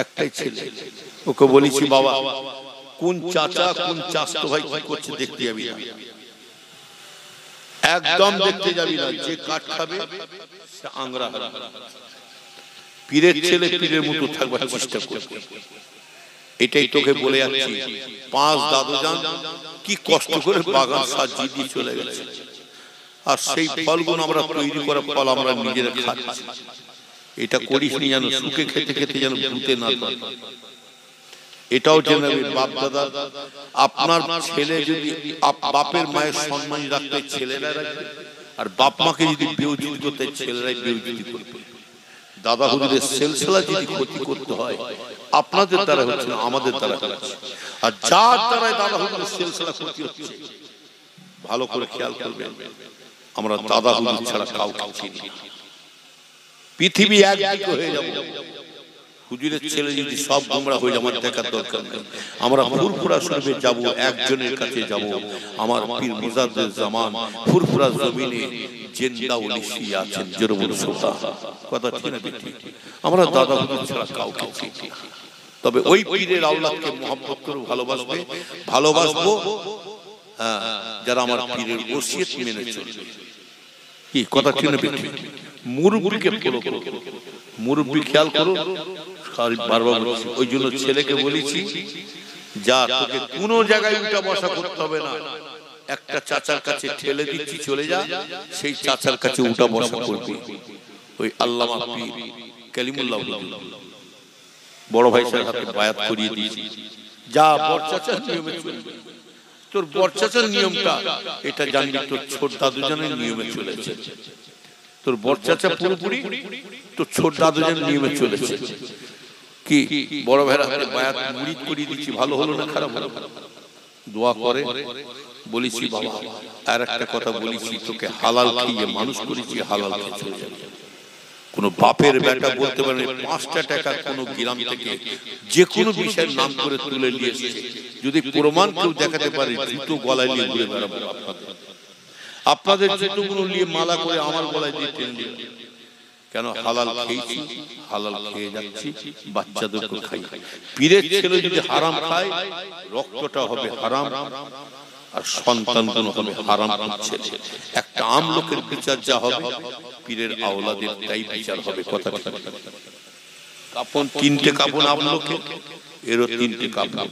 একটাই ছেলে। ওকে বলেছি বাবা কোন চাচা কোন চাচতো ভাই কি করছে দেখতে যাবি না, একদম দেখতে যাবি না। যে কাঠ খাবে সে আংরা হবে। পীরের ছেলে পীরের মতো থাকবার চেষ্টা করবে, এটাই তোকে বলে যাচ্ছি। 5 দাদুজান কি কষ্ট করে বাগান সাজিয়ে দিয়ে চলে গেছে, আর সেই ফলগুলো আমরা তৈরি করা ফল আমরা নিজেরা খাচ্ছি। এটা করিস নি যেন সুখে খেতে খেতে যেন ভূতে না ধরে। এটাও জেনে বাপ দাদা, আপনার ছেলে যদি বাপের মায়ের সম্মান রাখতে ছেলেরা রাখবে, আর বাপ মাকে যদি বেউজিত করতে ছেলেরাই বেউজিত করবে। দাদা হুজুরের সিলসিলা যদি ক্ষতি করতে হয় আপনাদের দ্বারা হচ্ছে না, আমাদের দ্বারা হচ্ছে। আর যার দ্বারা দাদা হুজুরের সিলসিলা ক্ষতি হচ্ছে ভালো করে খেয়াল করবেন, আমরা দাদা হুজুর ছাড়া কাউকে চিনি না। পৃথিবী একদিকে হয়ে যাবে, হুজুরের ছেলে যদি সব গোমরা হয়ে যায় আমার দেখার দরকার নেই। আমরা ফুরফুরা শরীফে যাব, একজনের কাছে যাব, আমার পীর মুজাদ্দিদ জামান ফুরফুরা জমিনে জিন্দা ওলি শুয়ে আছেন। জোরে বলুন সুবহানাল্লাহ। কথা ঠিক না ঠিক? আমরা দাদা হুজুর ছাড়া কাউকে চিনি না। তবে ওই পীরের আওলাদকে মহব্বত করে ভালোবাসবো যারা আমার পীরের ওসিয়ত মেনে চলবে। কি কথা ঠিক না ঠিক? মুরব্বিকে ফলো করো, মুরব্বি খেয়াল করো। বারবার বলছি, ওই জন্য ছেলেকে বলেছি যা তোকে কোনো জায়গায় উল্টা বসা করতে হবে না। একটা চাচার কাছে ঠেলে দিচ্ছি চলে যা, সেই চাচার কাছে উল্টা বসা করবি। ওই আল্লামা পীর কালিমুল্লাহ বড় ভাই সাহেব হাতে বায়াত করিয়ে দিয়েছি, যা বড় চাচার নিয়মে চলবে। তোর বড় চাচার নিয়মটা এটা জানবি তোর ছোট দাদুজানের নিয়মে চলেছে। তোর বড় চাচা পুরোপুরি তোর ছোট দাদুজানের নিয়মে চলেছে। কি বড় ভাইরা হাতে বায়াত মুরিদ করিয়ে দিচ্ছি, ভালো হলো না খারাপ হলো? দোয়া করে বলেছি বাবা, আর একটা কথা বলেছি, তোকে হালাল খেয়ে মানুষ করেছি, হালাল খেয়ে চলে যাবে। কোন বাপের বেটা বলতে পারে 5টা টাকা কোন গ্রাম থেকে যে কোনো বিষয়ের নাম করে তুলে নিয়ে এসেছে, যদি প্রমাণ কেউ দেখাতে পারে জুতো গলায় নিয়ে ঘুরে বেড়াবো। আপনাদের জুতোগুলো নিয়ে মালা করে আমার গলায় দিয়ে টেনে দিল কেন? হালাল খেয়েছি, হালাল খেয়ে যাচ্ছি, বাচ্চাদেরকে খাই। পীরের ছেলে যদি হারাম খায় রক্তটা হবে হারাম, আর সন্তানগুলো হবে হারাম ছেলে। একটা আম লোকের বিচার যা হবে পীরের আওলাদের তাই বিচার হবে। কথা কাপন 3টে কাপন আম লোকে, এরও 3টে কাপন,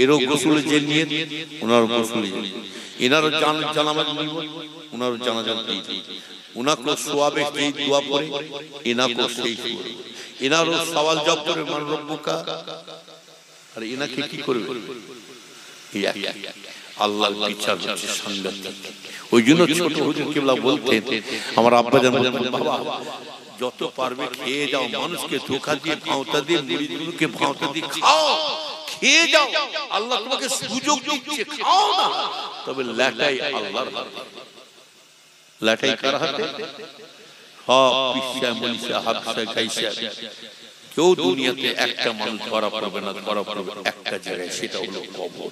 এরও গোসলে যে নিয়ে ওনার গোসলে, এনারও জানাজা নিব, ওনারও জানাজা দিয়ে উনাকে সোয়াবে সেই দোয়া পড়ে, এনাকেও সেই এনারও সওয়াল জব করে মান রব্বুকা, আর এনাকে কি করবে? আল্লাহর বিচার হচ্ছে সাংঘাতিক। ওই জন্য ছোট হুজুর কিবলা বলতেন, আমার আব্বা জান বলতেন, বাবা যত পারবে খেয়ে যাও, মানুষকে ধোঁকা দিয়ে ভাঁওতা দিয়ে মুড়িগুলোকে ভাঁওতা দিয়ে খাও, খেয়ে যাও, আল্লাহ তোমাকে সুযোগ দিচ্ছে, খাও না। তবে লেটাই আল্লাহর হাতে। লেটাই কার হাতে? হক পিসা মনীষা হাবসা গাইসা কেউ দুনিয়াতে একটা মানুষ ধরা পড়বে না, ধরা পড়বে একটা জায়গায়, সেটা হলো কবর।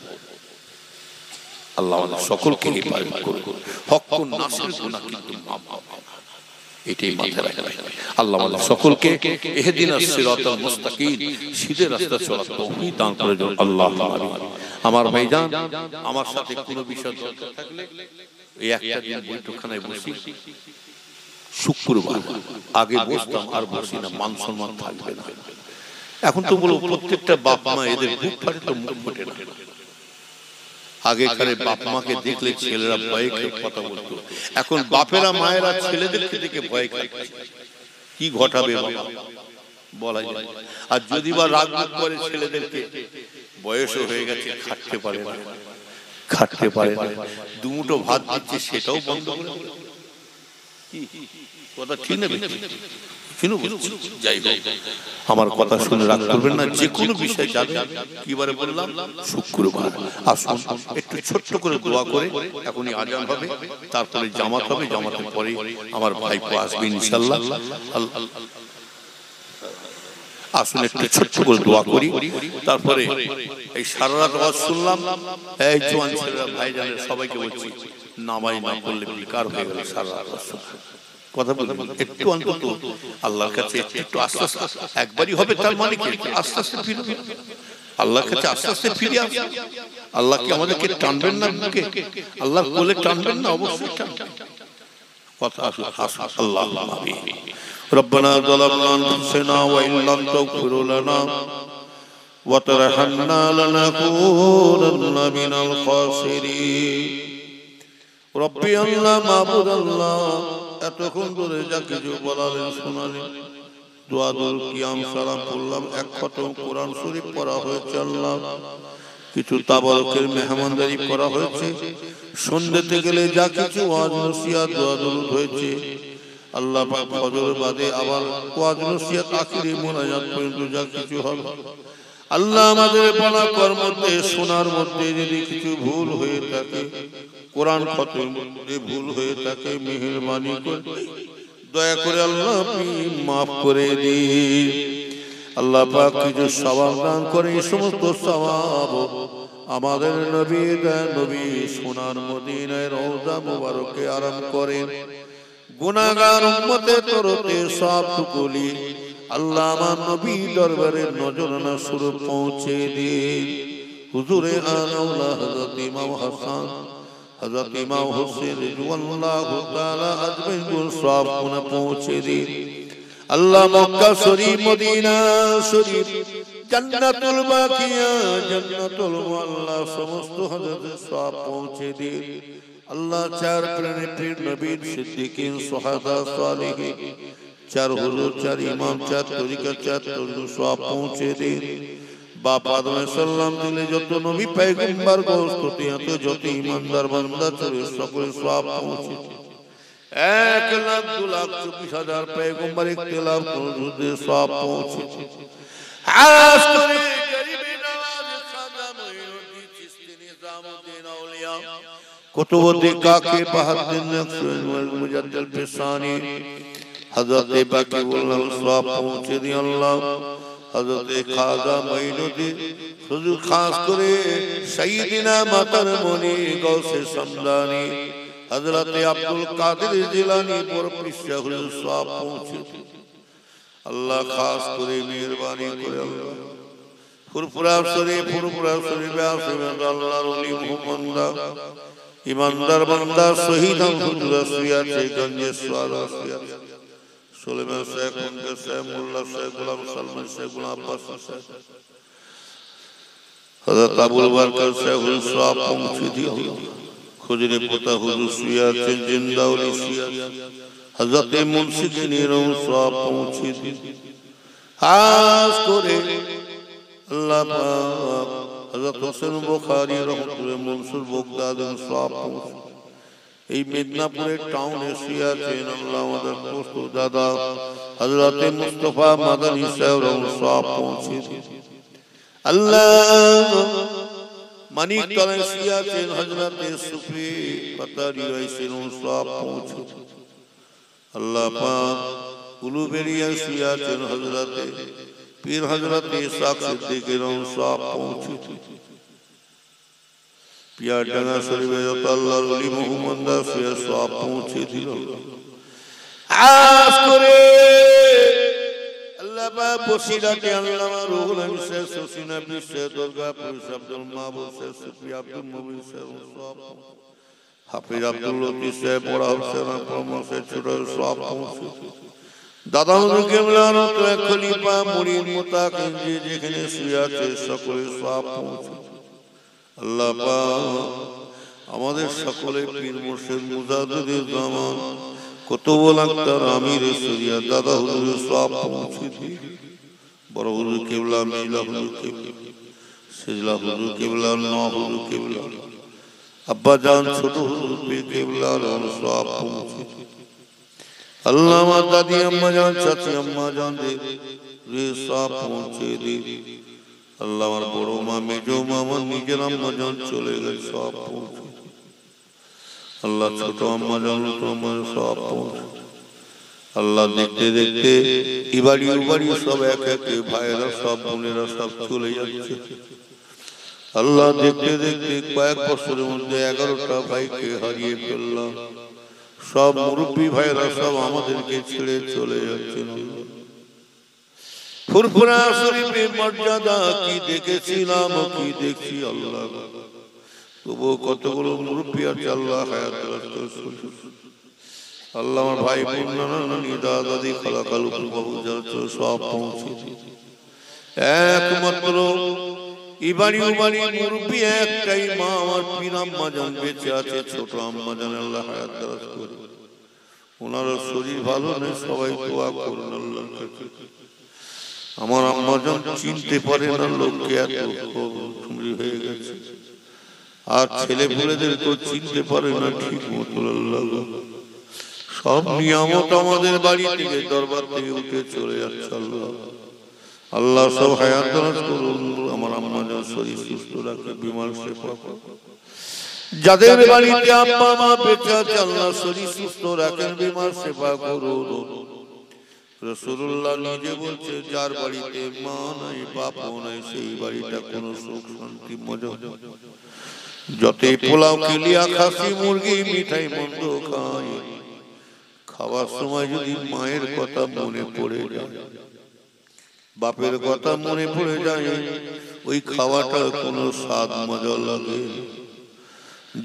আল্লাহ আমাদের সকলকে হেফাজত করুন। হক নাসের গুনাহ কিন্তু মাফ হবে না, এটাই মাথায় রাখবেন। আল্লাহ আমাদের সকলকে ইহদিনাস সিরাতাল মুস্তাকিম, সিধে রাস্তা চলার তৌফিক দান করে দিন। আল্লাহুম্মা আমিন। আমার ভাইজান, আমার সাথে কোনো বিষয় থাকলে এই একটা দিন বৈঠকখানায় বসি, শুক্রবার আগে বসতাম, আর বসি না, মান সম্মান থাকবে না। এখন তো বলো প্রত্যেকটা বাপ মা এদের বুক ফাটে তো মুখ ফোটে না। আগেকারে বাপ মাকে দেখলে ছেলেরা ভয়ে খেয়ে কথা বলতো, এখন বাপেরা মায়েরা ছেলেদেরকে দেখে ভয় খাচ্ছে। কি ঘটাবে বাবা বলা যায়। আর যদি বা রাগ করে ছেলেদেরকে, বয়সও হয়ে গেছে, খাটতে পারে না, খাটতে পারে না, দুমুঠো ভাত দিচ্ছে সেটাও বন্ধ করে। কথা ঠিক না? যাই হোক, আমার কথা শুনে রাগ করবেন না। যে কোনো বিষয় যাবে, কিবারে বললাম শুক্রবার আসুন, একটু ছোট্ট করে দোয়া করে, এখনই আজান হবে, তারপরে জামাত হবে, জামাতের পরে আমার ভাইপো আসবে ইনশাআল্লাহ। আসুন একটু ছোট্ট করে দোয়া করি, তারপরে এই সারা রাত আওয়াজ শুনলাম, এই জোয়ান ছেলেরা ভাইজানের সবাইকে বলছি, নামাই না করলে বেকার হয়ে গেল সারা রাত। কথা বলবেন একটু অন্তত আল্লাহর কাছে একটু আস্তে আস্তে, একবারই হবে তার মানে কি? আস্তে আস্তে ফিরবে আল্লাহর কাছে, আস্তে আস্তে ফিরে আসবে। আল্লাহ কি আমাদেরকে টানবেন না? আল্লাহর কোলে টানবেন না? অবশ্যই টানবেন। কথা আসুন, আল্লাহুম্মা আমিন। রব্বানা যালামনা আনফুসানা ওয়া ইন লাম তাগফির লানা ওয়া তারহামনা লানাকুনান্না মিনাল খাসিরিন। রব্বি আল্লাহ, মাবুদ আল্লাহ, এতক্ষণ ধরে যা কিছু বলালেন শোনালেন, দোয়া দরুদ কিয়াম সালাম পড়লাম, এক খতম কোরআন শরীফ পড়া হয়েছে আল্লাহ, কিছু তাবারকের মেহমানদারি করা হয়েছে, সন্ধ্যেতে গেলে যা কিছু ওয়াজ নসিহত দোয়া দরুদ হয়েছে আল্লাহ পাক, ফজর বাদে আবার ওয়াজ নসিহত আখিরি মোনাজাত পর্যন্ত যা কিছু হবে আল্লাহ, আমাদের বলা কর্মতে শোনার মধ্যে যদি কিছু ভুল হয়ে থাকে, কোরআন খতমের মধ্যে ভুল হয়ে থাকে, মেহেরবানি করে দয়া করে আল্লাহ আপনি মাফ করে দিন। আল্লাহ পাক কিছু সওয়াব দান করে, এই সমস্ত সওয়াব আমাদের নবী নবী সোনার মদিনায় রওজা মুবারকে আরাম করেন। গুনাহগার উম্মতের তরফে সবটুকুলি আল্লাহ আমার নবী দরবারে নজরানা স্বরূপ পৌঁছে দিন। হুজুরে আল্লাহ হযরত ইমাম হাসান, হযরত ইমাম হোসেন রাদিয়াল্লাহু তাআলা আজমাইন সব গুনাহ পৌঁছে দিন। আল্লাহ মক্কা শরীফ, মদিনা শরীফ, জান্নাতুল বাকিয়া, জান্নাতুল মুআল্লা সমস্ত হযরতের সব পৌঁছে দিন। আল্লাহ চার প্রাণের পীর নবী সিদ্দিকীন সাহাবা সালেহীন चार हुजूर, चार इमाम, चार तरीका, चार तरीका सवाब पहुंचे दे। बाप आदम सल्लम दिले যত নবী পয়গম্বর গোস্ততে এত যত ইমানদার বান্দা চলে সকল সওয়াব পৌঁছে 1,02,24,000 পয়গম্বর 1,00,000 যুদ্ধে সওয়াব পৌঁছে। আজ করে গরিবে নওয়াজ খাজা মঈনুদ্দিন চিশতি নিজামউদ্দিন আউলিয়া কুতুবুদ্দিন কাকে বাহাউদ্দিন নকশবন্দি মুজাদ্দিদ ফিসানি হযরত বাকিউল্লাহ সওয়াব পৌঁছে দিয়ে আল্লাহ हजरत खाजा मईनुद्दीन हुजूर खास करे सय्यिदिना मातर मुनी गौसे समदानी हजरत अब्दुल कादिर जिलानी पर पृष्ठ हुजूर सवाब पहुंचे। अल्लाह खास करे मेहरबानी करे अल्लाह फुरफुरा शरीफ व्यास में अल्लाह वली मोहम्मद ईमानदार बंदा शहीद हुजूर सिया से गंजे सवाल सिया सुलेमान शेख उनके शेख मुल्ला शेख गुलाम सलमान शेख गुलाम अब्बास शेख हजरत अबुल बरकत शेख हुजूर सवाब पहुंचे दिया। खुजरे पुता हुजूर सिया से जिंदा वली सिया हजरत मुंशी के नीरों सवाब पहुंचे दिया। खास करे अल्लाह पाक हजरत हुसैन बुखारी रहमतुल्लाह मंसूर बगदादी सवाब पहुंचे। এই মেদিনীপুরের টাউন এশিয়া চেন আল্লাহ আমাদের পোস্ত দাদা হযরত মুস্তাফা মাদানী সাহেব সওয়াব পৌঁছে আল্লাহ মানিক তলা এশিয়া চেন হযরত সুফি পাতারি ওয়াইসেন সওয়াব পৌঁছে আল্লাহ পাক উলুবেরিয়া এশিয়া চেন হযরত পীর হযরত ইসাক সিদ্দিকের সওয়াব পৌঁছে। प्यार डंगा शरीफ में अल्लाह वली मोहम्मद से सवाब पहुंचे दिल आस करे अल्लाह बा बसीरत अल्लाह रूहुल अमीन से सुसीना भी से दुर्गा पुरुष अब्दुल महबूब से सुफी अब्दुल मुबीन से सवाब हाफिज अब्दुल लतीफ से बड़ा हुसैन प्रमो से छोटा सवाब पहुंचे। दादा हुजूर केमलानो तो खलीफा मुरीद मुताकिन जी যেখানে শুয়ে আছে সকলে সওয়াব পৌঁছে। अल्लाह पाक আমাদের সকলের পীর মুর্শিদ মুজাদ্দিদ জামান কুতুবুল আক্তার আমির শরিয়া দাদা হুজুর সওয়াব পৌঁছে দিন। বড় হুজুর কিবলা মিলা হুজুর কিবলা সিজলা হুজুর কিবলা নওয়া হুজুর কিবলা আব্বা জান ছোট হুজুর পীর কিবলা সওয়াব পৌঁছে দিন। আল্লাহ আমার দাদি আম্মা জান চাচি আম্মা জান দে সওয়াব পৌঁছে দিন। अल्लाह আমার বড় মা মেজো মা আমার নিজের আম্মা জান চলে গেছে সব পৌঁছে। আল্লাহ ছোট আম্মা জান তো আমার সব পৌঁছে। আল্লাহ দেখতে দেখতে ইবাড়ি উবাড়ি সব এক এক ভাইরা সব বোনেরা সব চলে যাচ্ছে। আল্লাহ দেখতে দেখতে কয়েক বছরের মধ্যে 11টা ভাইকে হারিয়ে ফেললাম। সব মুরব্বী ভাইরা সব আমাদেরকে ছেড়ে চলে যাচ্ছে। ফুরফুরা শরীফের মর্যাদা কি দেখেছিলাম কি দেখছি আল্লাহ তবু কতগুলো মুরব্বি আছে আল্লাহ হায়াত রাখতে আল্লাহ আমার ভাই বোন নানা নানি দাদা দাদি খালা খালু বাবু যারা সব পৌঁছে একমাত্র ইবাড়ি উবাড়ি মুরব্বি একটাই মা আমার পীর আম্মা জান বেঁচে আছে ছোট আম্মা জান আল্লাহ হায়াত রাখতে ওনার শরীর ভালো নেই সবাই দোয়া করুন আল্লাহর কাছে। আমার আম্মা জান চিনতে পারে না লোককে এত খুমরি হয়ে গেছে আর ছেলে পুলেদের তো চিনতে পারে না ঠিক মতো আল্লাহ সব নিয়ামত আমাদের বাড়ি থেকে দরবার থেকে উঠে চলে যাচ্ছে আল্লাহ আল্লাহ সব হায়াত দারাজ করুন। আমার আম্মা জান শরীর সুস্থ রাখে বিমার শেফা যাদের বাড়িতে আম্মা মা বেঁচে আছে আল্লাহ শরীর সুস্থ রাখেন বিমার শেফা করুন। রাসূলুল্লাহ নিজে বলছে যার বাড়িতে মা নাই বাপ নাই সেই বাড়িটা কোনো সুখ শান্তি মজা যতই পোলাও কিলিয়া খাসি মুরগি মিঠাই মন্দ খায় খাওয়ার সময় যদি মায়ের কথা মনে পড়ে যায় বাপের কথা মনে পড়ে যায় ওই খাওয়াটা কোনো স্বাদ মজা লাগে।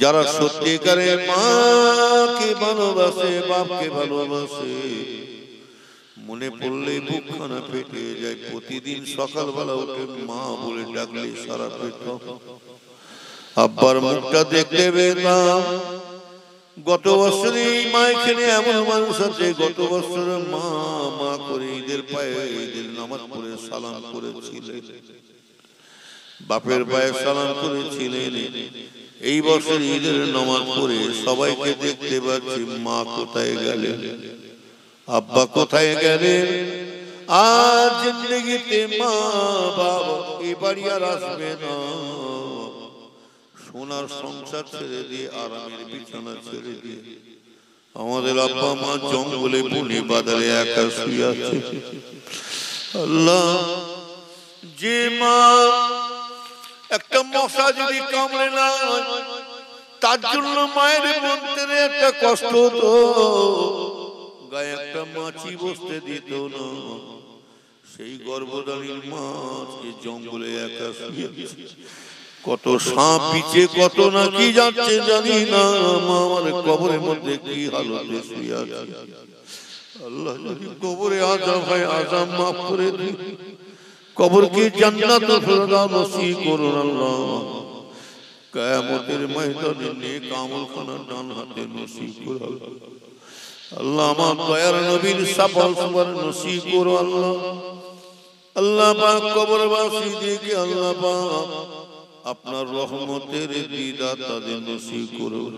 যারা সত্যিকারে মাকে ভালোবাসে বাপকে ভালোবাসে মনে পড়লেই বুকখানা ফেটে যায়। প্রতিদিন সকালবেলা উঠে মা বলে ডাকলে সারা পেট আব্বার মুখটা দেখতে পেতাম। গত বছর এই মা এখানে এমন মানুষ আছে গত বছর মা নিজের পায়ে ঈদের নামাজ পড়ে সালাম করেছিলেন, বাপের পায়ে সালাম করেছিলেন। এই বছর ঈদের নামাজ পড়ে সবাইকে দেখতে পাচ্ছি মা কোথায় গেলেন, আব্বা কোথায় গেলেন। আজ জিন্দেগিতে মা বাবা এই বাড়ি আর আসবে না। সোনার সংসার ছেড়ে দিয়ে, আরামের বিছানা ছেড়ে দিয়ে আমাদের আব্বা মা জঙ্গলে বনে বাজারে একা শুয়ে আছে। আল্লাহ, যে মা একটা মশা যদি কামড়ে না তার জন্য মায়ের মধ্যে একটা কষ্ট হতো, গায়ে একটা মাছি বসতে দিত না, সেই গর্ভধারীর মাছকে জঙ্গলে একা শুয়ে আছে। কত সাপ পিছে কত না কি যাচ্ছে জানি না, মা আমার কবরের মধ্যে কি হালতে শুয়ে আছে। আল্লাহ, যদি কবরে আযাব হয় আযাব মাফ করে দিন, কবরকে জান্নাতুল ফেরদাউস নসিব করুন। আল্লাহ, কিয়ামতের ময়দানে নেক আমলখানা ডান হাতে নসিব করুন। আল্লাহ, আমার দয়ার নবীর সাফাল সুবহান নসিব করো। আল্লাহ, আল্লাহ পাক কবরবাসীদেরকে আল্লাহ পাক আপনার রহমতের দিদার তাদের নসিব করুন।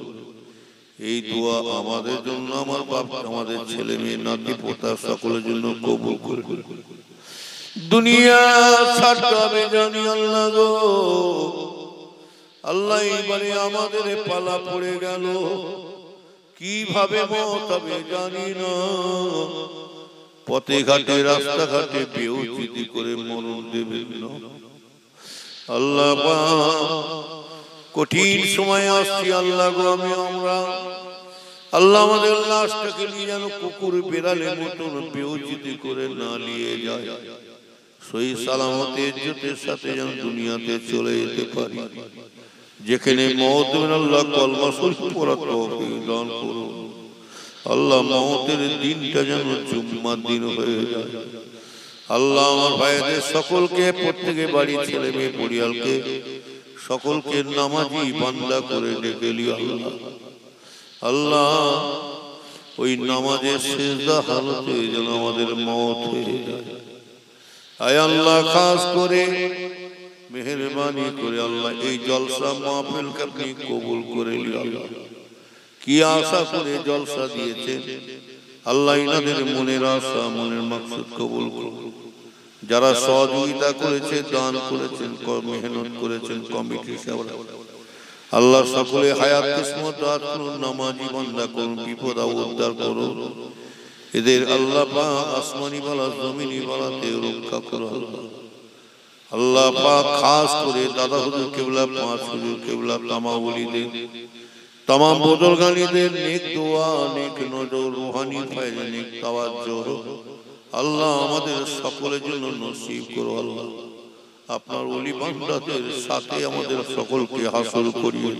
এই দোয়া আমাদের জন্য, আমার বাপ, আমাদের ছেলে মেয়ে, নাতি পোতা সকলের জন্য কবুল করুন। দুনিয়া ছাড়তে হবে জানি আল্লাহ গো। আল্লাহ, এইবারে আমাদের পালা পড়ে গেল, কিভাবে মত হবে জানি না। পথে ঘাটে রাস্তাঘাটে বেউচিতি করে মরণ দেবেন না। আল্লাহ পাক কঠিন সময় আসছি আল্লাহ গো। আমরা আল্লাহ আমাদের লাশটাকে নিয়ে যেন কুকুর বেড়ালের মতন বেউচিতি করে না নিয়ে যায়, সহি সালামতে ইজ্জতের সাথে যেন দুনিয়াতে চলে যেতে পারি। যেখানে মওত হবে আল্লাহ কলমা শরীফ পড়া তৌফিক দান করুন। আল্লাহ, মওতের দিনটা যেন জুম্মার দিন হয়ে যায়। আল্লাহ, আমার ভাইদের সকলকে, প্রত্যেকে বাড়ি ছেলে মেয়ে পরিবারকে সকলকে নামাজি বান্দা করে ডেকে লিও। আল্লাহ, আল্লাহ, ওই নামাজের সিজদা হালতে যেন আমাদের মওত হয়ে যায়। আয় আল্লাহ, খাস করে মেহেরবানি করে আল্লাহ এই জলসা মাহফিলকে আপনি কবুল করে লিও। আল্লাহ, কি আশা করে জলসা দিয়েছেন আল্লাহ, ইনাদের মনের আশা মনের মাকসুদ কবুল করুন। যারা সহযোগিতা করেছে, দান করেছেন, মেহনত করেছেন, কমিটি সাহেবরা আল্লাহ সকলে হায়াত কিসমত দান করুন, নামাজি বান্দা করুন, বিপদ উদ্ধার করুন। এদের আল্লাহ পাক আসমানি বালা জমিনি বালাতে রক্ষা করুন। আল্লাহ পাক খাস করে দাদা হুজুর কেবলা, পাঁচ হুজুর কেবলা, তামাম ওলিদের, তামাম বুজুর্গানীদের নেক দোয়া, নেক নজর, রুহানি ফায়দা, নেক তাওয়াজ্জুহ আল্লাহ আমাদের সকলের জন্য নসিব করো। আল্লাহ, আপনার ওলি বান্দাদের সাথে আমাদের সকলকে হাসর করিয়ে।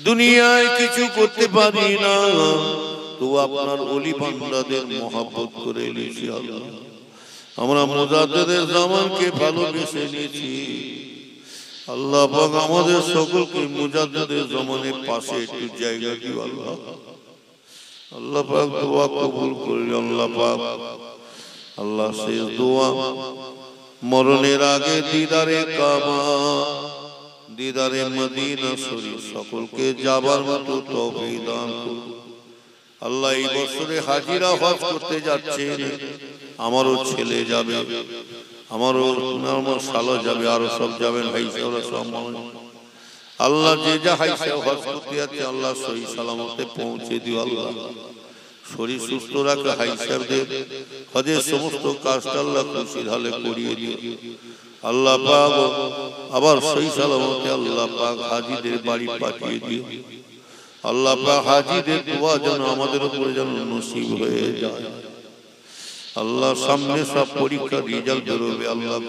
দুনিয়ায় কিছু করতে পারি না, তো আপনার ওলি বান্দাদের মহব্বত করে নিয়েছি। আল্লাহ, আমরা মুজাদ্দিদের জামানকে ভালোবেসে নিয়েছি। আল্লাহ পাক আমাদের সকলকে মুজাদ্দিদের জামানের পাশে একটু জায়গা দিও। আল্লাহ, আল্লাহ পাক দোয়া কবুল করুন। আল্লাহ পাক, আল্লাহ শেষ দোয়া মরণের আগে দিদারে কাবা, দিদারে মদিনা শরীফ সকলকে যাবার মতো তৌফিক দান করুন। আল্লাহ, এই বছরে হাজিরা হজ করতে যাচ্ছে, আমারও ছেলে যাবে, আমারও শালা যাবে, আরো সব যাবেন ভাই সাহেবরা সব। আল্লাহ, যে যা হাই সাহেব হজ করতে যাচ্ছে আল্লাহ সহি সালামতে পৌঁছে দিও। আল্লাহ, শরীর সুস্থ রাখলে হাই সাহেবদের হজের সমস্ত কাজটা আল্লাহ খুশির হালে করিয়ে দিও। আল্লাহ পাক আবার সহি সালামতে আল্লাহ পাক হাজিদের বাড়ি পাঠিয়ে দিও। আল্লাহ পাক হাজিদের দোয়া যেন আমাদের উপরে যেন নসিব হয়ে যায়। আল্লাহ, সামনে সব পরীক্ষা রেজাল্ট বেরোবে। আল্লাহ,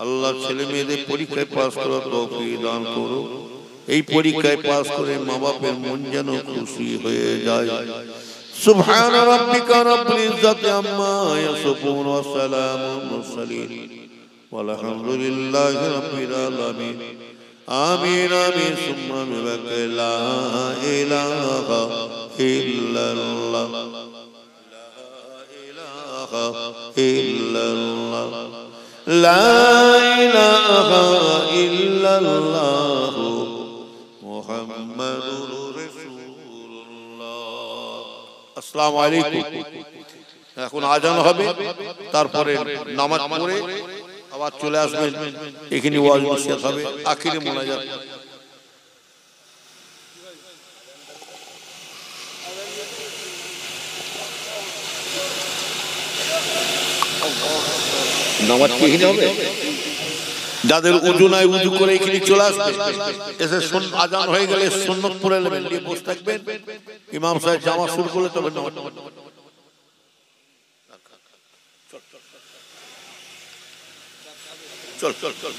আল্লাহ ছেলে মেয়েদের পরীক্ষায় পাস করার তৌফিক দান করো। এই পরীক্ষায় পাস করে মা বাপের মন যেন খুশি হয়ে যায়। সুবহান রাব্বিকা রাব্বিল ইজ্জাতি আম্মা ইয়াসিফুন ওয়া সালামুন মুরসালিন ওয়ালহামদুলিল্লাহি রাব্বিল আলামিন। আমিন আমিন সুম্মা আমিন। লা ইলাহা ইল্লাল্লাহ, লা ইলাহা ইলাহা ইল্লাল্লাহ লা ইলাহা ইল্লাল্লাহ মুহাম্মাদুর রাসূলুল্লাহ। আসসালামু আলাইকুম। এখন আজান হবে, তারপরে নামাজ পড়ে আবার চলে আসবেন, এখানে ওয়াজ নসিহত হবে, আখিরে মোনাজাত। নামাজ কি এখানে হবে? যাদের উজু নাই উজু করে এখানে চলে আসবে, এসে আজান হয়ে গেলে সুন্নত পড়ে নেবেন, নিয়ে বসে থাকবেন। ইমাম সাহেব জামা শুরু করলে তবে নামাজ। চল চল চল।